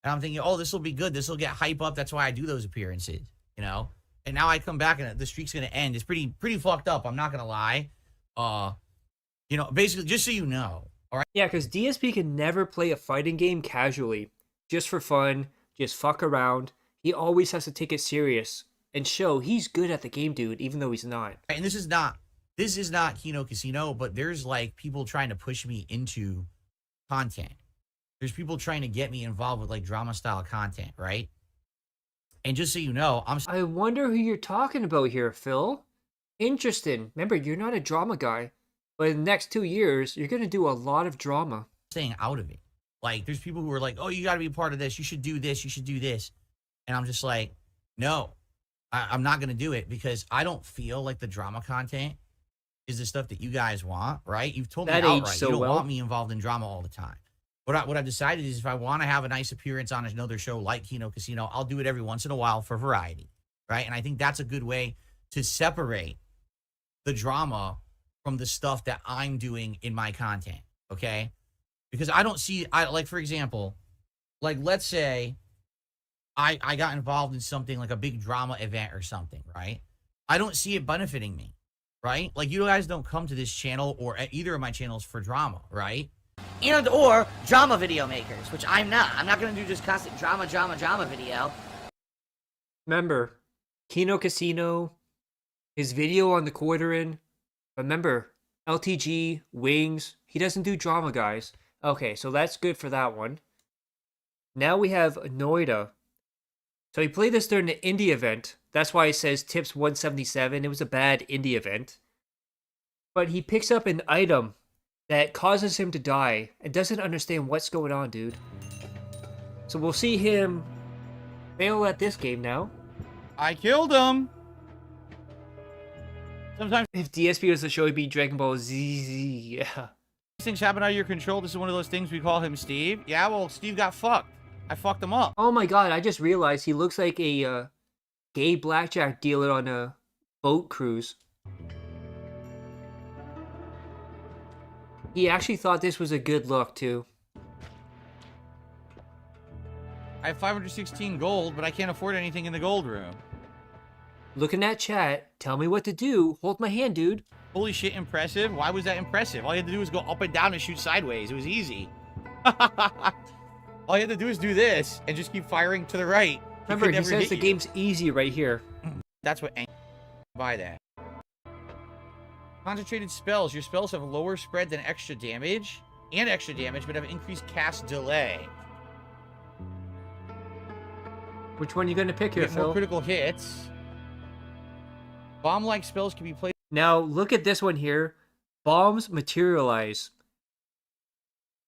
And I'm thinking, oh, this will be good. This will get hype up. That's why I do those appearances, you know? And now I come back and the streak's going to end. It's pretty fucked up. I'm not going to lie. You know, basically, just so you know, all right? Yeah, because DSP can never play a fighting game casually, just for fun, just fuck around. He always has to take it serious and show he's good at the game, dude, even though he's not. And this is not Kino Casino, but there's like people trying to push me into content. There's people trying to get me involved with like drama style content, right? And just so you know, I wonder who you're talking about here, Phil. Interesting. Remember, you're not a drama guy, but in the next 2 years, you're going to do a lot of drama. staying out of it. Like there's people who are like, oh, you got to be a part of this. You should do this. You should do this. And I'm just like, no, I'm not going to do it because I don't feel like the drama content is the stuff that you guys want, right? You've told me That outright aged so you don't well. want me involved in drama all the time. What I've decided is if I want to have a nice appearance on another show like Kino Casino, I'll do it every once in a while for variety, right? And I think that's a good way to separate the drama from the stuff that I'm doing in my content, okay? Because I don't see, like, for example, like, let's say I got involved in something like a big drama event or something, right? I don't see it benefiting me, right? Like, you guys don't come to this channel or at either of my channels for drama, right? And or drama video makers, which I'm not. I'm not going to do just constant drama video. Remember, Kino Casino, his video on the quarter-in. Remember, LTG, Wings, he doesn't do drama, guys. Okay, so that's good for that one. Now we have Noida. So he played this during the indie event. That's why it says tips 177. It was a bad indie event. But he picks up an item that causes him to die and doesn't understand what's going on, dude. So we'll see him fail at this game now. I killed him. Sometimes If DSP was the show, he'd be Dragon Ball Z. Yeah. things happen out of your control. This is one of those things we call him Steve. Yeah, well, Steve got fucked. I fucked him up. Oh my god, I just realized he looks like a gay blackjack dealer on a boat cruise. He actually thought this was a good look, too. I have 516 gold, but I can't afford anything in the gold room. Looking at chat, tell me what to do. Hold my hand, dude. Holy shit, impressive. Why was that impressive? All you had to do was go up and down and shoot sideways. It was easy. All you had to do is do this and just keep firing to the right. Remember, he never says hit the you. game's easy right here. That's what buy that. Concentrated spells. Your spells have lower spread than extra damage and extra damage, but have increased cast delay. Which one are you going to pick here, Get more Phil? critical hits. Bomb-like spells can be played Now, look at this one here. Bombs materialize.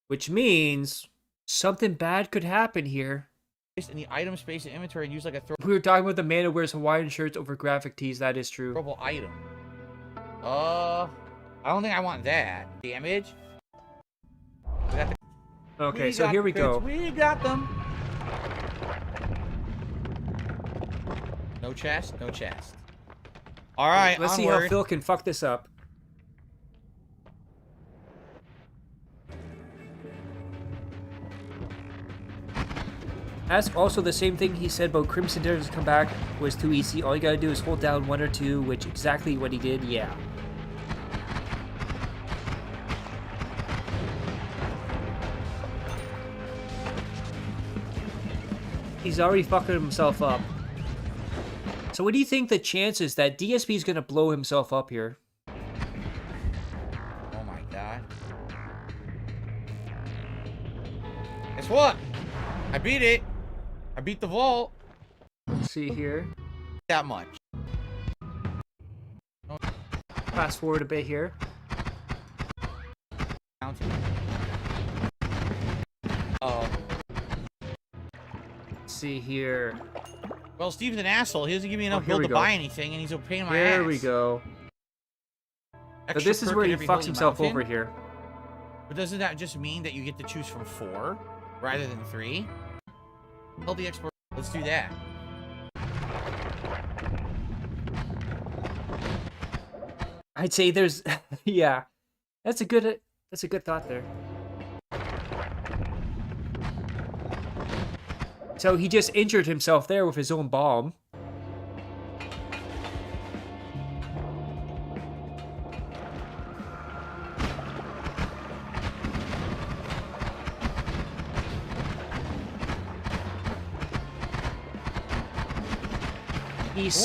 Which means something bad could happen here. in the item space and inventory and used like a We were talking about the man who wears Hawaiian shirts over graphic tees. That is true. throwable item. I don't think I want that. Damage. We got Okay, we so got here we the go. crits. We got them. No chest. No chest. All right, Let's see onward. how Phil can fuck this up. Ask also the same thing he said about Crimson Dare's comeback was too easy. All you gotta do is hold down 1 or 2, which exactly what he did, yeah. He's already fucking himself up. So what do you think the chances that DSP is gonna blow himself up here? Oh my god. Guess what? I beat it. I beat the vault. Let's see here. That much. Fast forward a bit here. Oh. Let's see here. Well, Steve's an asshole. He doesn't give me enough here gold we to go. buy anything, and he's a pain in my ass. There we go. So Extra this is perk where at he every fucks holy himself mountain. over here. But doesn't that just mean that you get to choose from 4 rather than 3? Tell the export. Let's do that. I'd say there's, yeah, that's a good thought there. So he just injured himself there with his own bomb. He's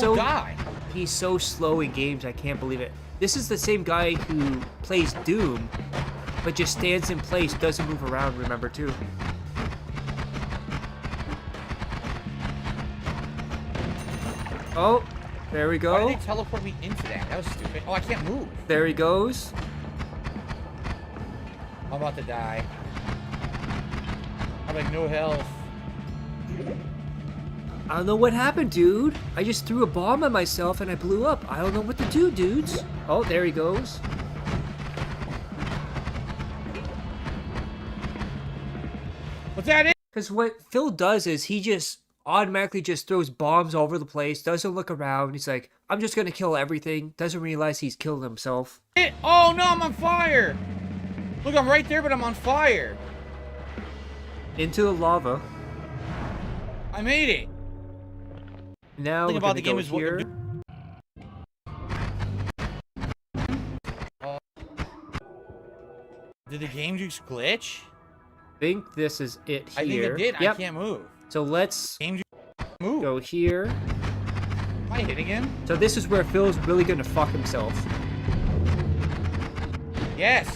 so slow in games, I can't believe it. This is the same guy who plays Doom, but just stands in place, doesn't move around, remember, too. Oh, there we Why go. did they teleport me into that? That was stupid. Oh, I can't move. There he goes. I'm about to die. I'm like no health. I don't know what happened, dude. I just threw a bomb at myself and I blew up. I don't know what to do, dudes. Oh, there he goes. What's that? Because what Phil does is he just automatically just throws bombs all over the place, doesn't look around. He's like, I'm just going to kill everything. Doesn't realize he's killed himself. Oh no, I'm on fire. Look, I'm right there, but I'm on fire. Into the lava. I made it. Now Thing we're about going the to go game is what here. Did the game just glitch? I think this is it I think here. it did. Yep. I can't move. So let's Game just move. go here. Am I hitting him? So this is where Phil's really going to fuck himself. Yes.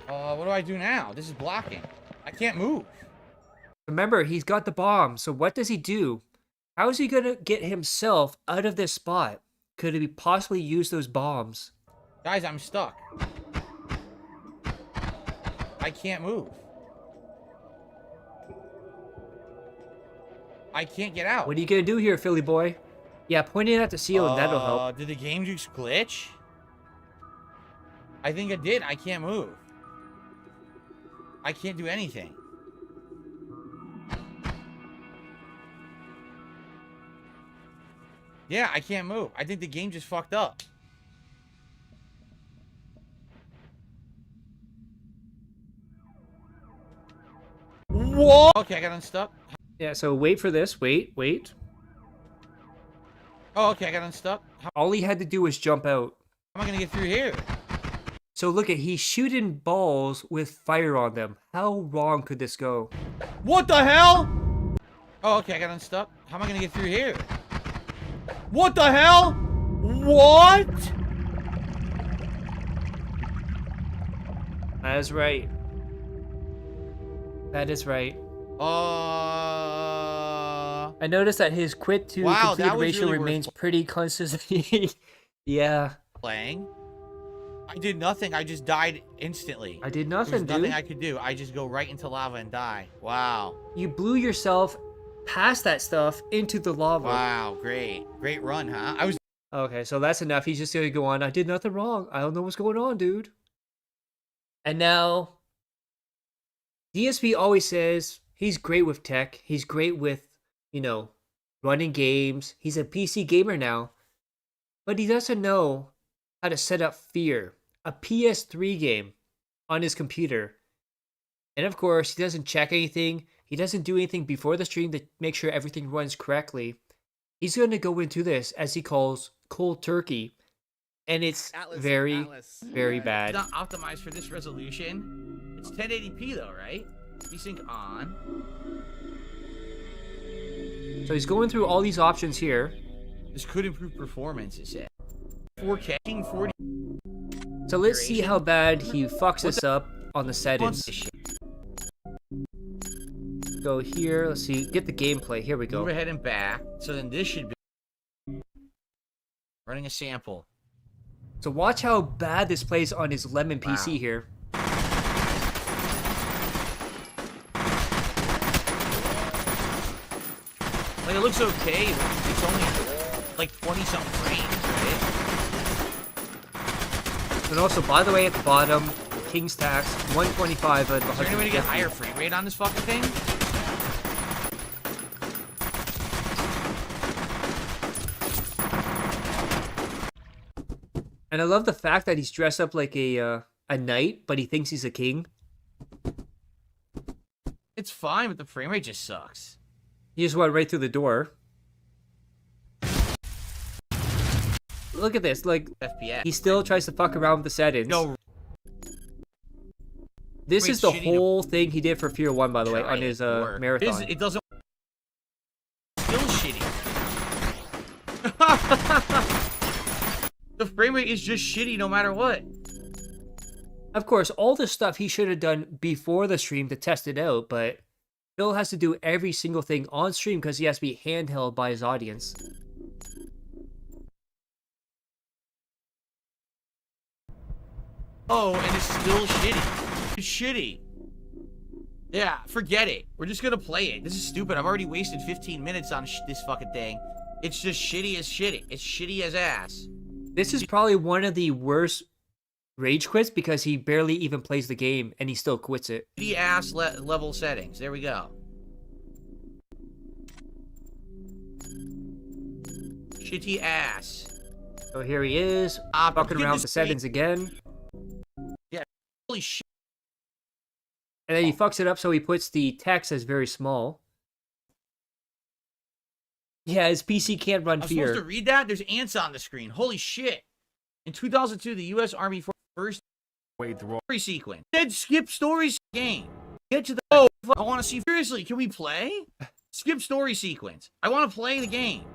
What do I do now? This is blocking. I can't move. Remember, he's got the bomb, so what does he do? How is he gonna get himself out of this spot? Could he possibly use those bombs? Guys, I'm stuck. I can't move. I can't get out. What are you gonna do here, Philly boy? Yeah, point it at the ceiling, that'll help. Did the game just glitch? I think it did. I can't move. I can't do anything. Yeah, I can't move. I think the game just fucked up. What? Okay, I got unstuck. Yeah, so wait for this, wait. Oh, okay, I got unstuck. How All he had to do was jump out. am I gonna get through here? So look at, he's shooting balls with fire on them. How wrong could this go? What the hell? Oh, okay, I got unstuck. How am I gonna get through here? What the hell? What? That is right. That is right. I noticed that his quit to Wow, complete that was ratio really worth remains pretty consistent. Yeah. Playing. I did nothing. I just died instantly. I did There was nothing, nothing dude. I could do. I just go right into lava and die. Wow. You blew yourself past that stuff into the lava. Wow. Great. Great run, huh? I was. Okay, so that's enough. He's just gonna go on. I did nothing wrong. I don't know what's going on, dude. And now, DSP always says he's great with tech. He's great with, you know, running games. He's a PC gamer now. But he doesn't know how to set up Fear, a PS3 game, on his computer. And of course, he doesn't check anything. He doesn't do anything before the stream to make sure everything runs correctly. He's going to go into this, as he calls, cold turkey. And it's very bad. It's not optimized for this resolution. It's 1080p though, right? VSync on. So he's going through all these options here. This could improve performance, it said. 4K, 40. So let's see how bad he fucks this up on the settings. Go here, let's see, get the gameplay. Here we go. Move ahead and back. So then this should be running a sample. So watch how bad this plays on his Lemon PC here. Like, it looks okay, but it's only like 20-something frames, right? And also, by the way, at the bottom, King's Tax, 125 at Is there any way to get higher frame rate on this fucking thing? And I love the fact that he's dressed up like a knight, but he thinks he's a king. It's fine, but the frame rate just sucks. He just went right through the door. Look at this, like, FPS. he still tries to fuck around with the settings. No. This Wait, is the shitty whole thing he did for Fear 1, by the way, Try on his it, or- marathon. It doesn't. Still shitty. The frame rate is just shitty no matter what. Of course, all this stuff he should have done before the stream to test it out, but Phil has to do every single thing on stream because he has to be handheld by his audience. Oh, and it's still shitty. It's shitty. Yeah, forget it. We're just gonna play it. This is stupid. I've already wasted 15 minutes on this fucking thing. It's just shitty as shitty. It's shitty as ass. This is probably one of the worst rage quits because he barely even plays the game and he still quits it. Shitty ass level settings. There we go. Shitty ass. So here he is, fucking around with the settings again. Yeah, holy shit. And then he fucks it up so he puts the text as very small. Yeah, his PC can't run I'm Fear. supposed to read that? There's ants on the screen. Holy shit. In 2002, the U.S. Army first story sequence. Said skip stories game. Get to the... Oh, I want to see... Seriously, can we play? Skip story sequence. I want to play the game.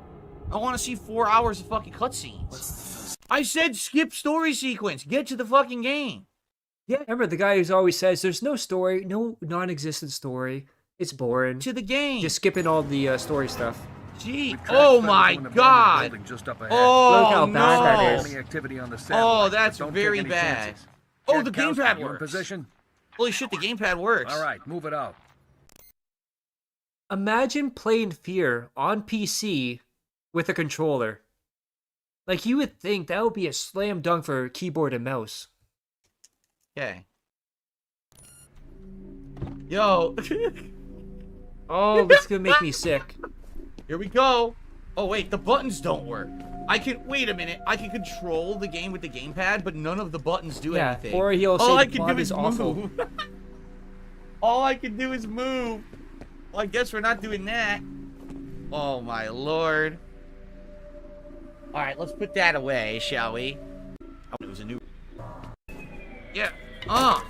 I want to see 4 hours of fucking cutscenes. I said skip story sequence. Get to the fucking game. Yeah, remember the guy who's always says there's no story, no non-existent story. It's boring. To the game. Just skipping all the story stuff. Gee. Oh my god. Oh, look how bad that is. Oh, that's very bad. Oh, the gamepad works. Position. Holy shit, the gamepad works. All right, move it out. Imagine playing Fear on PC with a controller. Like, you would think that would be a slam dunk for keyboard and mouse. Okay. Yo. Oh, this is gonna make me sick. Here we go. Oh, wait, the buttons don't work. Wait a minute. I can control the game with the gamepad, but none of the buttons do Yeah, anything. or he'll All say I the can plot do is is awful. move. All I can do is move. Well, I guess we're not doing that. Oh, my lord. All right, let's put that away, shall we? Oh, it was a new... Yeah. Oh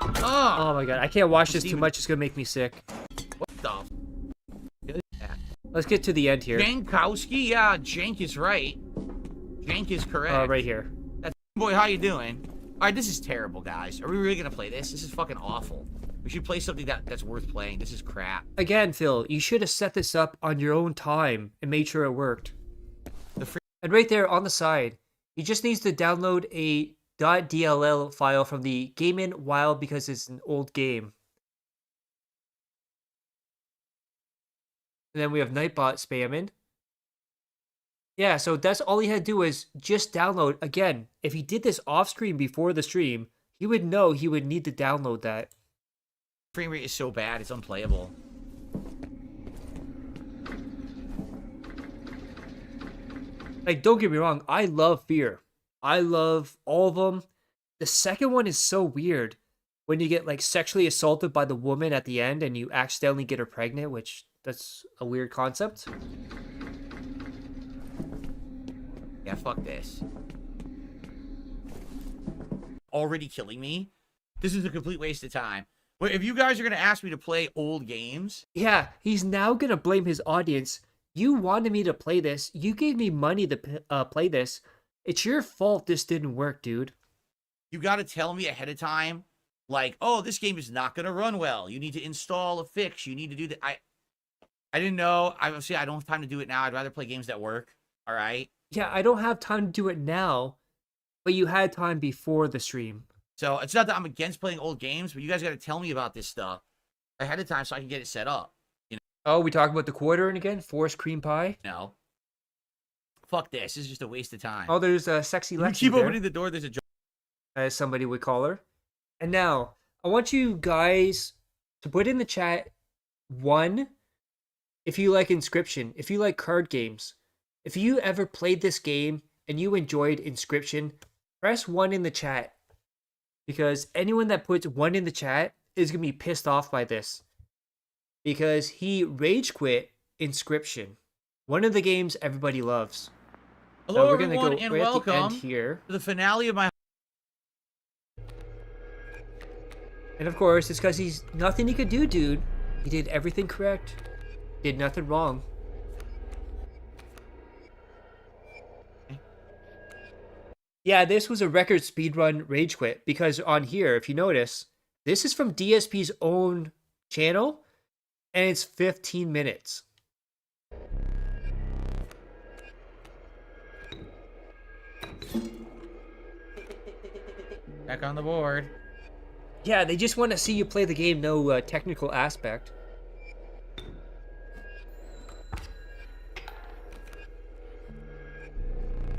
my god, I can't watch this too much. It's gonna make me sick. What the... Let's get to the end here. Jankowski? Yeah, Jank is right. Jank is correct. Right here. That's boy, how you doing? Alright, this is terrible, guys. Are we really gonna play this? This is fucking awful. We should play something that's worth playing. This is crap. Again, Phil, you should have set this up on your own time and made sure it worked. And right there on the side, he just needs to download a .dll file from the Game In Wild because it's an old game. And then we have Nightbot spamming. Yeah, so that's all he had to do is just download. Again, if he did this off screen before the stream, he would know he would need to download that. Frame rate is so bad, it's unplayable. Like, don't get me wrong, I love Fear. I love all of them. The second one is so weird when you get like sexually assaulted by the woman at the end and you accidentally get her pregnant, which that's a weird concept. Yeah, fuck this. Already killing me? This is a complete waste of time. Wait, if you guys are going to ask me to play old games... Yeah, he's now going to blame his audience. You wanted me to play this. You gave me money to play this. It's your fault this didn't work, dude. You got to tell me ahead of time, like, oh, this game is not going to run well. You need to install a fix. You need to do that. I didn't know. Obviously, I don't have time to do it now. I'd rather play games that work. All right? Yeah, I don't have time to do it now, but you had time before the stream. So it's not that I'm against playing old games, but you guys got to tell me about this stuff ahead of time so I can get it set up. You know? Oh, we talking about the quartering again? Forced cream pie? No. Fuck this. This is just a waste of time. Oh, there's a sexy Lexi You keep there, opening the door. There's a joke. as somebody would call her. And now, I want you guys to put in the chat, 1, if you like Inscription, if you like card games. If you ever played this game and you enjoyed Inscription, press 1 in the chat. Because anyone that puts 1 in the chat is going to be pissed off by this. Because he rage quit Inscription. One of the games everybody loves. Hello, we're gonna everyone, go and right at the welcome end here. to the finale of my... And of course, it's because he's nothing he could do, dude. He did everything correct. Did nothing wrong. Yeah, this was a record speedrun rage quit because on here, if you notice, this is from DSP's own channel and it's 15 minutes. Back on the board. Yeah, they just want to see you play the game, no technical aspect.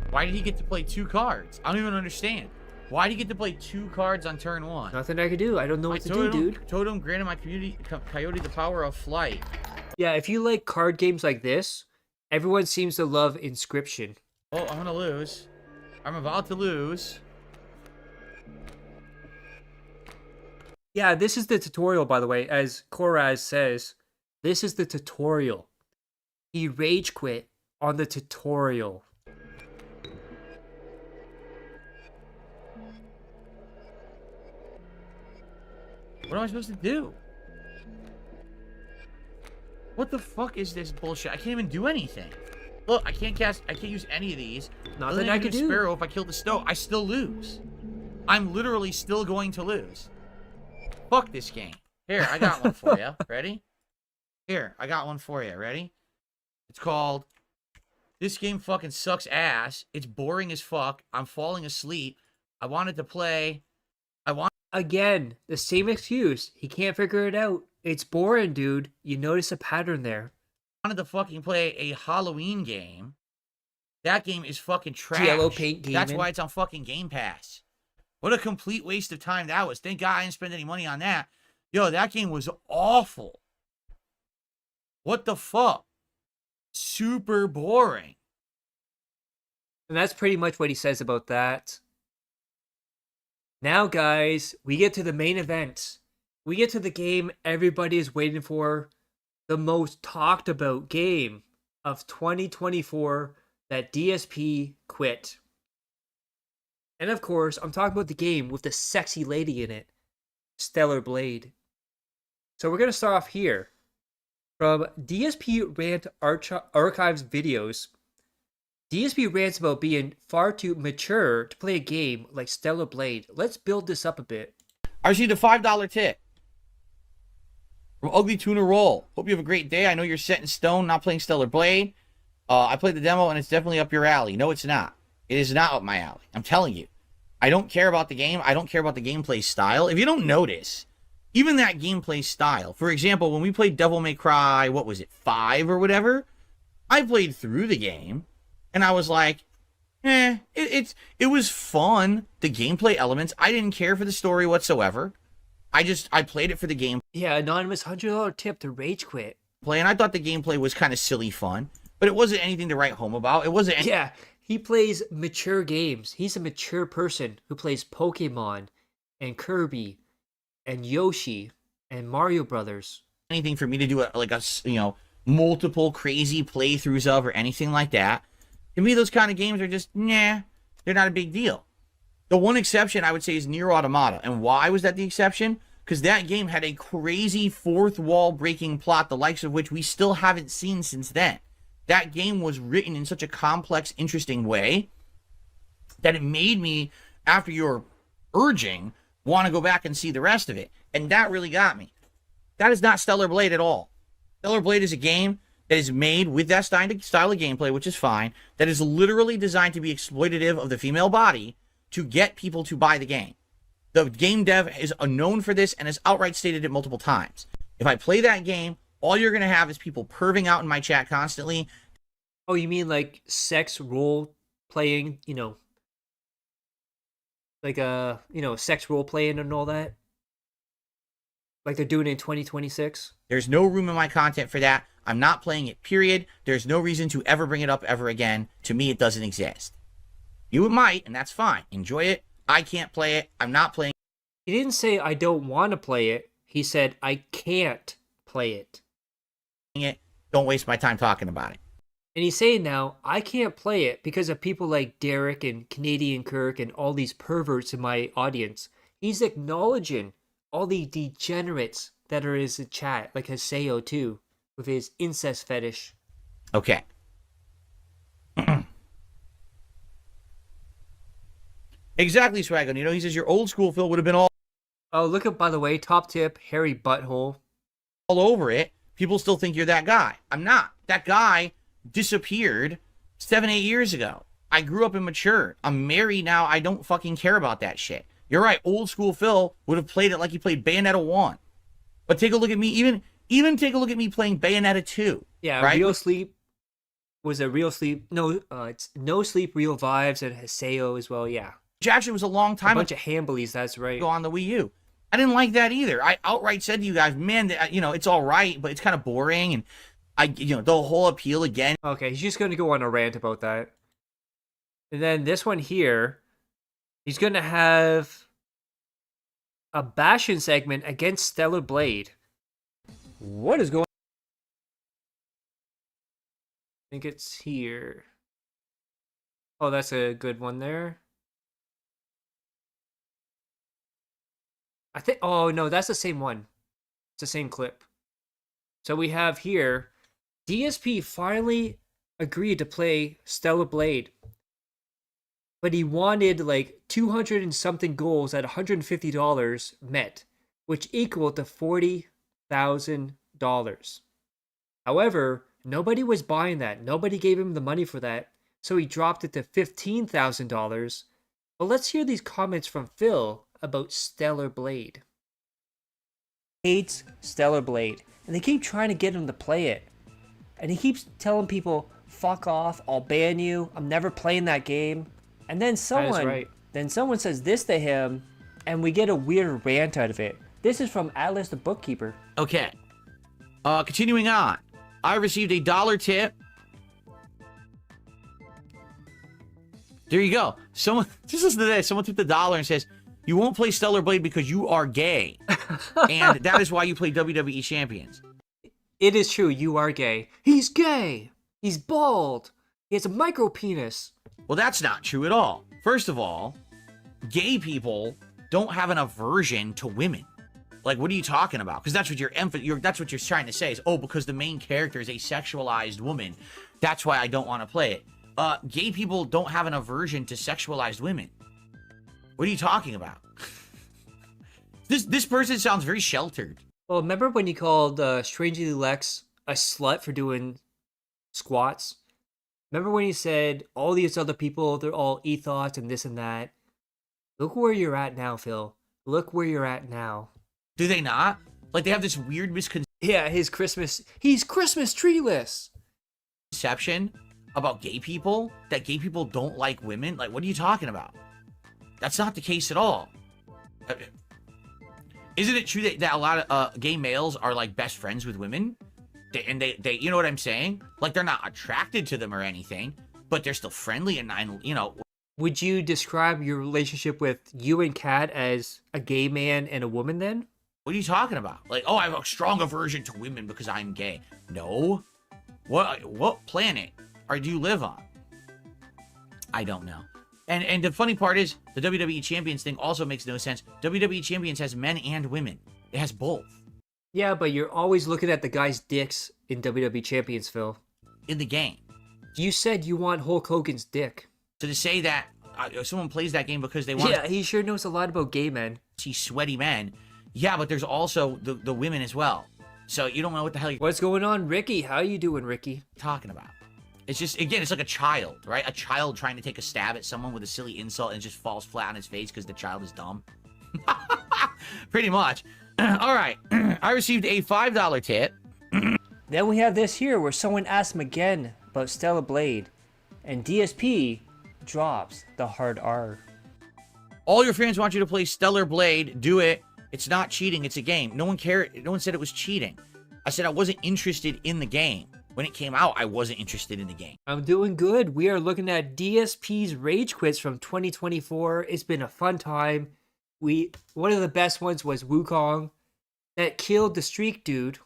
Why did he get to play 2 cards? I don't even understand. Why did he get to play 2 cards on turn 1? Nothing I could do. I don't know what to do, dude. Totem granted my coyote the power of flight. Yeah, if you like card games like this, everyone seems to love Inscription. Oh, I'm gonna lose. I'm about to lose. Yeah, this is the tutorial, by the way. As Koraz says, this is the tutorial. He rage quit on the tutorial. What am I supposed to do? What the fuck is this bullshit? I can't even do anything. Look, I can't use any of these. Nothing I could do. Sparrow, if I kill the Stoat, I still lose. I'm literally still going to lose. Fuck this game. Here, I got one for you. Ready? Here, I got one for you. Ready? It's called This Game Fucking Sucks Ass. It's boring as fuck. I'm falling asleep. I wanted to play. Again, the same excuse. He can't figure it out. It's boring, dude. You notice a pattern there. I wanted to fucking play a Halloween game. That game is fucking trash. Yellow paint gaming. That's why it's on fucking Game Pass. What a complete waste of time that was. Thank God I didn't spend any money on that. Yo, that game was awful. What the fuck? Super boring. And that's pretty much what he says about that. Now, guys, we get to the main event. We get to the game everybody is waiting for. The most talked about game of 2024 that DSP quit. And of course, I'm talking about the game with the sexy lady in it, Stellar Blade. So we're going to start off here. From DSP Rant Archives videos, DSP rants about being far too mature to play a game like Stellar Blade. Let's build this up a bit. I received a $5 tip from Ugly Tuna Roll. Hope you have a great day. I know you're set in stone not playing Stellar Blade. I played the demo and it's definitely up your alley. No, it's not. It is not up my alley. I'm telling you. I don't care about the game. I don't care about the gameplay style. If you don't notice, even that gameplay style. For example, when we played Devil May Cry, what was it, 5 or whatever? I played through the game. And I was like, it was fun. The gameplay elements, I didn't care for the story whatsoever. I played it for the gameplay, Yeah, anonymous $100 tip to rage quit. and I thought the gameplay was kind of silly fun, but it wasn't anything to write home about. It wasn't Yeah, he plays mature games. He's a mature person who plays Pokemon and Kirby and Yoshi and Mario Brothers. anything for me to do multiple crazy playthroughs of or anything like that. To me, those kind of games are just, nah, they're not a big deal. The one exception I would say is Nier Automata. And why was that the exception? Because that game had a crazy fourth wall breaking plot, the likes of which we still haven't seen since then. That game was written in such a complex, interesting way that it made me, after your urging, want to go back and see the rest of it. And that really got me. That is not Stellar Blade at all. Stellar Blade is a game that is made with that style of gameplay, which is fine, that is literally designed to be exploitative of the female body to get people to buy the game. The game dev is known for this and has outright stated it multiple times. If I play that game, all you're going to have is people perving out in my chat constantly. Oh, you mean like sex role playing, like sex role playing and all that? Like they're doing it in 2026? There's no room in my content for that. I'm not playing it, period. There's no reason to ever bring it up ever again. To me, it doesn't exist. You might, and that's fine. Enjoy it. I can't play it. I'm not playing He didn't say I don't want to play it. He said I can't play it. it. Don't waste my time talking about it. And he's saying now, I can't play it because of people like Derek and Canadian Kirk and all these perverts in my audience. He's acknowledging all the degenerates that are in his chat, like Haseo too, with his incest fetish. Okay. Exactly, Swagon. He says your old school Phil would have been all Oh, look at, by the way, top tip, hairy butthole. over it. People still think you're that guy. I'm not. That guy disappeared 7-8 years ago. I grew up and matured. I'm married now. I don't fucking care about that shit. You're right. Old school Phil would have played it like he played Bayonetta 1. But take a look at me. Even take a look at me playing Bayonetta 2. Yeah, right? Real Sleep was a Real Sleep. No, it's No Sleep, Real Vibes, and Haseo as well. Yeah, Which actually was a long a time bunch of Hamblies. That's right. ago on the Wii U. I didn't like that either. I outright said to you guys, man, it's all right, but it's kind of boring. And the whole appeal again. Okay, he's just going to go on a rant about that. And then this one here, he's going to have a bashing segment against Stellar Blade. What is going on? I think it's here. Oh, that's a good one there. Oh no, that's the same one. It's the same clip. So we have here, DSP finally agreed to play Stellar Blade, but he wanted like 200 and something goals at $150 met, which equaled to $40,000. However, nobody was buying that. Nobody gave him the money for that, so he dropped it to $15,000. But let's hear these comments from Phil about Stellar Blade. Hates Stellar Blade, and they keep trying to get him to play it. And he keeps telling people, fuck off, I'll ban you, I'm never playing that game. And then someone says this to him, and we get a weird rant out of it. This is from Atlas the Bookkeeper. Okay. Continuing on. I received a $1 tip. There you go. Someone, just listen to this. Someone tipped $1 and says, you won't play Stellar Blade because you are gay. And that is why you play WWE Champions. It is true, you are gay. He's gay. He's bald. He has a micro penis. Well, that's not true at all. First of all, gay people don't have an aversion to women. Like, what are you talking about? Because that's what that's what you're trying to say is, oh, because the main character is a sexualized woman, that's why I don't want to play it. Gay people don't have an aversion to sexualized women. What are you talking about? This person sounds very sheltered. Well, remember when you called Strangely Lex a slut for doing squats? Remember when you said all these other people, they're all ethos and this and that? Look where you're at now, Phil. Look where you're at now. Do they not? Like, they have this weird misconception Yeah, he's Christmas treeless. about gay people, that gay people don't like women. Like, what are you talking about? That's not the case at all. Isn't it true that a lot of gay males are like best friends with women? They you know what I'm saying? Like they're not attracted to them or anything, but they're still friendly and you know. Would you describe your relationship with you and Kat as a gay man and a woman then? What are you talking about? Like, oh, I have a strong aversion to women because I'm gay. No. What planet do you live on? I don't know. And the funny part is, the WWE Champions thing also makes no sense. WWE Champions has men and women. It has both. Yeah, but you're always looking at the guys' dicks in WWE Champions, Phil. In the game. You said you want Hulk Hogan's dick. So to say that someone plays that game because they want Yeah, he sure knows a lot about gay men. to see sweaty men. Yeah, but there's also the women as well. So you don't know what the hell you're What's going on, Ricky? How you doing, Ricky? talking about. It's just, again, it's like a child, right? A child trying to take a stab at someone with a silly insult and it just falls flat on his face because the child is dumb. Pretty much. All right. I received a $5 tip. Then we have this here where someone asks him again about Stellar Blade, and DSP drops the hard R. All your fans want you to play Stellar Blade. Do it. It's not cheating. It's a game. No one cared. No one said it was cheating. I said I wasn't interested in the game. When it came out, I wasn't interested in the game. I'm doing good. We are looking at DSP's Rage Quits from 2024. It's been a fun time. One of the best ones was Wukong that killed the Streak dude.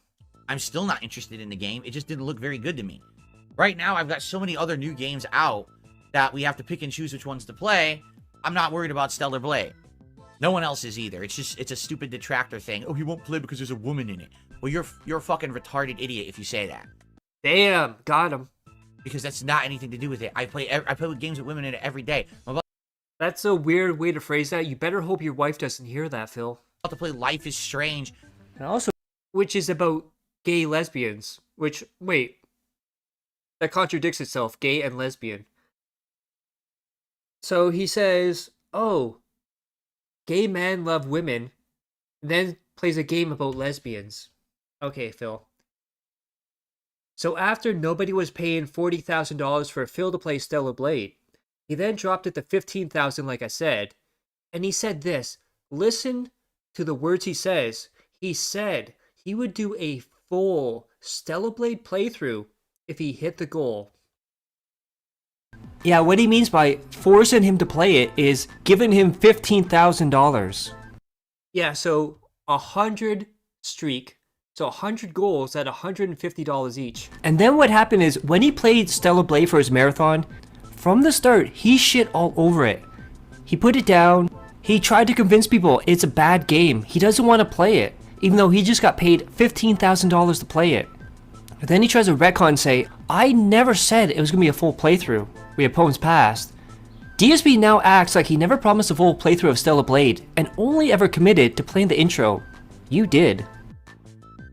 I'm still not interested in the game. It just didn't look very good to me. Right now, I've got so many other new games out that we have to pick and choose which ones to play. I'm not worried about Stellar Blade. No one else is either. It's a stupid detractor thing. Oh, he won't play because there's a woman in it. Well, you're a fucking retarded idiot if you say that. Damn, got him. Because that's not anything to do with it. I play with games with women in it every day. I'm That's a weird way to phrase that. You better hope your wife doesn't hear that, Phil. about to play Life is Strange. And also, which is about gay lesbians. Which, wait, that contradicts itself, gay and lesbian. So he says, oh, gay men love women, and then plays a game about lesbians. Okay, Phil. So after nobody was paying $40,000 for Phil to play Stellar Blade, he then dropped it to $15,000 like I said, and he said this, listen to the words he says. He said he would do a full Stellar Blade playthrough if he hit the goal. Yeah, what he means by forcing him to play it is giving him $15,000. Yeah, so 100 streak. So 100 goals at $150 each. And then what happened is, when he played Stellar Blade for his marathon, from the start, he shit all over it. He put it down. He tried to convince people it's a bad game. He doesn't want to play it, even though he just got paid $15,000 to play it. And then he tries to retcon and say, I never said it was going to be a full playthrough. We opponents passed. DSP now acts like he never promised a full playthrough of Stellar Blade and only ever committed to playing the intro. You did.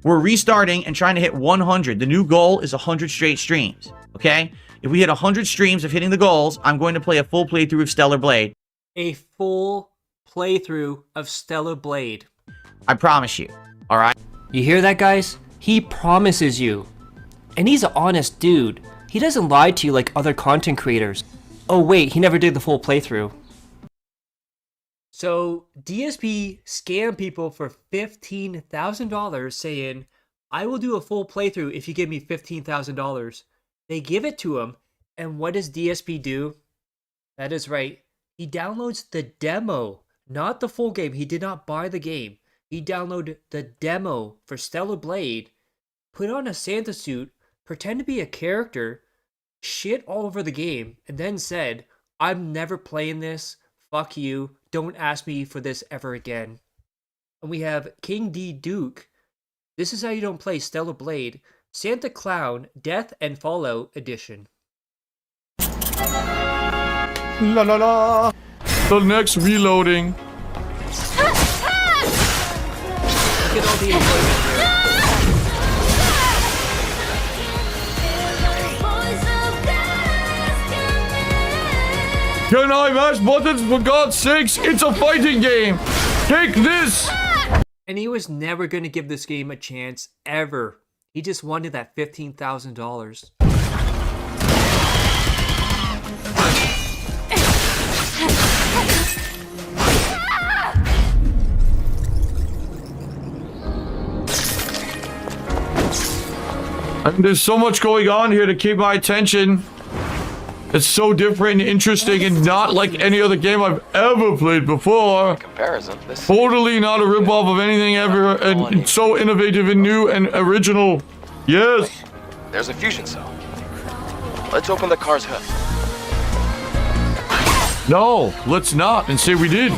We're restarting and trying to hit 100. The new goal is 100 straight streams, okay? If we hit 100 streams of hitting the goals, I'm going to play a full playthrough of Stellar Blade. A full playthrough of Stellar Blade. I promise you, all right? You hear that, guys? He promises you. And he's an honest dude. He doesn't lie to you like other content creators. Oh wait, he never did the full playthrough. So DSP scammed people for $15,000 saying, I will do a full playthrough if you give me $15,000. They give it to him, and what does DSP do? That is right. He downloads the demo, not the full game. He did not buy the game. He downloaded the demo for Stellar Blade, put on a Santa suit, pretend to be a character, shit all over the game, and then said, I'm never playing this. Fuck you. Don't ask me for this ever again. And we have King D Duke. This is how you don't play Stellar Blade. Santa Clown, Death and Fallout Edition. La la la. The next reloading. Look at all the employment. Can I mash buttons for God's sakes? It's a fighting game. Take this. And he was never going to give this game a chance, ever. He just wanted that $15,000. I mean, there's so much going on here to keep my attention. It's so different and interesting and not like any other game I've ever played before. Comparison. This Totally not a ripoff of anything ever, and it's so innovative and new and original. Yes. There's a fusion cell. Let's open the car's hood. No, let's not and say we did.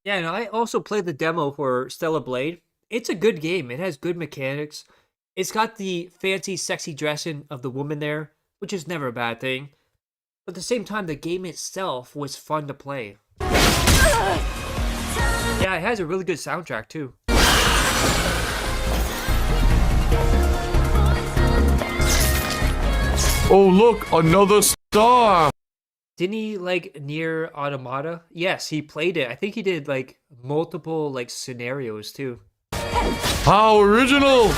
Yeah, and I also played the demo for Stellar Blade. It's a good game. It has good mechanics. It's got the fancy, sexy dressing of the woman there, which is never a bad thing. But at the same time, the game itself was fun to play. Yeah, it has a really good soundtrack too. Oh, look, another star. Didn't he like Nier Automata? Yes, he played it. I think he did like multiple like scenarios too. How original!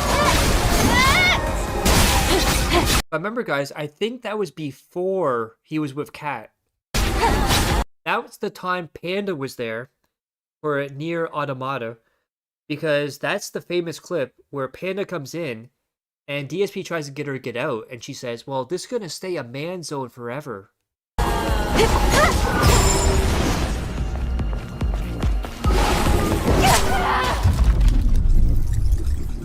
Remember, guys, I think that was before he was with Kat. That was the time Panda was there for Nier Automata, because that's the famous clip where Panda comes in and DSP tries to get her to get out, and she says, well, this is going to stay a man zone forever.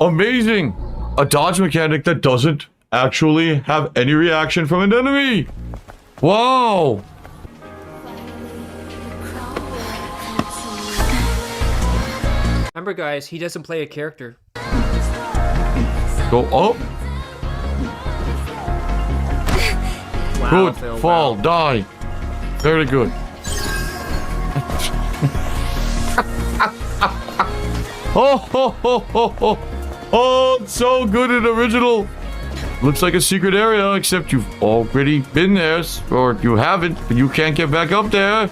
Amazing! A dodge mechanic that doesn't actually have any reaction from an enemy! Wow! Remember, guys, he doesn't play a character. Go up. Wow, Good. Phil, Fall. wow. Die. Very good. Oh, ho, ho, ho, ho. Oh, it's so good and original. Looks like a secret area, except you've already been there, or you haven't, but you can't get back up there.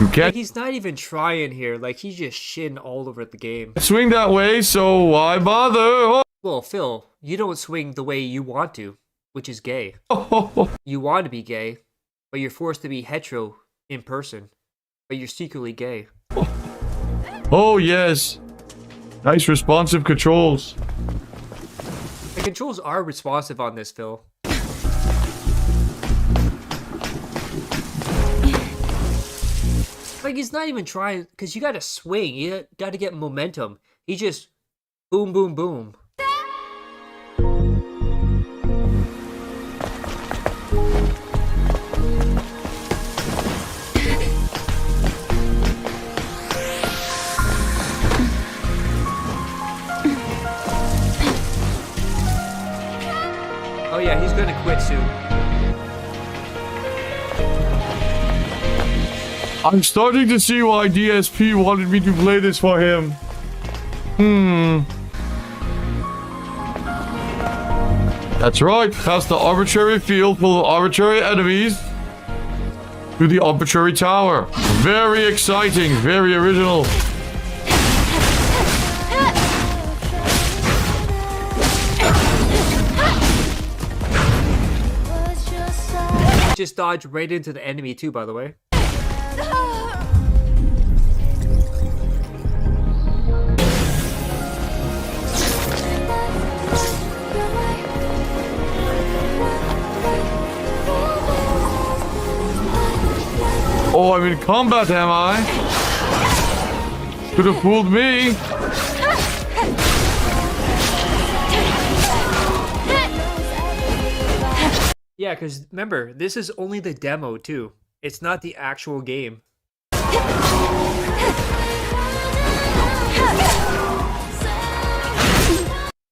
You Like, can't he's not even trying here. Like, he's just shitting all over the game. swing that way, so why bother? Oh, Well, Phil, you don't swing the way you want to, which is gay. ho, ho, ho. You want to be gay, but you're forced to be hetero in person, but you're secretly gay. Oh, yes. Nice responsive controls. The controls are responsive on this, Phil. Like, he's not even trying, because you gotta swing, you gotta get momentum. He just boom, boom, boom. Oh yeah, he's gonna quit soon. I'm starting to see why DSP wanted me to play this for him. That's right. Past the arbitrary field full of arbitrary enemies to the arbitrary tower. Very exciting. Very original. Just dodged right into the enemy too, by the way. Oh, I'm in combat, am I? Could have fooled me. Yeah, because remember, this is only the demo too. It's not the actual game.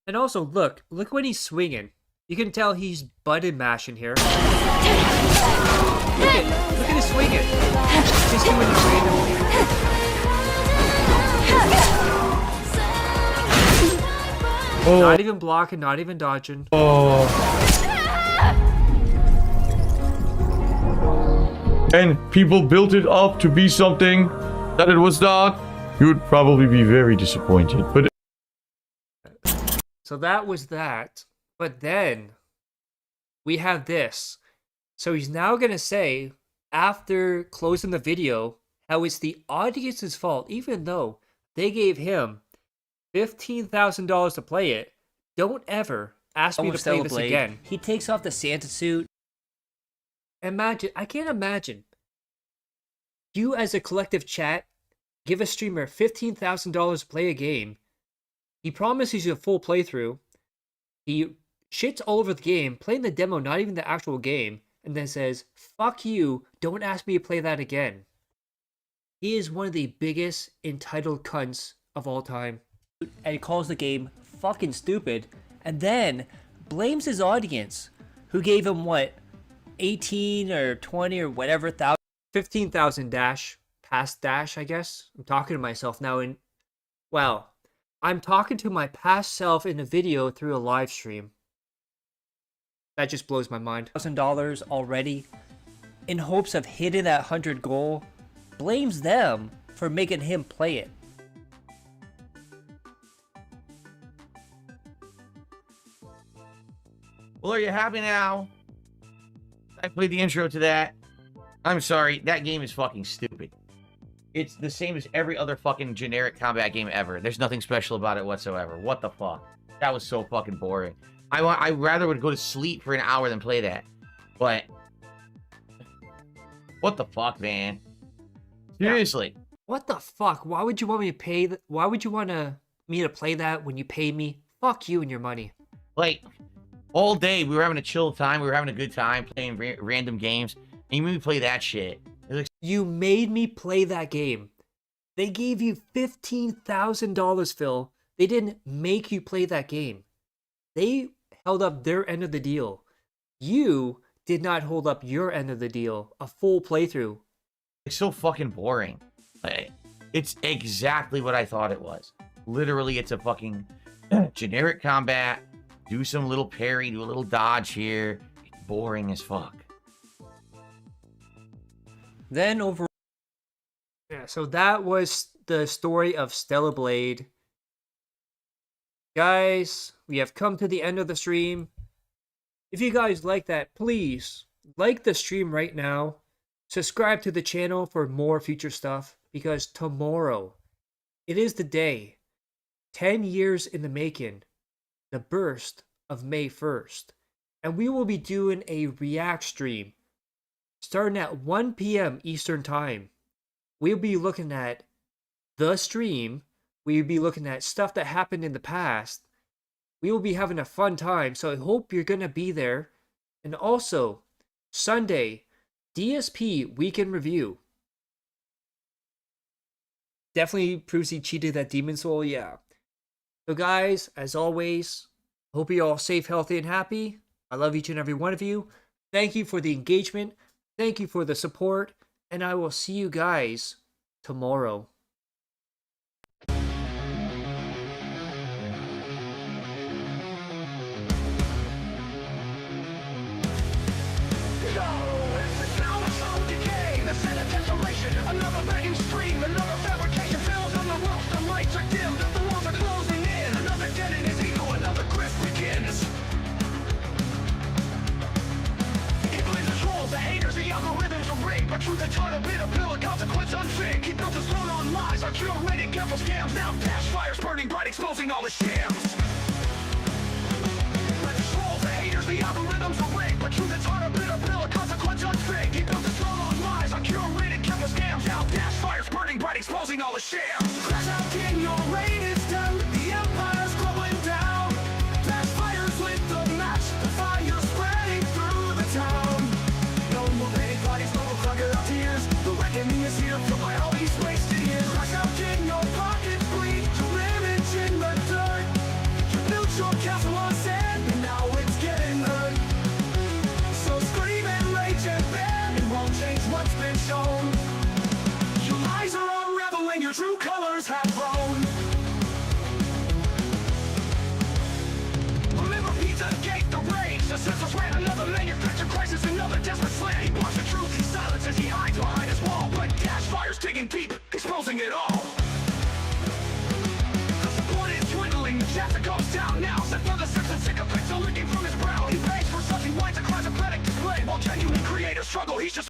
And also, look when he's swinging. You can tell he's button mashing here. Look at his swinging. Just doing it randomly. Oh. Not even blocking, not even dodging. Oh. And people built it up to be something that it was not. You would probably be very disappointed. But So that was that. But then we have this. So he's now going to say, after closing the video, how it's the audience's fault, even though they gave him $15,000 to play it. Don't ever ask me to play this again. He takes off the Santa suit. Imagine, I can't imagine. You as a collective chat give a streamer $15,000 to play a game. He promises you a full playthrough. He shits all over the game, playing the demo, not even the actual game, and then says, fuck you, don't ask me to play that again. He is one of the biggest entitled cunts of all time. And he calls the game fucking stupid, and then blames his audience, who gave him what, 18 or 20 or whatever thousand, 15,000 dash, past dash, I guess. I'm talking to myself now in, well, I'm talking to my past self in a video through a live stream. That just blows my mind. $1,000 already, in hopes of hitting that 100 goal, blames them for making him play it. Well, are you happy now? I played the intro to that. I'm sorry, that game is fucking stupid. It's the same as every other fucking generic combat game ever. There's nothing special about it whatsoever. What the fuck? That was so fucking boring. I rather would go to sleep for an hour than play that. But what the fuck, man? Seriously. What the fuck? Why would you want me to pay? Why would you want me to play that when you pay me? Fuck you and your money. Like, all day we were having a chill time. We were having a good time playing random games. And you made me play that shit. Like, you made me play that game. They gave you $15,000, Phil. They didn't make you play that game. They held up their end of the deal. You did not hold up your end of the deal. A full playthrough. It's so fucking boring. Like, it's exactly what I thought it was. Literally, it's a fucking generic combat. Do some little parry, do a little dodge here. It's boring as fuck. Then over. Yeah, so that was the story of Stellar Blade. Guys, we have come to the end of the stream. If you guys like that, please like the stream right now. Subscribe to the channel for more future stuff, because tomorrow, it is the day, 10 years in the making, the burst of May 1st. And we will be doing a react stream starting at 1 p.m. Eastern Time. We'll be looking at the stream. We'll be looking at stuff that happened in the past. We will be having a fun time, so I hope you're going to be there. And also, Sunday, DSP Weekend Review. Definitely proves he cheated that Demon Soul, yeah. So guys, as always, hope you're all safe, healthy, and happy. I love each and every one of you. Thank you for the engagement. Thank you for the support. And I will see you guys tomorrow. Another begging stream, another fabrication fails on the ropes, the lights are dim, the walls are closing in, another dead in his ego, another quest begins. He blames the trolls, the haters, the algorithms are rigged, but truth is hard to bid, a pill, a consequence unfig. He built his throne on lies, our curated careful scams, now dash fires burning bright, exposing all the shams. But the trolls, the haters, the algorithms are rigged, but truth is hard to bid, a pill, a consequence unfig. He built his throne on lies, our curated careful scams, now dash fires burning bright, exposing all the shams. Crash out, king, your reign is done, the empire's crumbling down. Dash fires lit the match, the fire spreading through the town. No more painted bodies, no more crocodile tears. The reckoning is here, filled by all these wasted years. Crash out, king, your pockets bleed, your image in the dirt. You built your castle on sand, and now it's getting hurt. So scream and rage and bend, it won't change what's been shown. Your lies are unraveling, your true colors have grown. Remember Pizzagate, the rage, the census ran another manufactured crisis, another desperate slant. He wants the truth, he silences, he hides behind his wall, but dash fires digging deep, exposing it all. The support is dwindling, the chapter goes down now. Set for the six and sycophants are leaking from his brow. He begs for such, he whines across a pathetic display, while genuine creators struggle, he's just